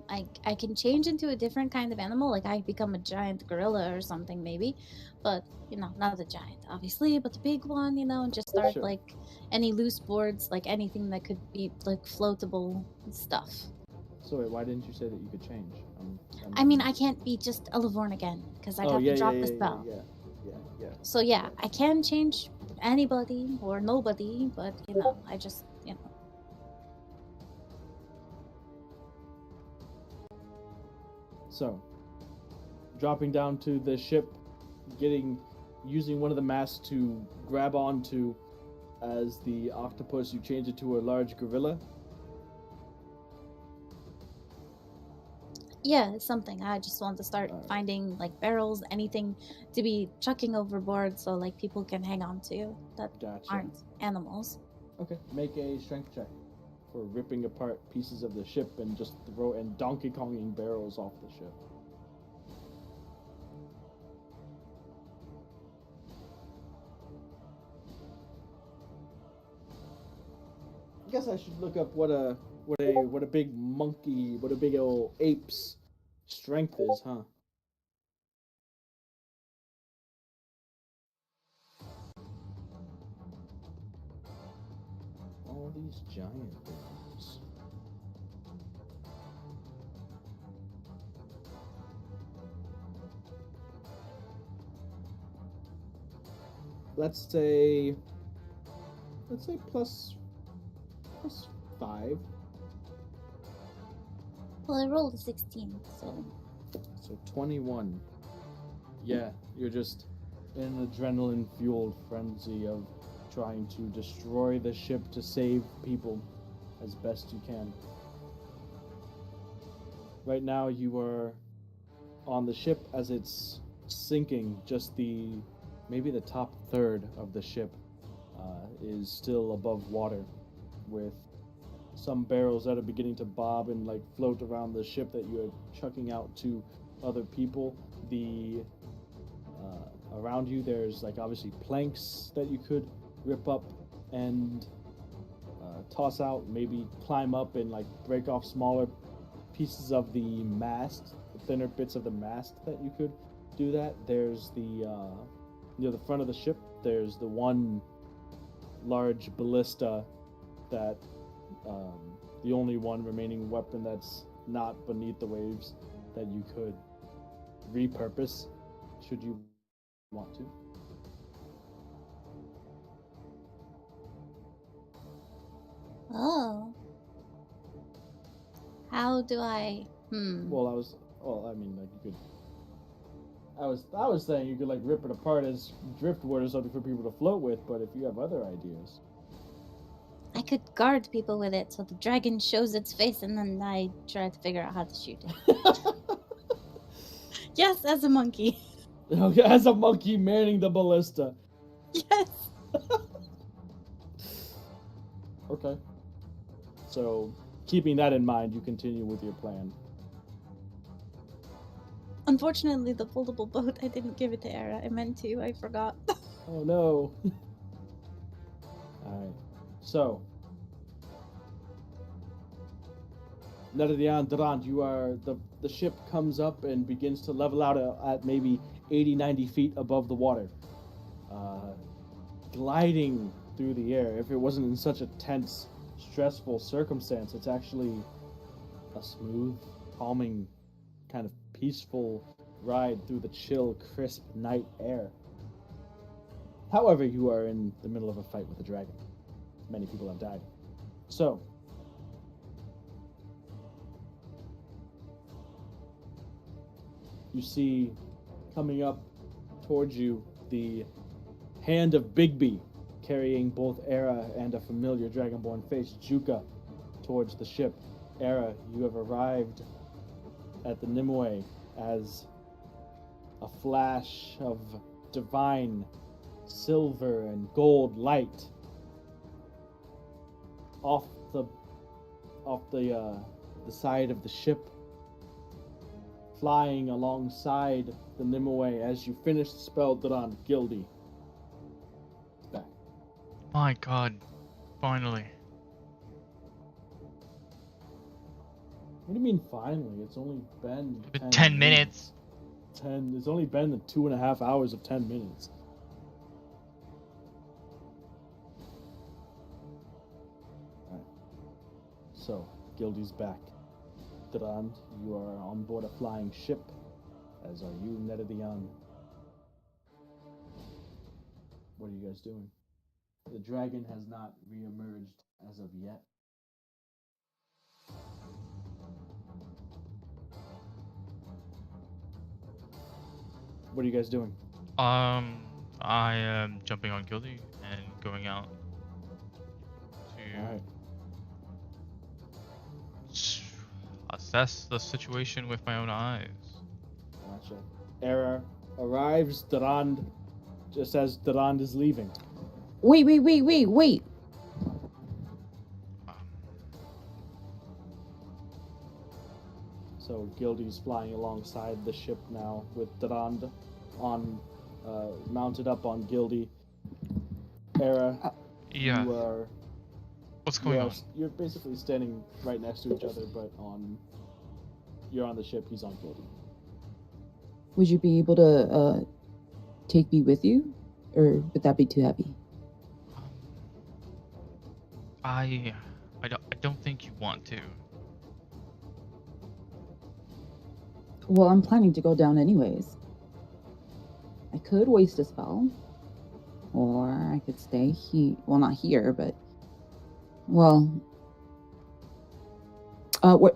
I can change into a different kind of animal, like I become a giant gorilla or something maybe, but not the giant obviously, but the big one, and just start like any loose boards, like anything that could be like floatable stuff. So wait, why didn't you say that you could change? I mean, I can't be just a Livorn again because I'd have to drop the spell. Yeah. So yeah, I can change anybody or nobody, but I just So, dropping down to the ship, using one of the masts to grab onto as the octopus, you change it to a large gorilla. Yeah, something. I just want to start finding like barrels, anything to be chucking overboard so like people can hang on to that aren't animals. Okay, make a strength check for ripping apart pieces of the ship and just Donkey Konging barrels off the ship. I guess I should look up what a big monkey, what a big old ape's strength is, huh? All these giant things. Let's say plus 5. Well, I rolled a 16, so 21. Yeah, you're just in an adrenaline-fueled frenzy of trying to destroy the ship to save people as best you can. Right now you are on the ship as it's sinking. Just maybe the top third of the ship is still above water, with some barrels that are beginning to bob and like float around the ship that you're chucking out to other people. Around you there's like obviously planks that you could rip up and toss out, maybe climb up and like break off smaller pieces of the mast, the thinner bits of the mast that you could do that. There's near the front of the ship, there's the one large ballista that the only one remaining weapon that's not beneath the waves that you could repurpose should you want to. Oh. How do I Well, I mean, like you could. I was saying you could like rip it apart as driftwood or something for people to float with, but if you have other ideas. I could guard people with it so the dragon shows its face and then I try to figure out how to shoot it. Yes, as a monkey. As a monkey manning the ballista. Yes. Okay. So, keeping that in mind, you continue with your plan. Unfortunately, the foldable boat, I didn't give it to Era. I meant to. I forgot. Oh no. Alright. So, Neredian Durand, you are the ship comes up and begins to level out at maybe 80-90 feet above the water, gliding through the air. If it wasn't in such a tense, stressful circumstance, it's actually a smooth, calming, kind of peaceful ride through the chill, crisp night air. However, you are in the middle of a fight with a dragon. Many people have died. So, you see coming up towards you the hand of Bigby, carrying both Era and a familiar dragonborn face, Juka, towards the ship. Era, you have arrived at the Nimue as a flash of divine silver and gold light off the side of the ship, flying alongside the Nimue as you finish the spell. Duran, Gildy. It's back. My god. Finally. What do you mean finally? It's only been 10 minutes. It's only been the 2.5 hours of 10 minutes. Alright. So, Gildy's back. Durand, you are on board a flying ship, as are you, Neredian. What are you guys doing? The dragon has not re-emerged as of yet. What are you guys doing? I am jumping on Gildy and going out to Alright. assess the situation with my own eyes. Gotcha. Era arrives, Durand, just as Durand is leaving. Wait. So Gildy's flying alongside the ship now with Durand on, mounted up on Gildy. Era, Yeah. you are... What's going on? You're basically standing right next to each other, but you're on the ship, he's on Gildy. Would you be able to take me with you? Or would that be too heavy? I don't think you want to. Well, I'm planning to go down anyways. I could waste a spell. Or I could stay here. Well, not here, but... Well...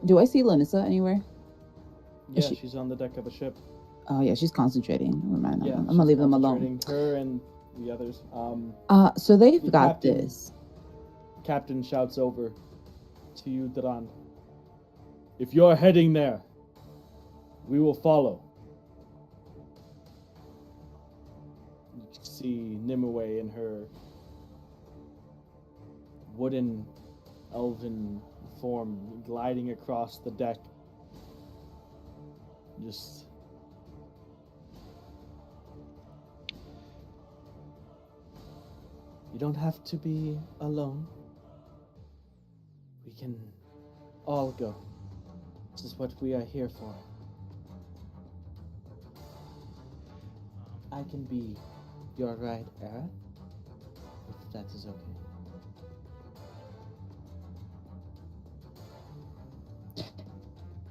do I see Lanissa anywhere? Yeah, she's on the deck of a ship. Oh, yeah, she's concentrating. Never mind. Yeah, I'm gonna leave them alone. Her and the others. So they've the got captain- this. Captain shouts over to you, Durand. If you're heading there, we will follow. You can see Nimue in her wooden elven form gliding across the deck. Just... You don't have to be alone. We can all go. This is what we are here for. I can be your ride, Era, if that is okay.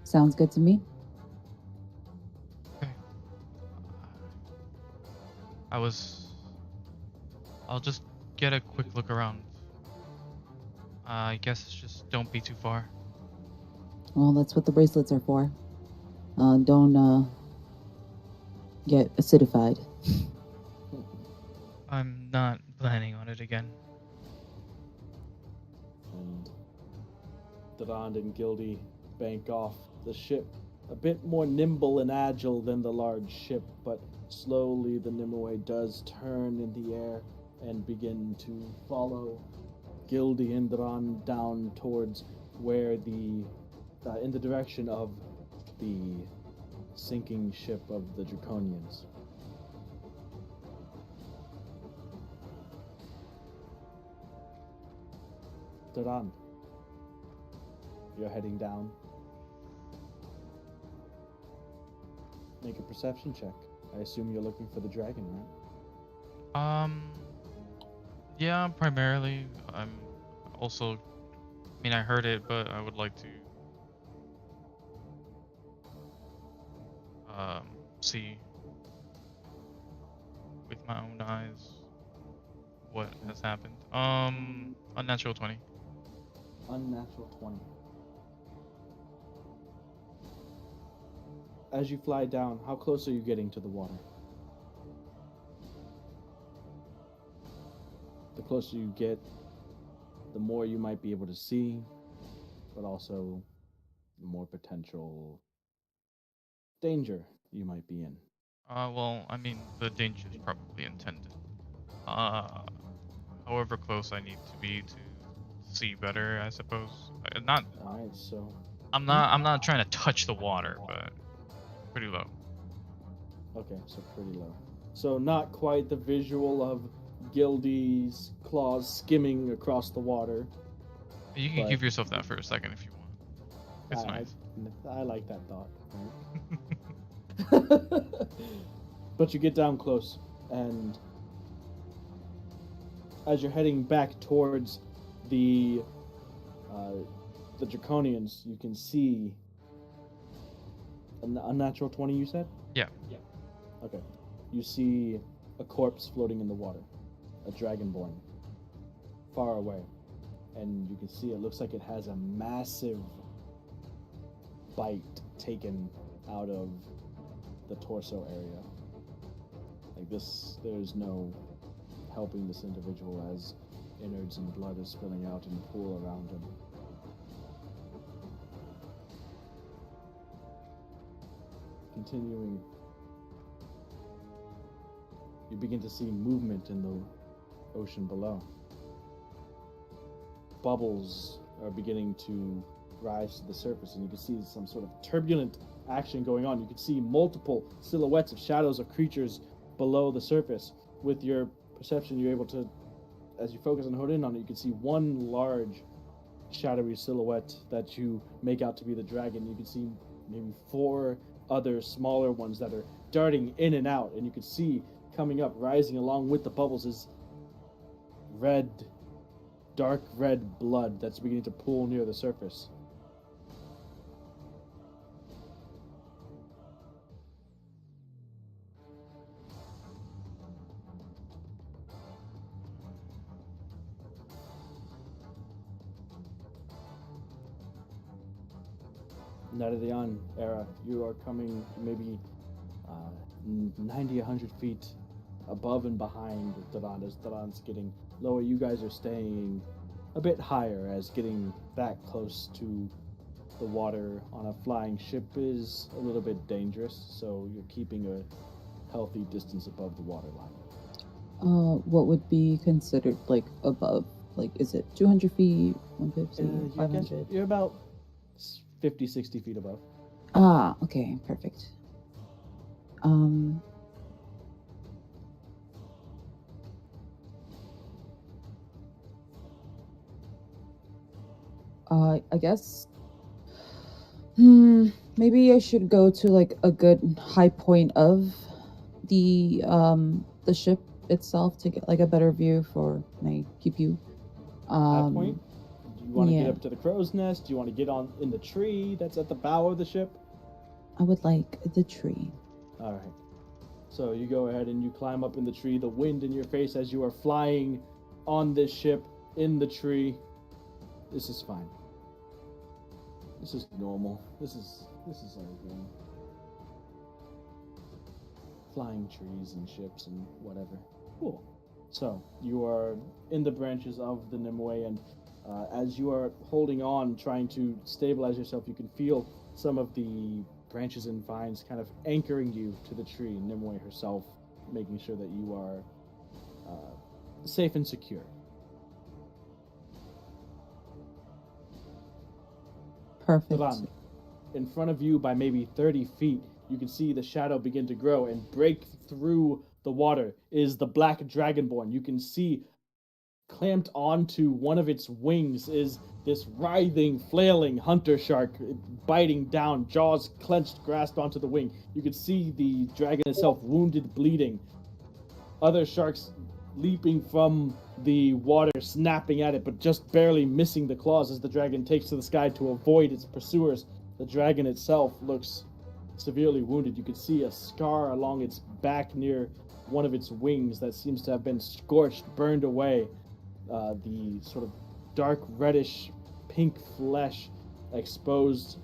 Sounds good to me. Okay. I'll just get a quick look around. I guess just don't be too far. Well, that's what the bracelets are for. Don't get acidified. I'm not planning on it again. And Durand and Gildy bank off the ship a bit more nimble and agile than the large ship, but slowly the Nimue does turn in the air and begin to follow Gildy and Dran down towards where in the direction of the sinking ship of the Draconians. Dran, you're heading down. Make a perception check. I assume you're looking for the dragon, right? Yeah, primarily. I'm also, I heard it, but I would like to see with my own eyes what has happened. Unnatural 20. Unnatural 20. As you fly down, how close are you getting to the water? The closer you get, the more you might be able to see, but also the more potential danger you might be in. Well, the danger is probably intended. However close I need to be to see better, I suppose. Not. All right, so I'm not trying to touch the water, but pretty low. okay, so pretty low. So not quite the visual of Gildy's claws skimming across the water. You can give yourself that for a second if you want. It's nice. I like that thought. But you get down close, and as you're heading back towards the Draconians, you can see a natural 20, you said? Yeah. Okay. You see a corpse floating in the water, a dragonborn, far away. And you can see it looks like it has a massive bite taken out of the torso area. Like this, there's no helping this individual as innards and blood is spilling out in a pool around him. Continuing, you begin to see movement in the ocean below. Bubbles are beginning to rise to the surface, and you can see some sort of turbulent action going on. You can see multiple silhouettes of shadows of creatures below the surface. With your perception, you're able to, as you focus and hone in on it, you can see one large shadowy silhouette that you make out to be the dragon. You can see maybe 4 other smaller ones that are darting in and out, and you can see coming up, rising along with the bubbles, is dark red blood that's beginning to pool near the surface. Night of the On era, you are coming maybe 90, 100 feet above and behind Dadan. As Dadan's getting lower, you guys are staying a bit higher, as getting that close to the water on a flying ship is a little bit dangerous, so you're keeping a healthy distance above the waterline. What would be considered like above? Like, is it 200 feet, 150, 500? You're about 50, 60 feet above. Ah, okay, perfect. I guess maybe I should go to like a good high point of the ship itself to get like a better view for my pew. High point? Do you want to get up to the crow's nest? Do you want to get on in the tree that's at the bow of the ship? I would like the tree. All right. So you go ahead and you climb up in the tree, the wind in your face as you are flying on this ship in the tree. This is fine. This is normal. This is everything. Flying trees and ships and whatever. Cool. So you are in the branches of the Nimue, and as you are holding on, trying to stabilize yourself, you can feel some of the branches and vines kind of anchoring you to the tree, Nimue herself making sure that you are safe and secure. Perfect. Ivan, in front of you by maybe 30 feet, you can see the shadow begin to grow and break through the water is the black dragonborn. You can see clamped onto one of its wings is this writhing, flailing hunter shark biting down, jaws clenched, grasped onto the wing. You can see the dragon itself wounded, bleeding. Other sharks leaping from the water, snapping at it, but just barely missing the claws as the dragon takes to the sky to avoid its pursuers. The dragon itself looks severely wounded. You can see a scar along its back near one of its wings that seems to have been scorched, burned away. The sort of dark reddish pink flesh exposed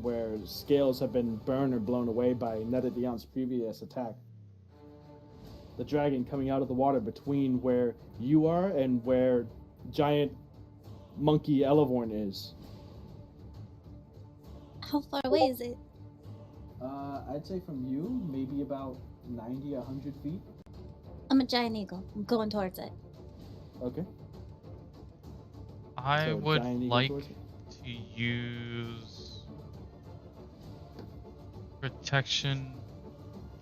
where scales have been burned or blown away by Netadion's previous attack. The dragon coming out of the water between where you are and where giant monkey Elevorn is. How far away is it? I'd say from you, maybe about 90, 100 feet. I'm a giant eagle. I'm going towards it. Okay. I So, would giant eagle like towards it? to use protection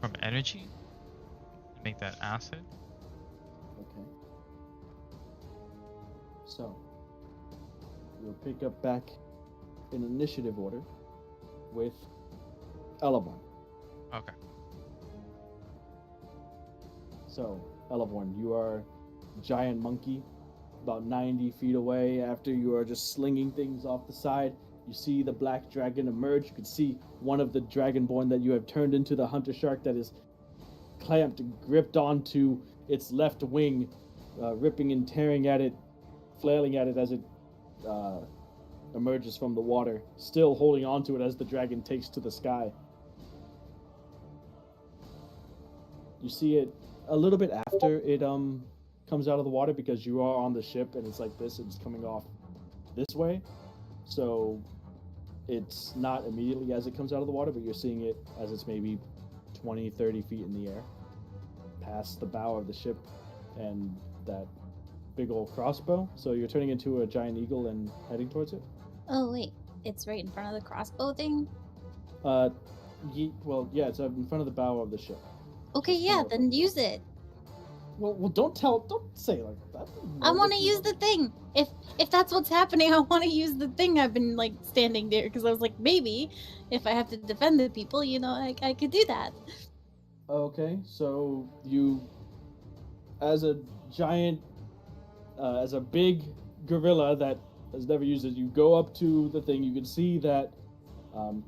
from energy to make that acid. Okay. So, we'll pick up back in initiative order with Elevorn. Okay. So, Elevorn, you are giant monkey, about 90 feet away. After you are just slinging things off the side, you see the black dragon emerge. You can see one of the dragonborn that you have turned into the hunter shark that is clamped, gripped onto its left wing, ripping and tearing at it, flailing at it as it emerges from the water, still holding onto it as the dragon takes to the sky. You see it a little bit after it comes out of the water, because you are on the ship and it's like this, and it's coming off this way. So it's not immediately as it comes out of the water, but you're seeing it as it's maybe 20, 30 feet in the air, past the bow of the ship and that big old crossbow. So you're turning into a giant eagle and heading towards it. Oh wait, it's right in front of the crossbow thing? Well, yeah, it's in front of the bow of the ship. Okay, Just yeah, come over. then use it. Well, don't say it like that. I want to use the thing. If that's what's happening, I want to use the thing. I've been like standing there because I was like, maybe if I have to defend the people, I could do that. Okay, so you, as a giant, as a big gorilla that has never used it, you go up to the thing. You can see that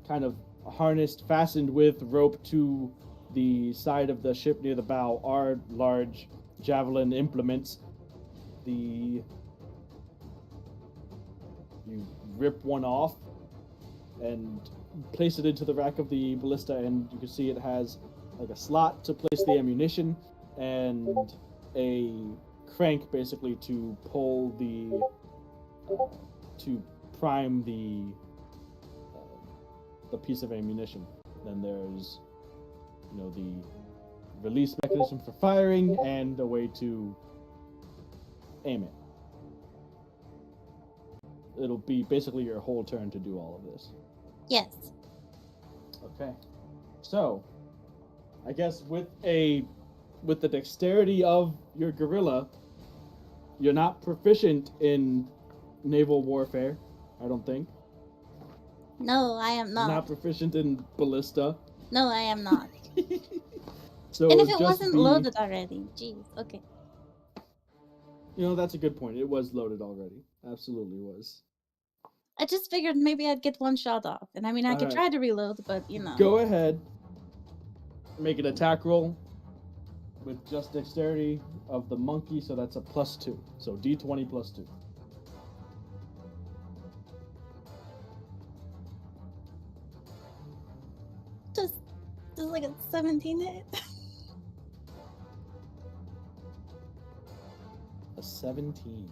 kind of harnessed, fastened with rope to the side of the ship near the bow are large javelin implements. You rip one off and place it into the rack of the ballista, and you can see it has like a slot to place the ammunition and a crank basically to pull the to prime the piece of ammunition. Then there's the release mechanism for firing and a way to aim it. It'll be basically your whole turn to do all of this. Yes. Okay. So, I guess with the dexterity of your gorilla, you're not proficient in naval warfare, I don't think. No, I am not. Not proficient in ballista. No, I am not. So and if it wasn't loaded already, jeez. Okay. That's a good point. It was loaded already. Absolutely was. I just figured maybe I'd get one shot off, and I mean I could try to reload, but Go ahead. Make an attack roll with just dexterity of the monkey, so that's a +2. So D20 +2. Does like a 17 hit? A 17.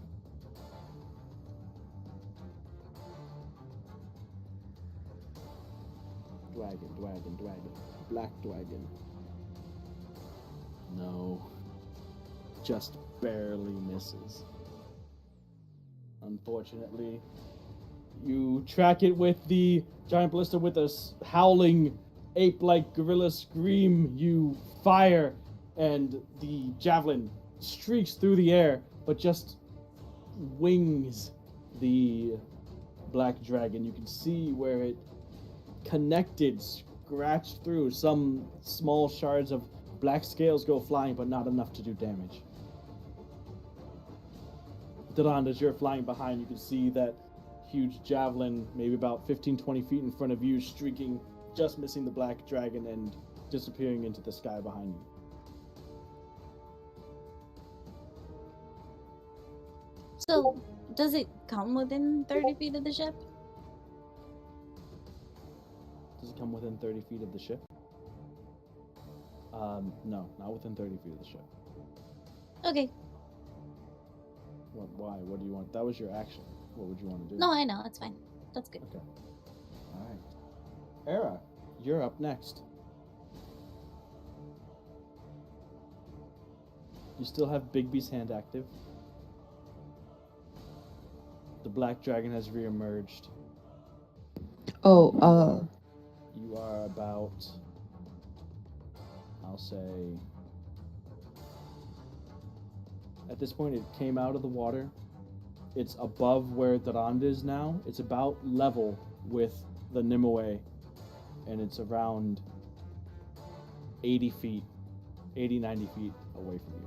Dragon. Black dragon. No. Just barely misses. Unfortunately, you track it with the giant ballista with a howling ape-like gorilla scream. You fire, and the javelin streaks through the air, but just wings the black dragon. You can see where it connected, scratched through. Some small shards of black scales go flying, but not enough to do damage. Durand, as you're flying behind, you can see that huge javelin, maybe about 15-20 feet in front of you, streaking, just missing the black dragon and disappearing into the sky behind you. So, does it come within 30 feet of the ship? Does it come within 30 feet of the ship? No, not within 30 feet of the ship. Okay. Why? What do you want? That was your action. What would you want to do? No, I know. It's fine. That's good. Okay. All right. Era, you're up next. You still have Bigby's hand active. The black dragon has reemerged. Oh, You are about, I'll say, at this point it came out of the water. It's above where Durand is now. It's about level with the Nimue, and it's around 80 feet, 90 feet away from you.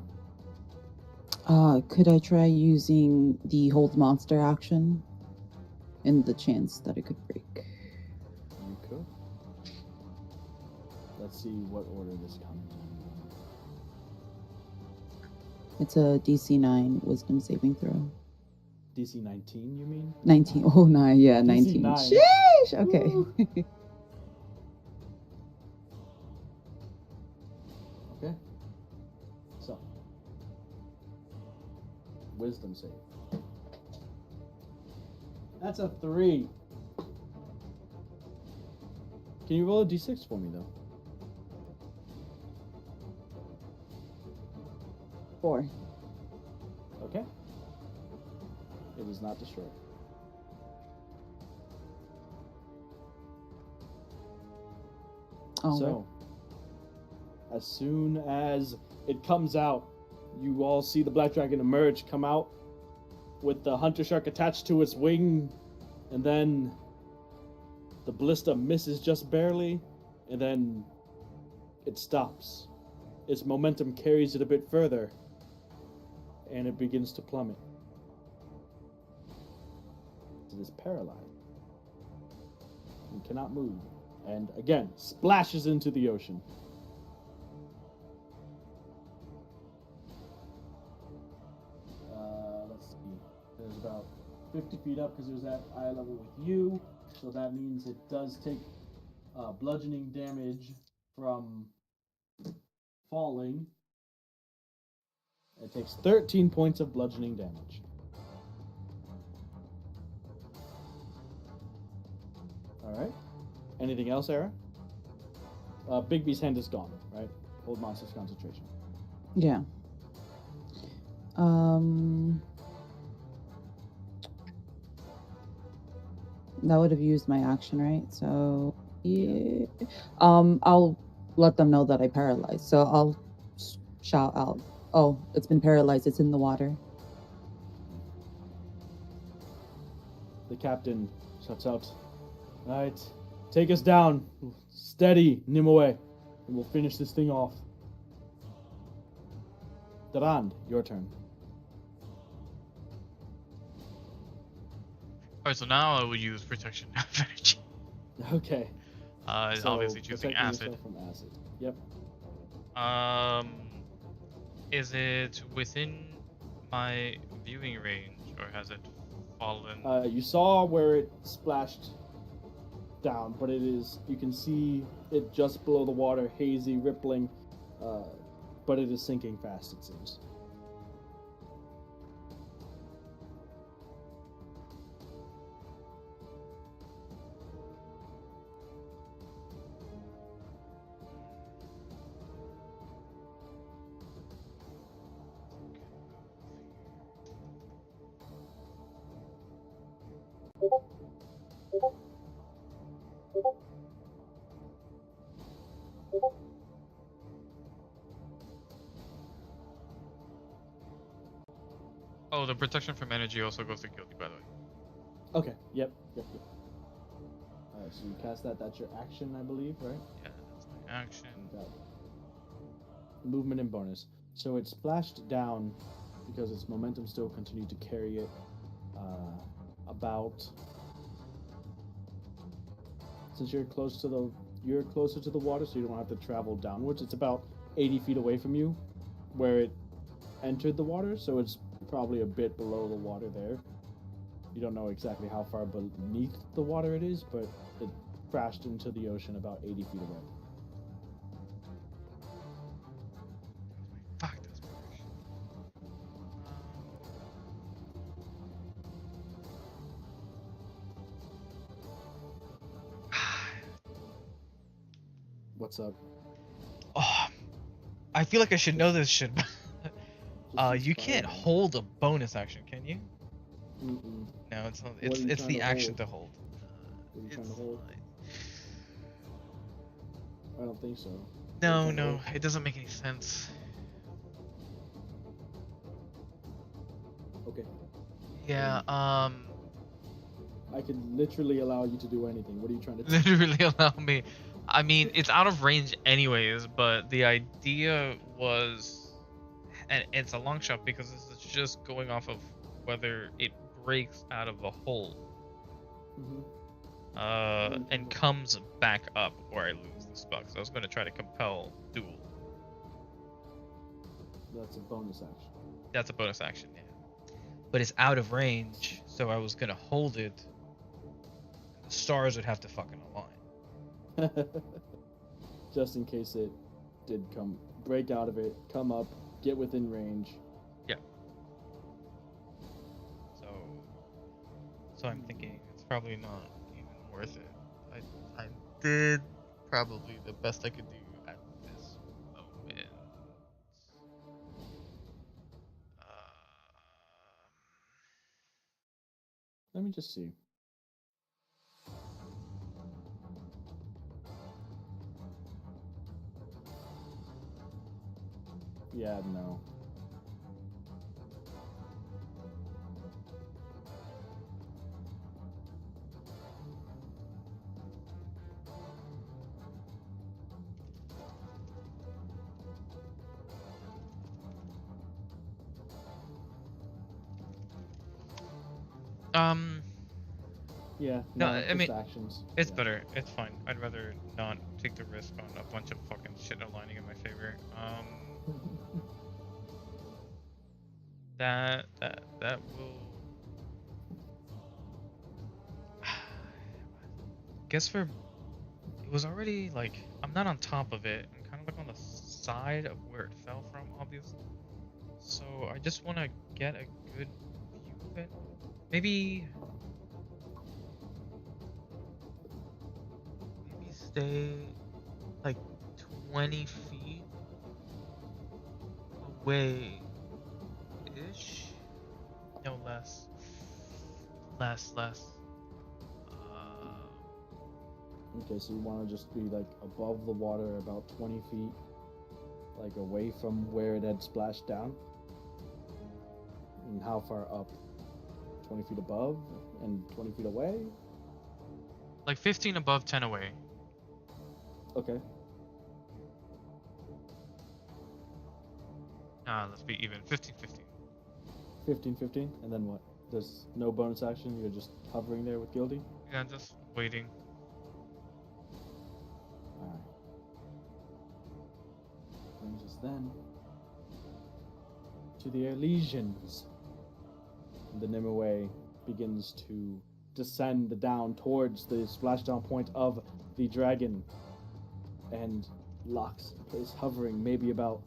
Could I try using the hold monster action? And the chance that it could break. You could. Let's see what order this comes in. It's a DC 9 wisdom saving throw. DC 19, you mean? 19. Oh, 9. Yeah, DC 19. 9. Sheesh! Okay. Okay. So, wisdom save. That's a 3. Can you roll a d6 for me, though? 4. Okay. It is not destroyed. Oh, So, as soon as it comes out, you all see the black dragon emerge, come out with the hunter shark attached to its wing, and then the ballista misses just barely, and then it stops. Its momentum carries it a bit further, and it begins to plummet. It is paralyzed. It cannot move, and again splashes into the ocean. Let's see. There's about 50 feet up because there's that eye level with you, so that means it does take bludgeoning damage from falling. It takes 13 points of bludgeoning damage. Alright. Anything else, Era? Bigby's hand is gone, right? Hold monster's concentration. yeah. That would have used my action, right? So, yeah. I'll let them know that I paralyzed. So I'll shout out, "Oh, it's been paralyzed. It's in the water." The captain shuts out. Alright, take us down. Steady, Nimue, and we'll finish this thing off. Durand, your turn. Alright, so now I will use protection of energy. Okay. So, Obviously choosing protecting acid. yourself from acid. Yep. Is it within my viewing range, or has it fallen? You saw where it splashed down, but it is, you can see it just below the water, hazy, rippling, but it is sinking fast, it seems. Oh, the protection from energy also goes to guilty, by the way. Okay. Yep. Alright, so you cast that. That's your action, I believe, right? Yeah, that's my action. Got movement and bonus. So it splashed down because its momentum still continued to carry it about. Since you're closer to the water, so you don't have to travel downwards. It's about 80 feet away from you, where it entered the water. So it's probably a bit below the water there. You don't know exactly how far beneath the water it is, but it crashed into the ocean about 80 feet away. Fuck this bush. What's up? Oh, I feel like I should know this shit. You can't hold a bonus action, can you? Mm-mm. No, it's not. What are you It's trying the to action hold? to hold. What are you trying to hold? I don't think so. No, it doesn't make any sense. Okay. Yeah, I can literally allow you to do anything. What are you trying to do? literally allow me. I mean, it's out of range anyways, but the idea was, and it's a long shot because this is just going off of whether it breaks out of the hole, and comes back up before I lose the spell. So I was going to try to compel duel. That's a bonus action. That's a bonus action, yeah. But it's out of range, so I was going to hold it. The stars would have to fucking align. Just in case it did break out of it, come up, get within range. Yeah. So I'm thinking it's probably not even worth it. I did probably the best I could do at this moment. Let me just see. Yeah, no. Yeah, No, no, I just mean, actions. it's Yeah. better. It's fine. I'd rather not take the risk on a bunch of fucking shit aligning in my favor. That will. Guess for it was already like I'm not on top of it. I'm kind of like on the side of where it fell from, obviously. So I just want to get a good view of it. Maybe stay like 20 feet away ish. No, less. Okay, so you want to just be like above the water, about 20 feet, like away from where it had splashed down? And how far up? 20 feet above and 20 feet away? Like 15 above, 10 away. Okay. Let's be even. 15, 15. 15, 15, and then what? There's no bonus action, you're just hovering there with Gildy? Yeah, just waiting. Alright. Brings us then to the Elysians. The Nimue begins to descend down towards the splashdown point of the dragon and locks is hovering maybe about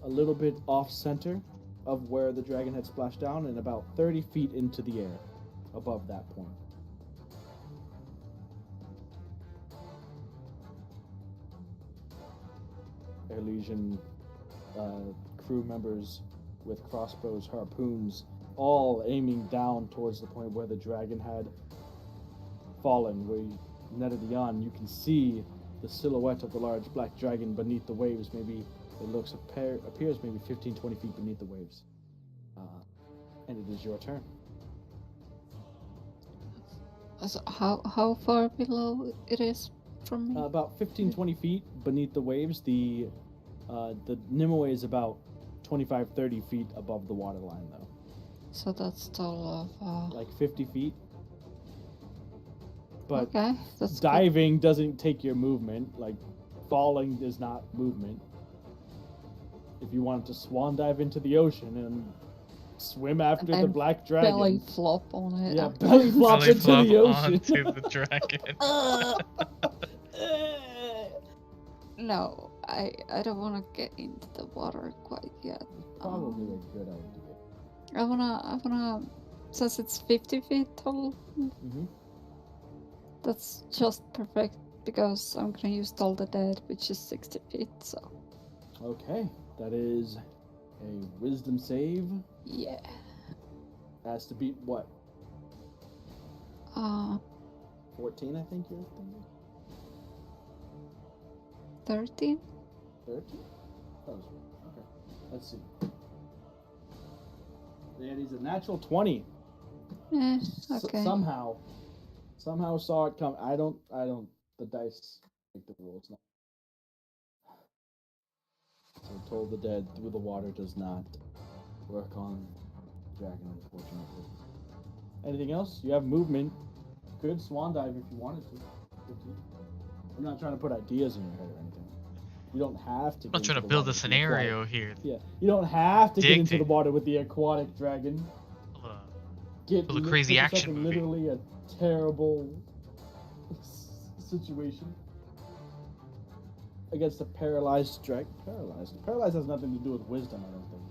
a little bit off center of where the dragon had splashed down and about 30 feet into the air above that point. Elysian crew members with crossbows, harpoons, all aiming down towards the point where the dragon had fallen. Where you netted the on, you can see the silhouette of the large black dragon beneath the waves. Maybe it appears maybe 15, 20 feet beneath the waves. And it is your turn. So how far below it is from me? About 15, 20 feet beneath the waves. The Nimue is about 25, 30 feet above the water line, though. So that's total of Like 50 feet. But okay, that's diving doesn't take your movement. Like, falling is not movement. If you wanted to swan dive into the ocean and swim after the black dragon. Belly flop on it. Yeah, belly flop Belly into flop the ocean. onto the dragon. No, I don't want to get into the water quite yet. Probably a good idea. I wanna, since it's 50 feet tall, that's just perfect because I'm gonna use Toll the Dead, which is 60 feet. So. Okay, that is a wisdom save. Yeah. Has to beat what? 14, I think you're thinking. 13. 13? Oh, okay. Let's see. Yeah, he's a natural 20. Okay. Somehow saw it come. I don't. The dice make the rules. No. So Toll the Dead through the water does not work on dragon, unfortunately. Anything else? You have movement. You could swan dive if you wanted to. I'm not trying to put ideas in your head or anything. You don't have to. I'm not trying to build a scenario here. Yeah, you don't have to get into the water with the aquatic dragon. Build a crazy action movie. Literally a terrible situation against a paralyzed dragon. Paralyzed has nothing to do with wisdom, I don't think.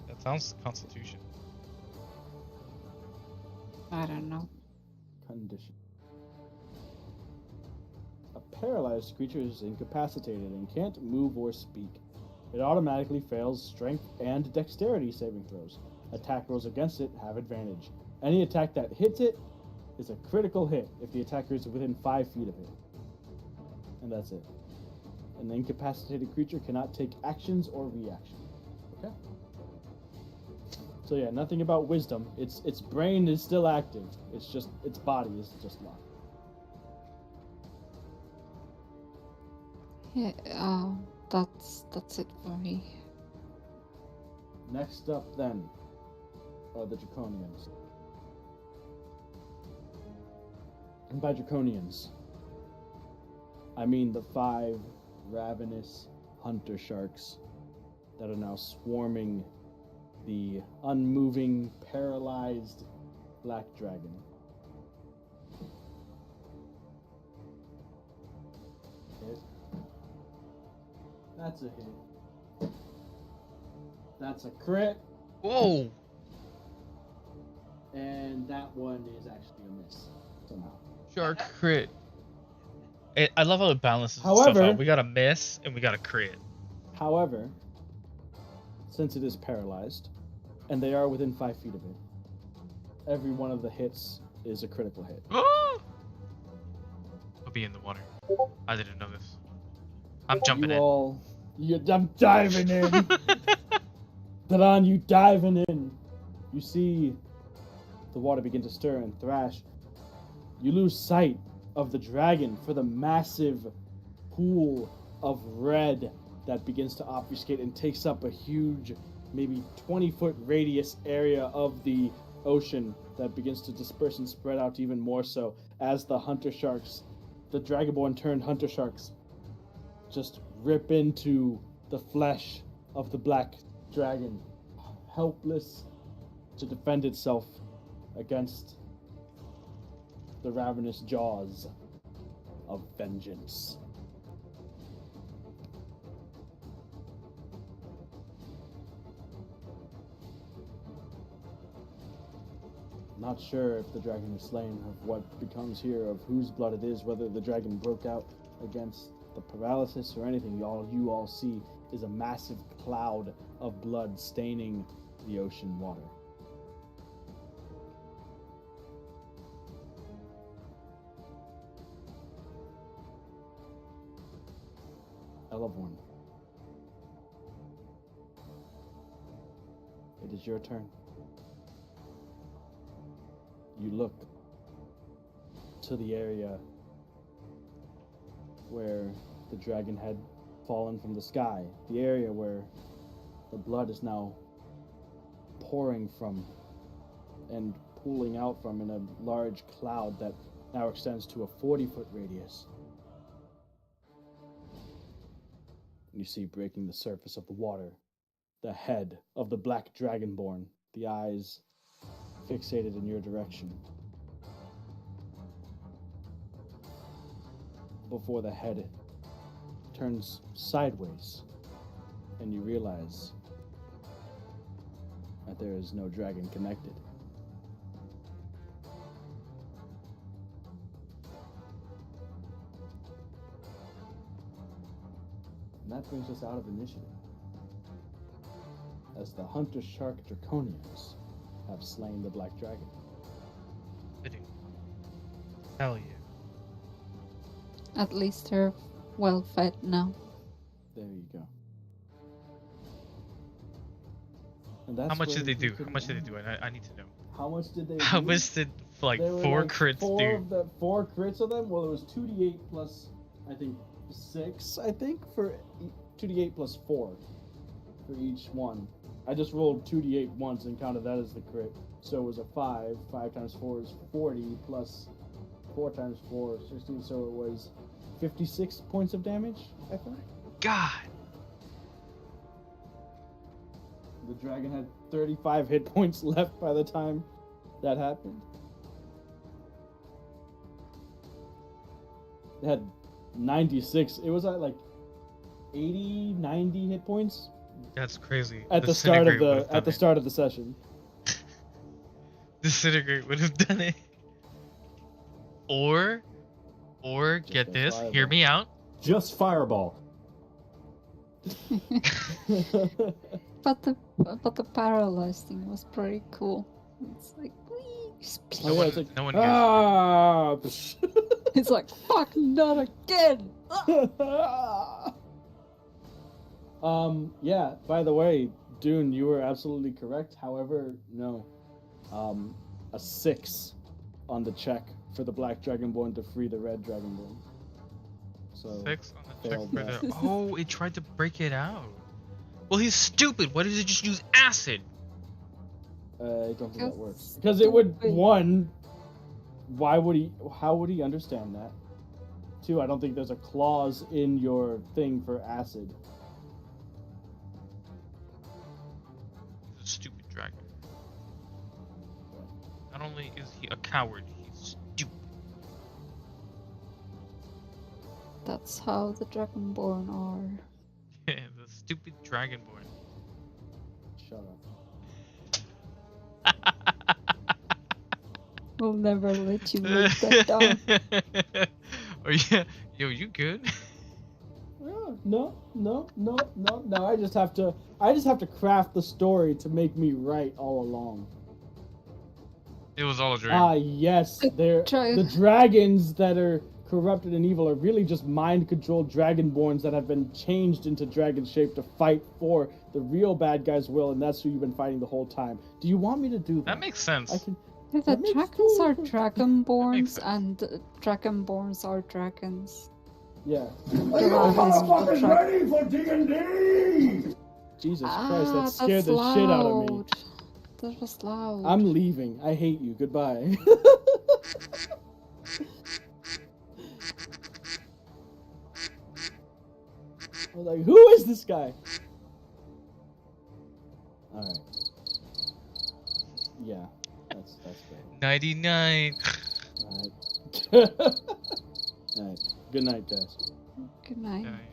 That sounds Constitution. I don't know. Condition. A paralyzed creature is incapacitated and can't move or speak. It automatically fails strength and dexterity saving throws. Attack rolls against it have advantage. Any attack that hits it is a critical hit if the attacker is within 5 feet of it. And that's it. An incapacitated creature cannot take actions or reactions. Okay? So yeah, nothing about wisdom. Its brain is still active. It's just its body is just locked. Yeah, that's it for me. Next up then are the Draconians. And by Draconians, I mean the 5 ravenous hunter sharks that are now swarming the unmoving, paralyzed black dragon. Hit. That's a hit. That's a crit. Whoa! And that one is actually a miss somehow. Shark crit. I love how it balances stuff However- out. We got a miss and we got a crit. However, since it is paralyzed, and they are within 5 feet of it, every one of the hits is a critical hit. I'll be in the water. I didn't know this. I'm jumping in. I'm diving in. Daran, you diving in. You see the water begin to stir and thrash. You lose sight of the dragon for the massive pool of red that begins to obfuscate and takes up a huge, maybe 20-foot radius area of the ocean that begins to disperse and spread out even more so as the hunter sharks, the dragonborn turned hunter sharks, just rip into the flesh of the black dragon, helpless to defend itself against the ravenous jaws of vengeance. Not sure if the dragon is slain, of what becomes here, of whose blood it is, whether the dragon broke out against the paralysis or anything. You all see is a massive cloud of blood staining the ocean water. Elevorn. It is your turn. You look to the area where the dragon had fallen from the sky, the area where the blood is now pouring from and pooling out from in a large cloud that now extends to a 40-foot radius. You see breaking the surface of the water, the head of the black dragonborn, the eyes fixated in your direction. Before the head turns sideways, and you realize that there is no dragon connected. And that brings us out of initiative, as the Hunter Shark Draconians have slain the Black Dragon. Fitting. Hell yeah. At least they're well fed now. There you go. And that's How much where did they we do? could How much did they end. do? I need to know. How much did they How do? much did like There were 4 like crits do? 4 crits of them? Well, it was 2d8 plus, I think, 6, I think, for 2d8 plus 4 for each one. I just rolled 2d8 once and counted that as the crit. So it was a 5. 5 times 4 is 40, plus 4 times 4, 16. So it was 56 points of damage, I think. God. The dragon had 35 hit points left by the time that happened. It had 96. It was at like 80, 90 hit points That's crazy. at the start of Disintegrate would've the done it. start of the session. Disintegrate would have done it. Or Just get a this, fireball. hear me out. Just fireball. But the paralyzed thing was pretty cool. It's like, whee, split. Oh, yeah, it's like, no one hears ah! It's like, fuck, not again. Yeah, by the way, Dune, you were absolutely correct. However, no. A 6 on the check for the Black Dragonborn to free the Red Dragonborn. So 6 on the check failed for that. the. Oh, it tried to break it out. Well, he's stupid. Why does it just use acid? I don't think that Because works. Because it would, stupid. 1, how would he understand that? 2, I don't think there's a clause in your thing for acid. He's a stupid dragon. Not only is he a coward, he's stupid. That's how the Dragonborn are. The stupid dragonborn. Shut up. We'll never let you live that down. Are you? Yo, you good? No. I just have to craft the story to make me right all along. It was all a dream. Ah, yes, the dragons that are corrupted and evil are really just mind-controlled dragonborns that have been changed into dragon shape to fight for the real bad guy's will, and that's who you've been fighting the whole time. Do you want me to do that? That makes sense. I can. The That makes dragons are total sense. dragonborns, sense. and dragonborns are dragons. Yeah. Dragons are ready for D&D! Jesus Christ, that that's scared the shit out of me. loud. That was loud. I'm leaving. I hate you. Goodbye. I was like, who is this guy? Alright. Yeah, that's great. 99. Alright. Alright. Good night, guys. Good night. Nine.